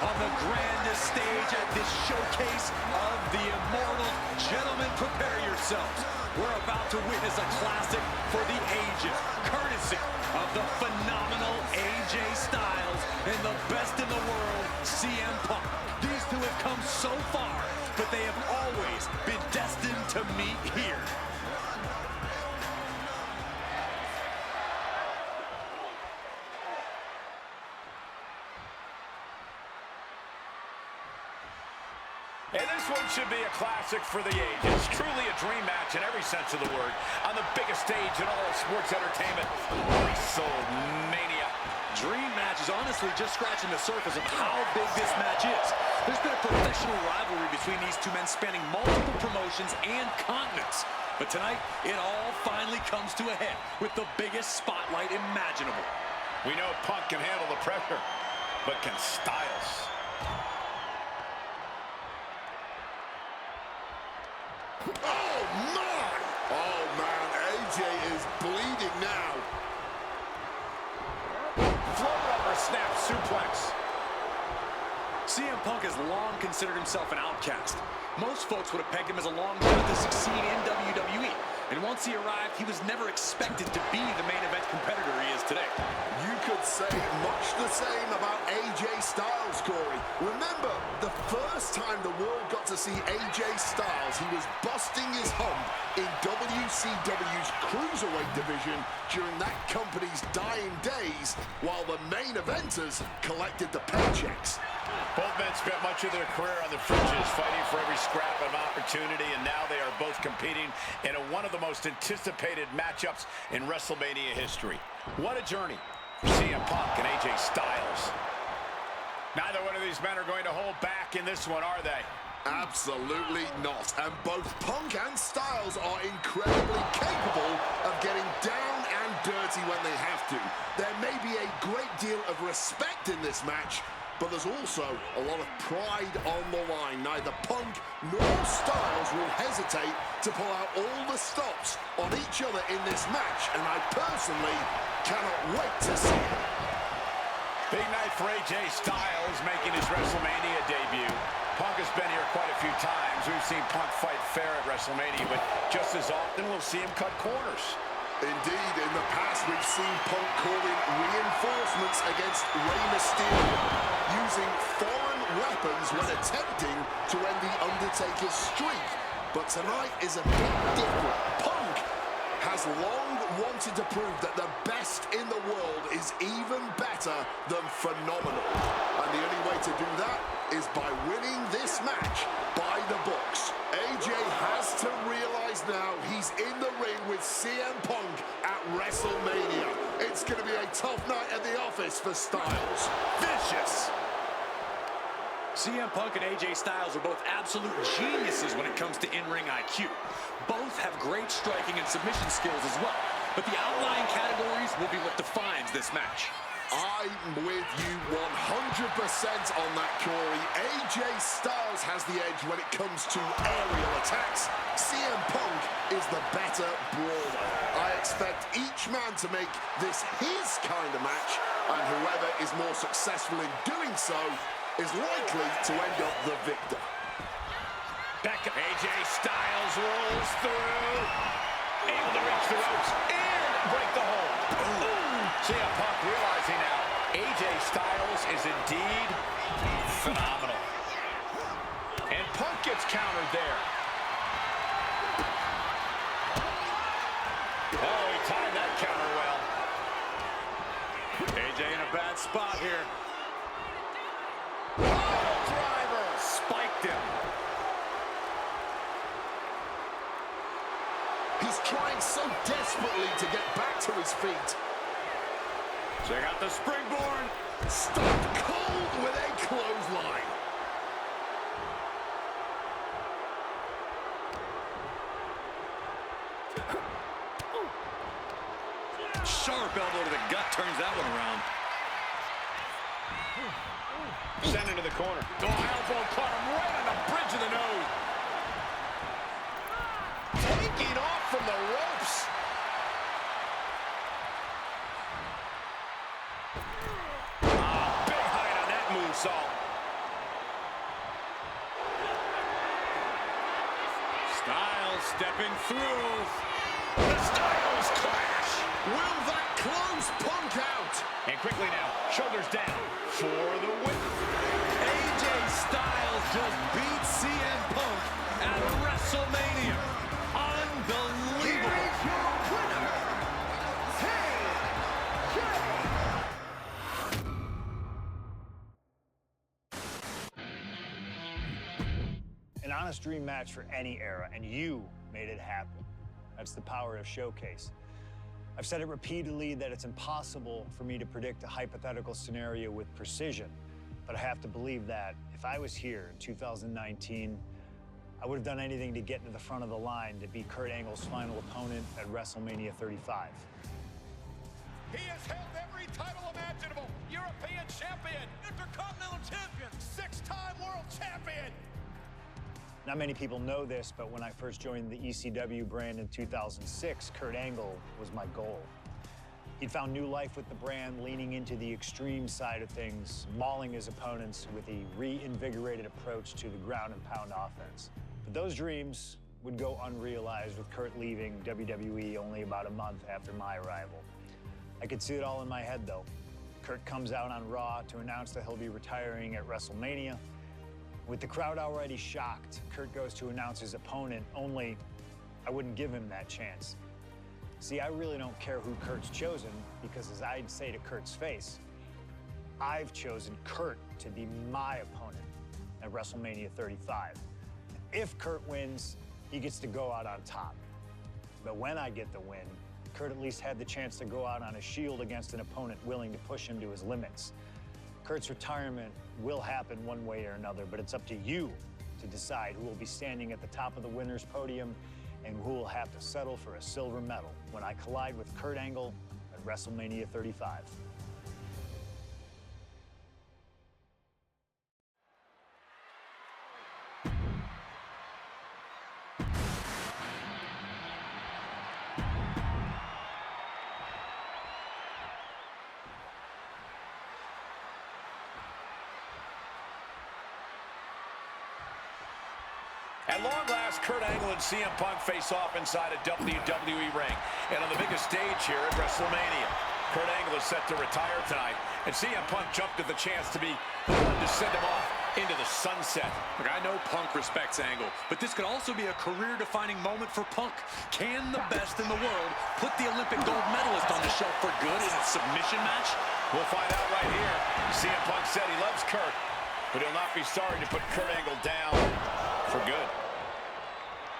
Speaker 4: on the grandest stage at this showcase of the immortal. Gentlemen, prepare yourselves. We're about to witness a classic for the ages, courtesy of the phenomenal AJ Styles and the best in the world, CM Punk. These two have come so far, but they have always been destined to meet here.
Speaker 2: And this one should be a classic for the ages. Truly a dream match in every sense of the word. On the biggest stage in all of sports entertainment, WrestleMania.
Speaker 4: Dream match is honestly just scratching the surface of how big this match is. There's been a professional rivalry between these two men spanning multiple promotions and continents. But tonight, it all finally comes to a head with the biggest spotlight imaginable.
Speaker 2: We know Punk can handle the pressure, but can Styles?
Speaker 5: Oh, my! Oh, man, AJ is bleeding now.
Speaker 2: Float over snap suplex.
Speaker 4: CM Punk has long considered himself an outcast. Most folks would have pegged him as a long shot to succeed in WWE. And once he arrived, he was never expected to be the main event competitor he is today.
Speaker 5: You could would say much the same about AJ Styles, Corey. Remember, the first time the world got to see AJ Styles, he was busting his hump in WCW's Cruiserweight division during that company's dying days, while the main eventers collected the paychecks.
Speaker 2: Both men spent much of their career on the fringes, fighting for every scrap of opportunity, and now they are both competing in one of the most anticipated matchups in WrestleMania history. What a journey for CM Punk and AJ Styles. Neither one of these men are going to hold back in this one, are they?
Speaker 5: Absolutely not. And both Punk and Styles are incredibly capable of getting down and dirty when they have to. There may be a great deal of respect in this match, but there's also a lot of pride on the line. Neither Punk nor Styles will hesitate to pull out all the stops on each other in this match, and I personally cannot wait to see it.
Speaker 2: Big night for AJ Styles making his WrestleMania debut. Punk has been here quite a few times. We've seen Punk fight fair at WrestleMania, but just as often we'll see him cut corners.
Speaker 5: Indeed, in the past we've seen Punk calling reinforcements against Rey Mysterio, using foreign weapons when attempting to end The Undertaker's streak. But tonight is a bit different. Punk has long wanted to prove that the best in the world is even better than phenomenal. And the only way to do that is by winning this match by the books. AJ has to realize now he's in the ring with CM Punk at WrestleMania. It's going to be a tough night at the office for Styles. Vicious!
Speaker 4: CM Punk and AJ Styles are both absolute geniuses when it comes to in-ring IQ. Both have great striking and submission skills as well, but the outlying categories will be what defines this match.
Speaker 5: I'm with you 100% on that, Corey. AJ Styles has the edge when it comes to aerial attacks. CM Punk is the better brawler. I expect each man to make this his kind of match, and whoever is more successful in doing so is likely to end up the victor.
Speaker 2: Back to AJ Styles rolls through. Able to reach the ropes and break the hold. CM Punk realizing now AJ Styles is indeed phenomenal. And Punk gets countered there. Oh, he timed that counter well.
Speaker 4: AJ in a bad spot here.
Speaker 2: Driver spiked him.
Speaker 5: He's trying so desperately to get back to his feet.
Speaker 4: Check out the springboard.
Speaker 5: Stopped cold with a clothesline.
Speaker 4: Sharp elbow to the gut turns that one around.
Speaker 2: Sent into the corner. Oh, elbow caught him right on the bridge of the nose. Taking off from the ropes. Big height on that moonsault.
Speaker 4: Styles stepping through.
Speaker 2: The Styles clash.
Speaker 5: Will that close Punk out?
Speaker 2: And quickly now, shoulders down for the win.
Speaker 4: AJ Styles just beat CM Punk at WrestleMania. Unbelievable.
Speaker 9: Here is your winner,
Speaker 1: An honest dream match for any era, and you made it happen. That's the power of Showcase. I've said it repeatedly that it's impossible for me to predict a hypothetical scenario with precision, but I have to believe that if I was here in 2019, I would have done anything to get to the front of the line to beat Kurt Angle's final opponent at WrestleMania 35.
Speaker 3: He has held every title imaginable. European champion, Intercontinental champion, 6-time world champion.
Speaker 1: Not many people know this, but when I first joined the ECW brand in 2006, Kurt Angle was my goal. He'd found new life with the brand, leaning into the extreme side of things, mauling his opponents with a reinvigorated approach to the ground and pound offense. But those dreams would go unrealized with Kurt leaving WWE only about a month after my arrival. I could see it all in my head, though. Kurt comes out on Raw to announce that he'll be retiring at WrestleMania. With the crowd already shocked, Kurt goes to announce his opponent, only I wouldn't give him that chance. See, I really don't care who Kurt's chosen, because as I'd say to Kurt's face, I've chosen Kurt to be my opponent at WrestleMania 35. If Kurt wins, he gets to go out on top. But when I get the win, Kurt at least had the chance to go out on a shield against an opponent willing to push him to his limits. Kurt's retirement will happen one way or another, but it's up to you to decide who will be standing at the top of the winner's podium and who will have to settle for a silver medal when I collide with Kurt Angle at WrestleMania 35.
Speaker 2: At long last, Kurt Angle and CM Punk face off inside a WWE ring. And on the biggest stage here at WrestleMania, Kurt Angle is set to retire tonight, and CM Punk jumped at the chance to be the one to send him off into the sunset.
Speaker 4: Look, I know Punk respects Angle, but this could also be a career-defining moment for Punk. Can the best in the world put the Olympic gold medalist on the shelf for good in a submission match?
Speaker 2: We'll find out right here. CM Punk said he loves Kurt, but he'll not be sorry to put Kurt Angle down for good.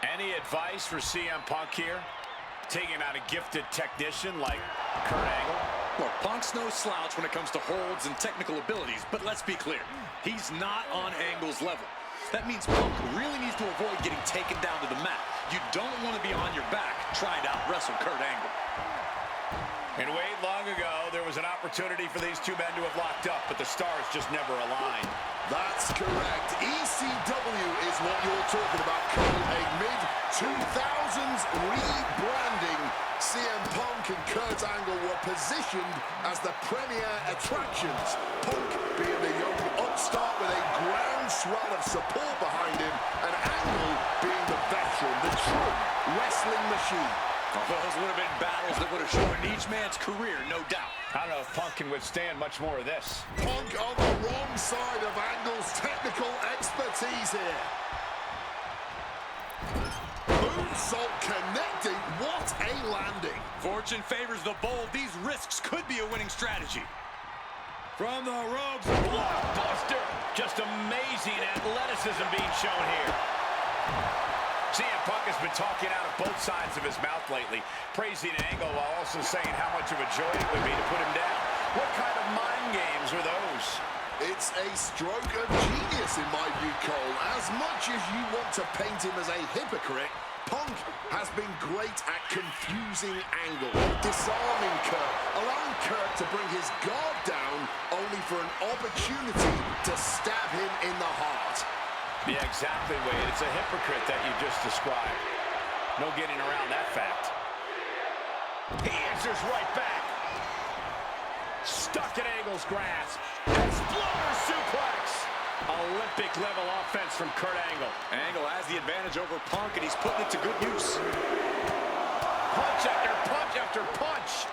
Speaker 2: Any advice for CM Punk here? Taking out a gifted technician like Kurt Angle?
Speaker 4: Look, Punk's no slouch when it comes to holds and technical abilities, but let's be clear. He's not on Angle's level. That means Punk really needs to avoid getting taken down to the mat. You don't want to be on your back trying to out-wrestle Kurt Angle.
Speaker 2: And Wade, long ago, there was an opportunity for these two men to have locked up, but the stars just never aligned.
Speaker 5: That's correct. ECW is what you're talking about, Cole. A mid-2000s rebranding. CM Punk and Kurt Angle were positioned as the premier attractions. Punk being the young upstart with a groundswell of support behind him, and Angle being the veteran, the true wrestling machine.
Speaker 4: Oh, those would have been battles that would have shortened each man's career, no doubt.
Speaker 2: I don't know if Punk can withstand much more of this.
Speaker 5: Punk on the wrong side of Angle's technical expertise here. Moonsault connecting. What a landing.
Speaker 4: Fortune favors the bold. These risks could be a winning strategy. From the ropes,
Speaker 2: blockbuster. Just amazing athleticism being shown here. CM Punk has been talking out of both sides of his mouth lately, praising Angle while also saying how much of a joy it would be to put him down. What kind of mind games were those?
Speaker 5: It's a stroke of genius in my view, Cole. As much as you want to paint him as a hypocrite, Punk has been great at confusing Angle, disarming Kurt, allowing Kurt to bring his guard down, only for an opportunity to stab him in the heart.
Speaker 2: Yeah, exactly, Wade. It's a hypocrite that you just described. No getting around that fact. He answers right back. Stuck in Angle's grasp. Exploder suplex. Olympic-level offense from Kurt Angle.
Speaker 4: Angle has the advantage over Punk, and he's putting it to good use.
Speaker 2: Punch after punch after punch.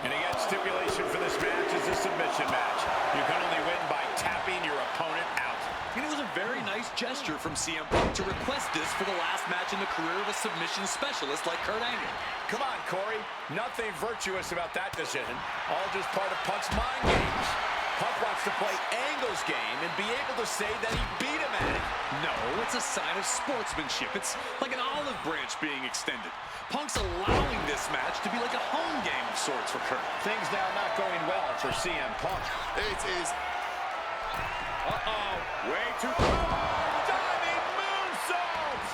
Speaker 2: And again, stipulation for this match is a submission match. You can only win by tapping your opponent out.
Speaker 4: And it was a very nice gesture from CM Punk to request this for the last match in the career of a submission specialist like Kurt Angle.
Speaker 2: Come on, Corey. Nothing virtuous about that decision. All just part of Punk's mind games. Punk wants to play Angle's game and be able to say that he beat him at it.
Speaker 4: No, it's a sign of sportsmanship. It's like an olive branch being extended. Punk's allowing this match to be like a home game of sorts for Kurt.
Speaker 2: Things now not going well for CM Punk.
Speaker 5: It is...
Speaker 2: Way too far. Diving moonsault.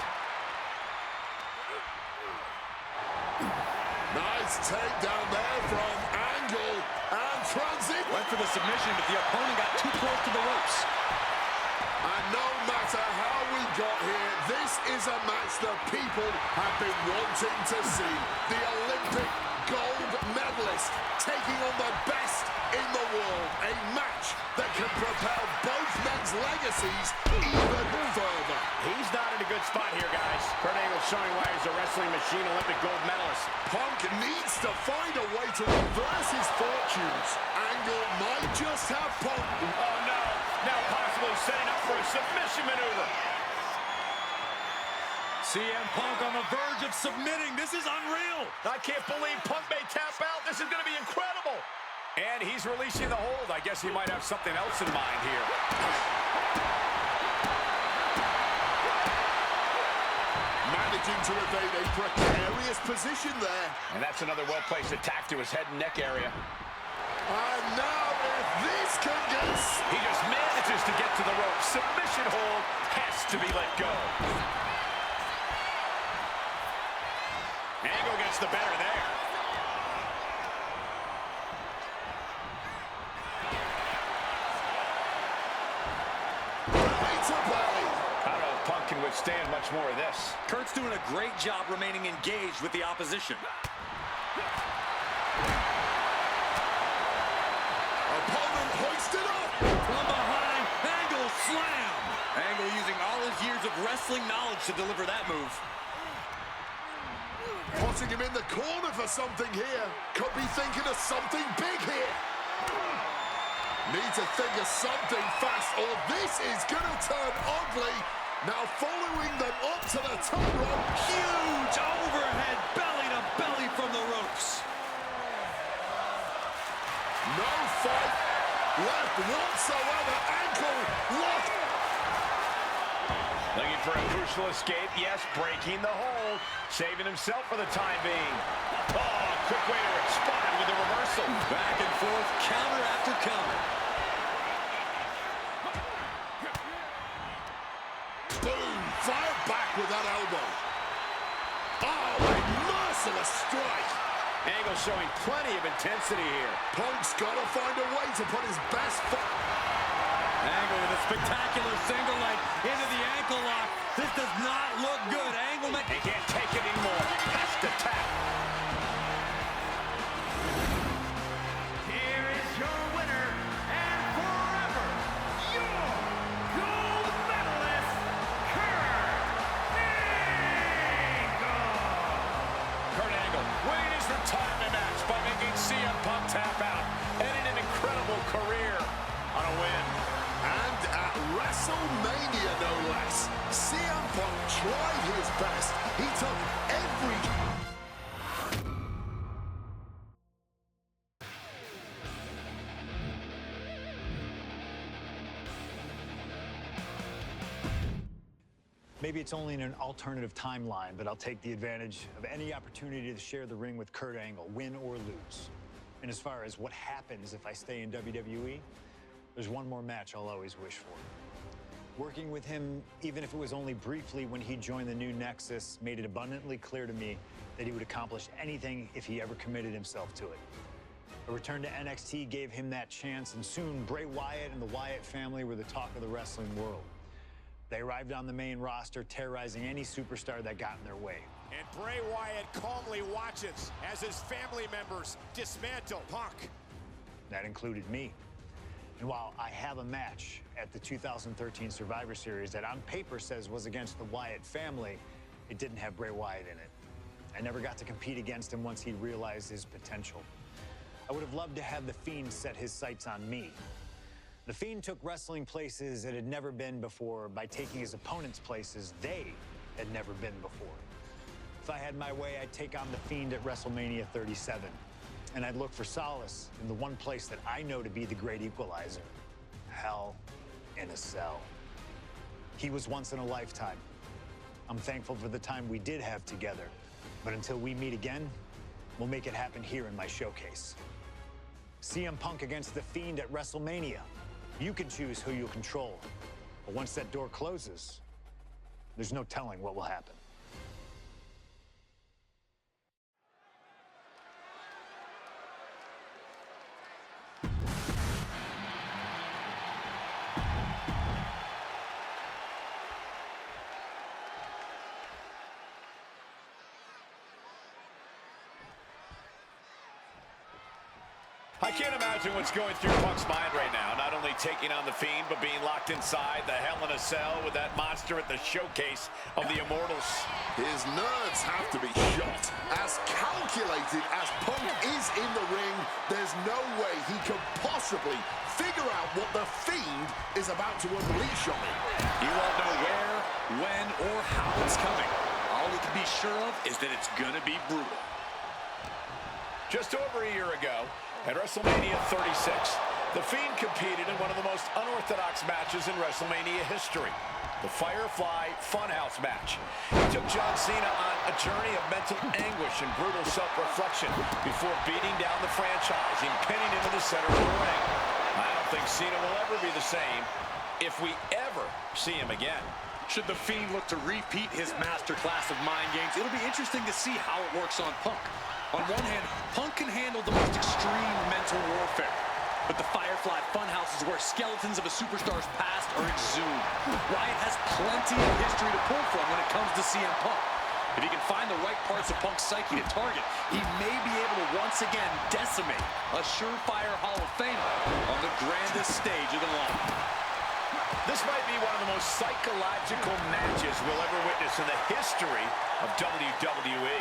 Speaker 5: Nice takedown there from Angle, and transit.
Speaker 4: Went for the submission, but the opponent got too close to the ropes.
Speaker 5: And no matter how we got here, this is a match the people have been wanting to see. The Olympic gold medalist taking on the best in the world. A match that can propel both men's legacies even further.
Speaker 2: He's not in a good spot here, guys. Kurt Angle showing why he's a wrestling machine Olympic gold medalist.
Speaker 5: Punk needs to find a way to reverse his fortune. issues. Angle might just have Punk.
Speaker 2: Oh, no. Now possibly setting up for a submission maneuver.
Speaker 4: CM Punk on the verge of submitting. This is unreal.
Speaker 2: I can't believe Punk may tap out. This is going to be incredible. And he's releasing the hold. I guess he might have something else in mind here.
Speaker 5: Managing to evade a precarious position there.
Speaker 2: And that's another well-placed attack to his head and neck area.
Speaker 5: And now if this can get...
Speaker 2: He just manages to get to the rope. Submission hold has to be let go. Angle gets the better there.
Speaker 5: Belly to belly.
Speaker 2: I don't know if Punk can withstand much more of this.
Speaker 4: Kurt's doing a great job remaining engaged with the opposition.
Speaker 5: Opponent hoisted up.
Speaker 4: From behind, Angle slam. Angle using all his years of wrestling knowledge to deliver that move.
Speaker 5: Putting him in the corner for something here. Could be thinking of something big here. Need to think of something fast, or this is going to turn ugly. Now following them up to the top rope.
Speaker 4: Huge overhead belly to belly from the ropes.
Speaker 5: No fight left whatsoever. Ankle lock.
Speaker 2: Looking for a crucial escape. Yes, breaking the hold. Saving himself for the time being. Oh, quick way to respond with a reversal.
Speaker 4: Back and forth, counter after counter.
Speaker 5: Boom. Fired back with that elbow. Oh, a merciless strike.
Speaker 2: Angle showing plenty of intensity here.
Speaker 5: Punk's got to find a way to put his best foot.
Speaker 4: Angle with a spectacular single leg into the ankle lock. This does not look good. Angle
Speaker 2: He can't take it anymore. Has to tap.
Speaker 9: Here is your winner, and forever, your gold medalist, Kurt Angle.
Speaker 2: Kurt Angle winning his retirement match by making CM Punk tap out. Ending an incredible career on a win.
Speaker 5: And at WrestleMania, no less, CM Punk tried his best. He took every...
Speaker 1: Maybe it's only in an alternative timeline, but I'll take the advantage of any opportunity to share the ring with Kurt Angle, win or lose. And as far as what happens if I stay in WWE, there's one more match I'll always wish for. Working with him, even if it was only briefly when he joined the new Nexus, made it abundantly clear to me that he would accomplish anything if he ever committed himself to it. A return to NXT gave him that chance, and soon Bray Wyatt and the Wyatt family were the talk of the wrestling world. They arrived on the main roster, terrorizing any superstar that got in their way.
Speaker 3: And Bray Wyatt calmly watches as his family members dismantle Punk.
Speaker 1: That included me. And while I have a match at the 2013 Survivor Series that on paper says was against the Wyatt family, it didn't have Bray Wyatt in it. I never got to compete against him once he realized his potential. I would have loved to have The Fiend set his sights on me. The Fiend took wrestling places it had never been before by taking his opponents places they had never been before. If I had my way, I'd take on The Fiend at WrestleMania 37. And I'd look for solace in the one place that I know to be the great equalizer, Hell in a Cell. He was once in a lifetime. I'm thankful for the time we did have together. But until we meet again, we'll make it happen here in my showcase. CM Punk against The Fiend at WrestleMania. You can choose who you'll control. But once that door closes, there's no telling what will happen.
Speaker 2: I can't imagine what's going through Punk's mind right now. Not only taking on The Fiend, but being locked inside the Hell in a Cell with that monster at the showcase of the Immortals.
Speaker 5: His nerves have to be shot. As calculated as Punk is in the ring, there's there's no way he could possibly figure out what the Fiend is about to unleash on him.
Speaker 4: He won't know where, when, or how it's coming. All he can be sure of is that it's gonna be brutal.
Speaker 2: Just over a year ago, at WrestleMania 36, The Fiend competed in one of the most unorthodox matches in WrestleMania history, the Firefly Funhouse match. He took John Cena on a journey of mental anguish and brutal self-reflection before beating down the franchise and pinning him in the center of the ring. I don't think Cena will ever be the same if we ever see him again.
Speaker 4: Should the Fiend look to repeat his masterclass of mind games, it'll be interesting to see how it works on Punk. On one hand, Punk can handle the most extreme mental warfare. But the Firefly Funhouse is where skeletons of a superstar's past are exhumed. Wyatt has plenty of history to pull from when it comes to CM Punk. If he can find the right parts of Punk's psyche to target, he may be able to once again decimate a surefire Hall of Famer on the grandest stage of them all.
Speaker 2: This might be one of the most psychological matches we'll ever witness in the history of WWE.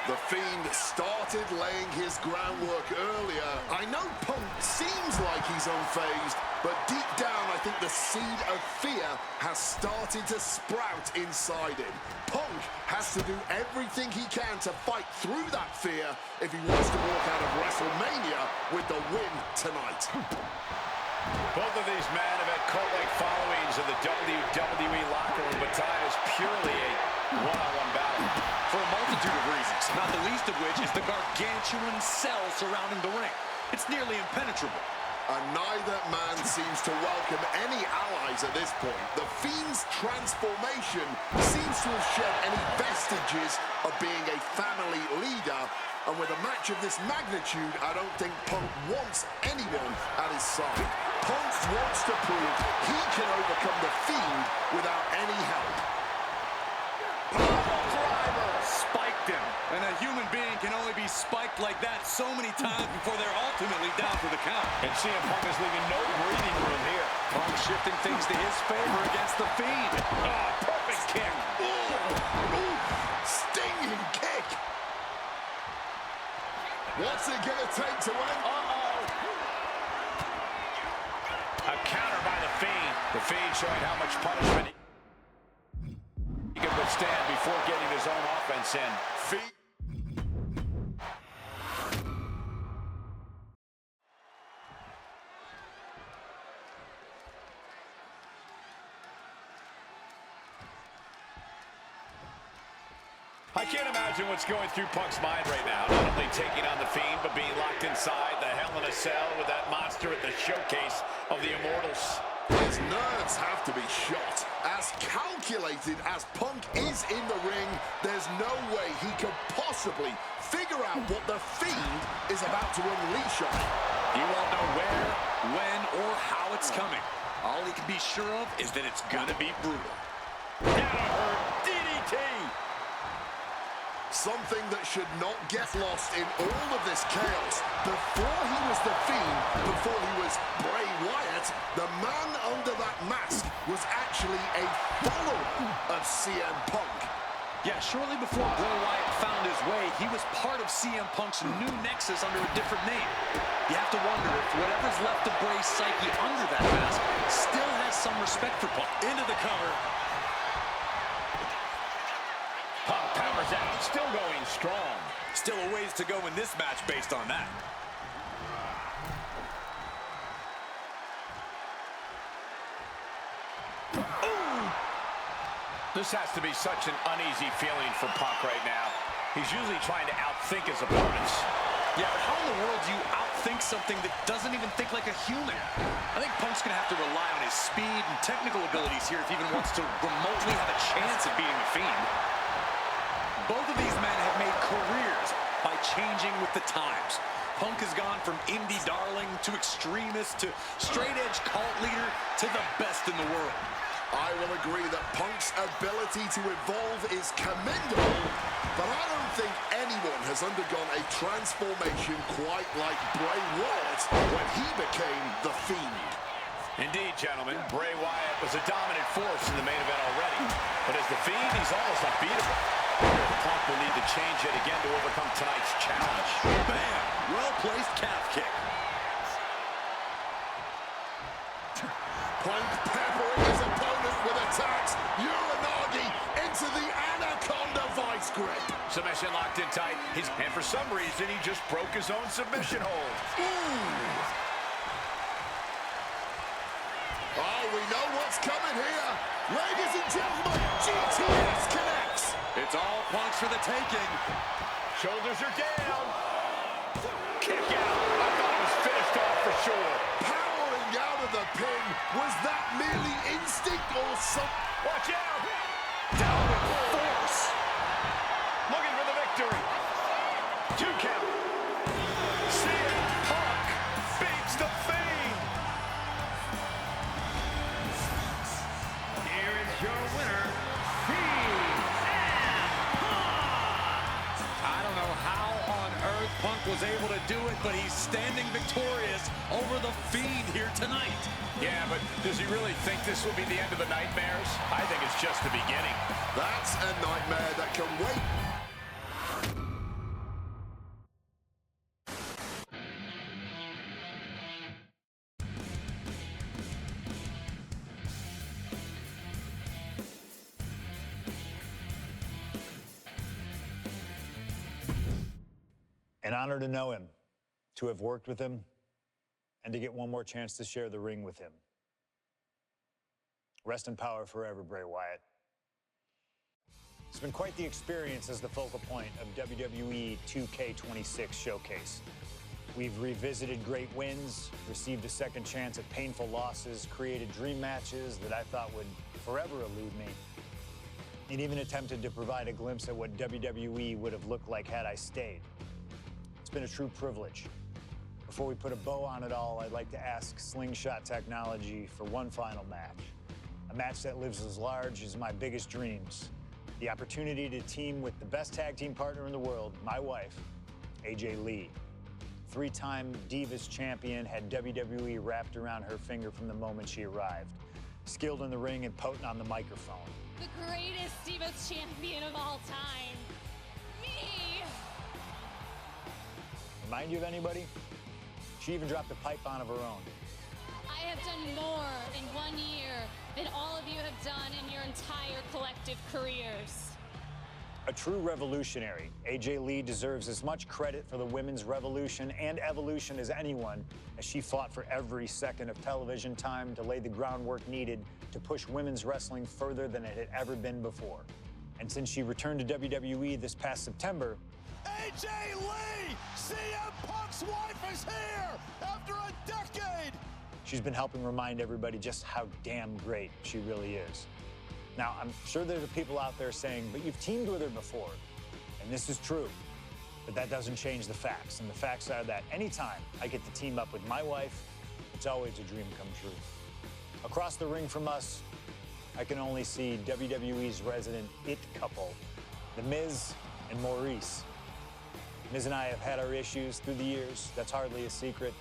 Speaker 5: The Fiend started laying his groundwork earlier. I know Punk seems like he's unfazed, but deep down I think the seed of fear has started to sprout inside him. Punk has to do everything he can to fight through that fear if he wants to walk out of WrestleMania with the win tonight.
Speaker 2: Both of these men have had cult-like followings in the WWE locker room, but tonight is purely a one-on-one battle.
Speaker 4: For a multitude of reasons, not the least of which is the gargantuan cell surrounding the ring. It's nearly impenetrable.
Speaker 5: And neither man seems to welcome any allies at this point. The Fiend's transformation seems to have shed any vestiges of being a family leader. And with a match of this magnitude, I don't think Punk wants anyone at his side. Punk wants to prove he can overcome the Fiend without any help.
Speaker 4: Spiked him. And a human being can only be spiked like that so many times before they're ultimately down for the count.
Speaker 2: And CM Punk is leaving no breathing room here.
Speaker 4: Punk shifting things to his favor against the Fiend.
Speaker 2: Oh, perfect kick.
Speaker 5: Ooh, stinging kick. What's it gonna take to end?
Speaker 2: A counter by the Fiend. The Fiend showing how much punishment he can withstand before getting his own offense in.
Speaker 5: Fiend.
Speaker 2: I can't imagine what's going through Punk's mind right now. Not only taking on the Fiend, but being locked inside the Hell in a Cell with that monster at the showcase of the Immortals.
Speaker 5: His nerves have to be shot. As calculated as Punk is in the ring, there's no way he could possibly figure out what the Fiend is about to unleash on him.
Speaker 4: He won't know where, when, or how it's coming. All he can be sure of is that it's gonna be brutal.
Speaker 2: Dagger DDT!
Speaker 5: Something that should not get lost in all of this chaos. Before he was the Fiend, before he was Bray Wyatt, the man under that mask was actually a follower of CM Punk.
Speaker 4: Yeah, shortly before Bray Wyatt found his way, he was part of CM Punk's new nexus under a different name. You have to wonder if whatever's left of Bray's psyche under that mask still has some respect for Punk. Into the cover.
Speaker 2: Punk powers out, still going strong.
Speaker 4: Still a ways to go in this match based on that.
Speaker 2: This has to be such an uneasy feeling for Punk right now. He's usually trying to outthink his opponents.
Speaker 4: Yeah, but how in the world do you outthink something that doesn't even think like a human? I think Punk's gonna have to rely on his speed and technical abilities here if he even wants to remotely have a chance at beating the Fiend. Both of these men have made careers by changing with the times. Punk has gone from indie darling to extremist to straight-edge cult leader to the best in the world.
Speaker 5: I will agree that Punk's ability to evolve is commendable, but I don't think anyone has undergone a transformation quite like Bray Wyatt when he became the Fiend.
Speaker 2: Indeed, gentlemen, Bray Wyatt was a dominant force in the main event already, but as the Fiend, he's almost unbeatable. Punk will need to change it again to overcome tonight's challenge.
Speaker 4: Bam! Well-placed calf kick.
Speaker 2: position, locked in tight. And for some reason, he just broke his own submission hold.
Speaker 5: Oh, we know what's coming here. Ladies and gentlemen, GTS connects.
Speaker 4: It's all Punk's for the taking.
Speaker 2: Shoulders are down. Kick out. I thought it was finished off for sure.
Speaker 5: Powering out of the pin. Was that merely instinct or something?
Speaker 2: Watch out. Down with force. Looking for the victory. 2 count. CM Punk beats the Fiend.
Speaker 9: Here is your winner, CM Punk.
Speaker 4: I don't know how on earth Punk was able to do it, but he's standing victorious over the Fiend here tonight.
Speaker 2: Yeah, but does he really think this will be the end of the nightmares? I think it's just the beginning.
Speaker 5: That's a nightmare that can wait.
Speaker 1: An honor to know him, to have worked with him, and to get one more chance to share the ring with him. Rest in power forever, Bray Wyatt. It's been quite the experience as the focal point of WWE 2K26 Showcase. We've revisited great wins, received a second chance at painful losses, created dream matches that I thought would forever elude me, and even attempted to provide a glimpse at what WWE would have looked like had I stayed. It's been a true privilege. Before we put a bow on it all, I'd like to ask Slingshot Technology for one final match. A match that lives as large as my biggest dreams. The opportunity to team with the best tag team partner in the world, my wife, AJ Lee. 3-time Divas champion, had WWE wrapped around her finger from the moment she arrived. Skilled in the ring and potent on the microphone.
Speaker 10: The greatest Divas champion of all time. Me!
Speaker 1: Remind you of anybody? She even dropped a pipe on of her own.
Speaker 10: I have done more in 1 year than all of you have done in your entire collective careers.
Speaker 1: A true revolutionary, AJ Lee deserves as much credit for the women's revolution and evolution as anyone, as she fought for every second of television time to lay the groundwork needed to push women's wrestling further than it had ever been before. And since she returned to WWE this past September,
Speaker 3: AJ Lee! CM Punk's wife is here after a decade!
Speaker 1: she's been helping remind everybody just how damn great she really is. Now, I'm sure there are people out there saying, but you've teamed with her before. And this is true, but that doesn't change the facts. And the facts are that anytime I get to team up with my wife, it's always a dream come true. Across the ring from us, I can only see WWE's resident it couple, The Miz and Maurice. Miz and I have had our issues through the years. That's hardly a secret.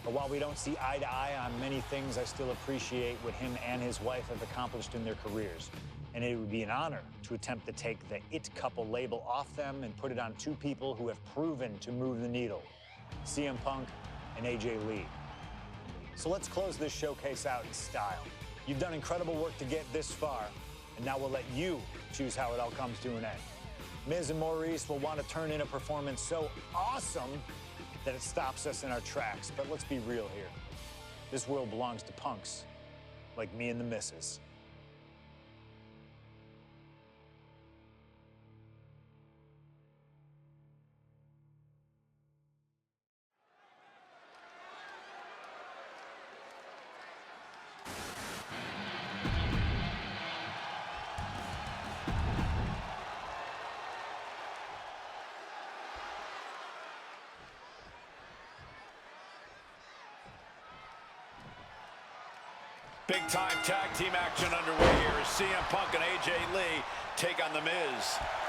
Speaker 1: But while we don't see eye to eye on many things, I still appreciate what him and his wife have accomplished in their careers. And it would be an honor to attempt to take the it couple label off them and put it on two people who have proven to move the needle, CM Punk and AJ Lee. So let's close this showcase out in style. You've done incredible work to get this far, and now we'll let you choose how it all comes to an end. Miz and Maurice will want to turn in a performance so awesome that it stops us in our tracks. But let's be real here. This world belongs to punks like me and the missus.
Speaker 2: Big-time tag team action underway here as CM Punk and AJ Lee take on The Miz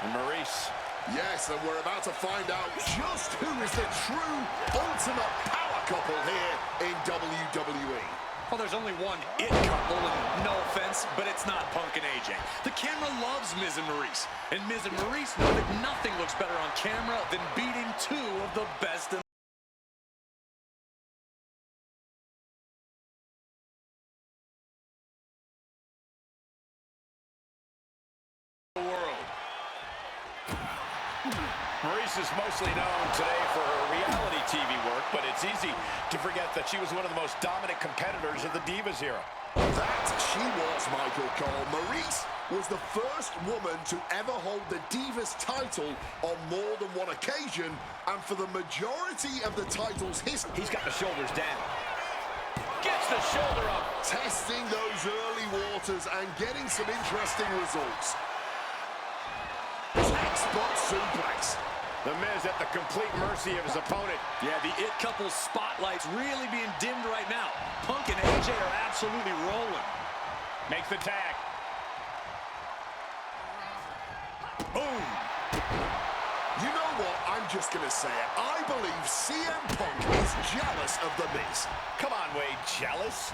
Speaker 2: and Maurice.
Speaker 5: Yes, and we're about to find out just who is the true ultimate power couple here in WWE.
Speaker 4: Well, there's only one it couple, and no offense, but it's not Punk and AJ. The camera loves Miz and Maurice, and Miz and Maurice know that nothing looks better on camera than beating two of the best in the world.
Speaker 2: Maryse is mostly known today for her reality TV work, but it's easy to forget that she was one of the most dominant competitors of the Divas era.
Speaker 5: That she was, Michael Cole. Maryse was the first woman to ever hold the Divas title on more than one occasion, and for the majority of the title's history...
Speaker 2: He's got the shoulders down. Gets the shoulder up.
Speaker 5: Testing those early waters and getting some interesting results. X-Spot suplex.
Speaker 2: The Miz at the complete mercy of his opponent.
Speaker 4: Yeah, the It Couple's spotlight's really being dimmed right now. Punk and AJ are absolutely rolling.
Speaker 2: Makes the tag. Boom.
Speaker 5: You know what? I'm just going to say it. I believe CM Punk is jealous of The Miz.
Speaker 2: Come on, Wade, jealous?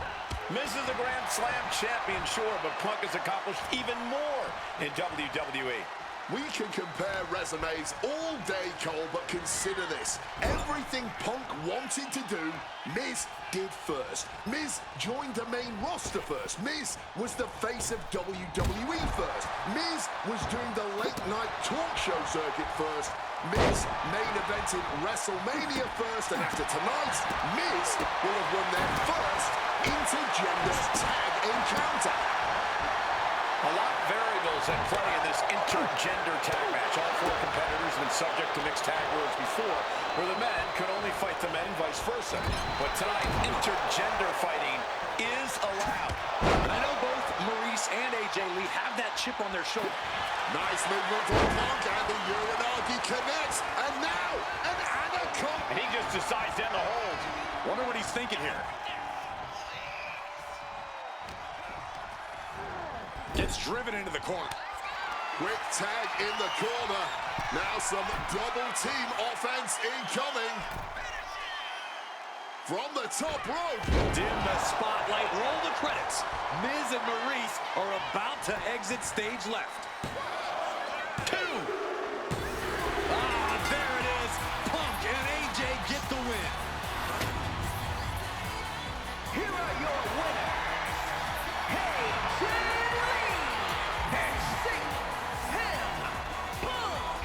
Speaker 2: Miz is a Grand Slam champion, sure, but Punk has accomplished even more in WWE.
Speaker 5: We can compare resumes all day, Cole, but consider this. Everything Punk wanted to do, Miz did first. Miz joined the main roster first. Miz was the face of WWE first. Miz was doing the late-night talk show circuit first. Miz main evented WrestleMania first, and after tonight, Miz will have won their first intergender tag encounter.
Speaker 2: A lot of variables at play in this intergender tag match. All four competitors have been subject to mixed tag rules before, where the men could only fight the men, vice versa. But tonight, intergender fighting is allowed.
Speaker 4: I know both Maryse and AJ Lee have that chip on their shoulder.
Speaker 5: Nice movement from Punk, and the Uranagi connects, and now an anaconda.
Speaker 2: And he just decides to end the hold.
Speaker 4: Wonder what he's thinking here. Gets driven into the corner.
Speaker 5: Quick tag in the corner. Now some double team offense incoming. From the top rope.
Speaker 4: Dim the spotlight, roll the credits. Miz and Maryse are about to exit stage left. 2. There it is. Punk and AJ get the win.
Speaker 9: Here are your winners, AJ Lee and CM Punk.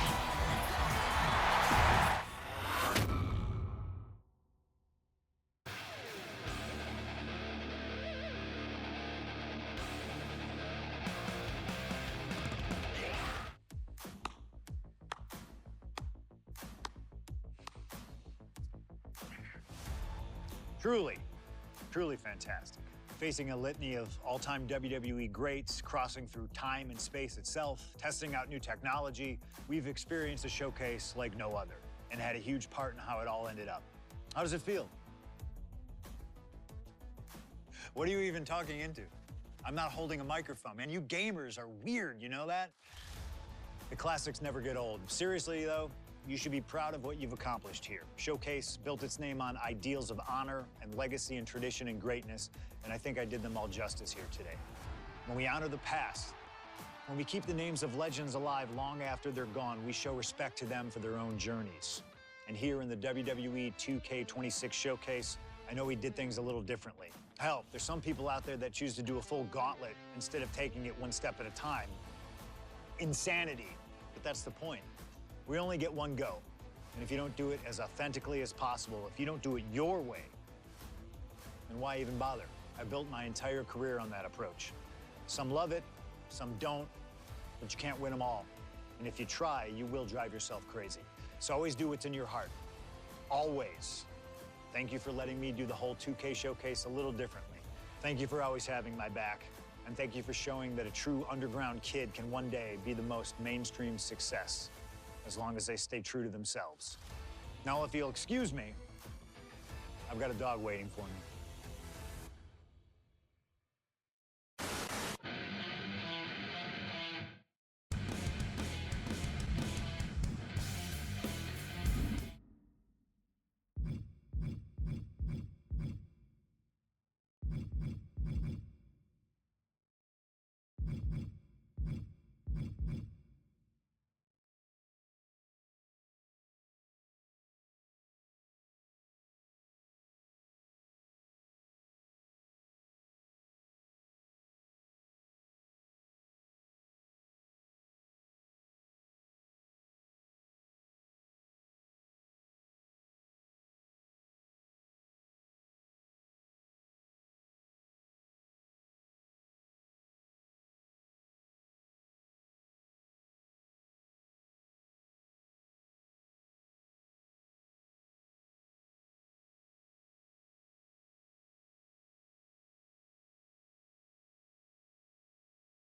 Speaker 1: Truly fantastic. Facing a litany of all-time WWE greats, crossing through time and space itself, testing out new technology, we've experienced a showcase like no other and had a huge part in how it all ended up. How does it feel? What are you even talking into? I'm not holding a microphone, man. You gamers are weird, you know that? The classics never get old. Seriously, though, you should be proud of what you've accomplished here. Showcase built its name on ideals of honor and legacy and tradition and greatness, and I think I did them all justice here today. When we honor the past, when we keep the names of legends alive long after they're gone, we show respect to them for their own journeys. And here in the WWE 2K26 Showcase, I know we did things a little differently. Hell, there's some people out there that choose to do a full gauntlet instead of taking it one step at a time. Insanity, but that's the point. We only get one go. And if you don't do it as authentically as possible, if you don't do it your way, then why even bother? I built my entire career on that approach. Some love it, some don't, but you can't win them all. And if you try, you will drive yourself crazy. So always do what's in your heart. Always. Thank you for letting me do the whole 2K Showcase a little differently. Thank you for always having my back. And thank you for showing that a true underground kid can one day be the most mainstream success, as long as they stay true to themselves. Now, if you'll excuse me, I've got a dog waiting for me.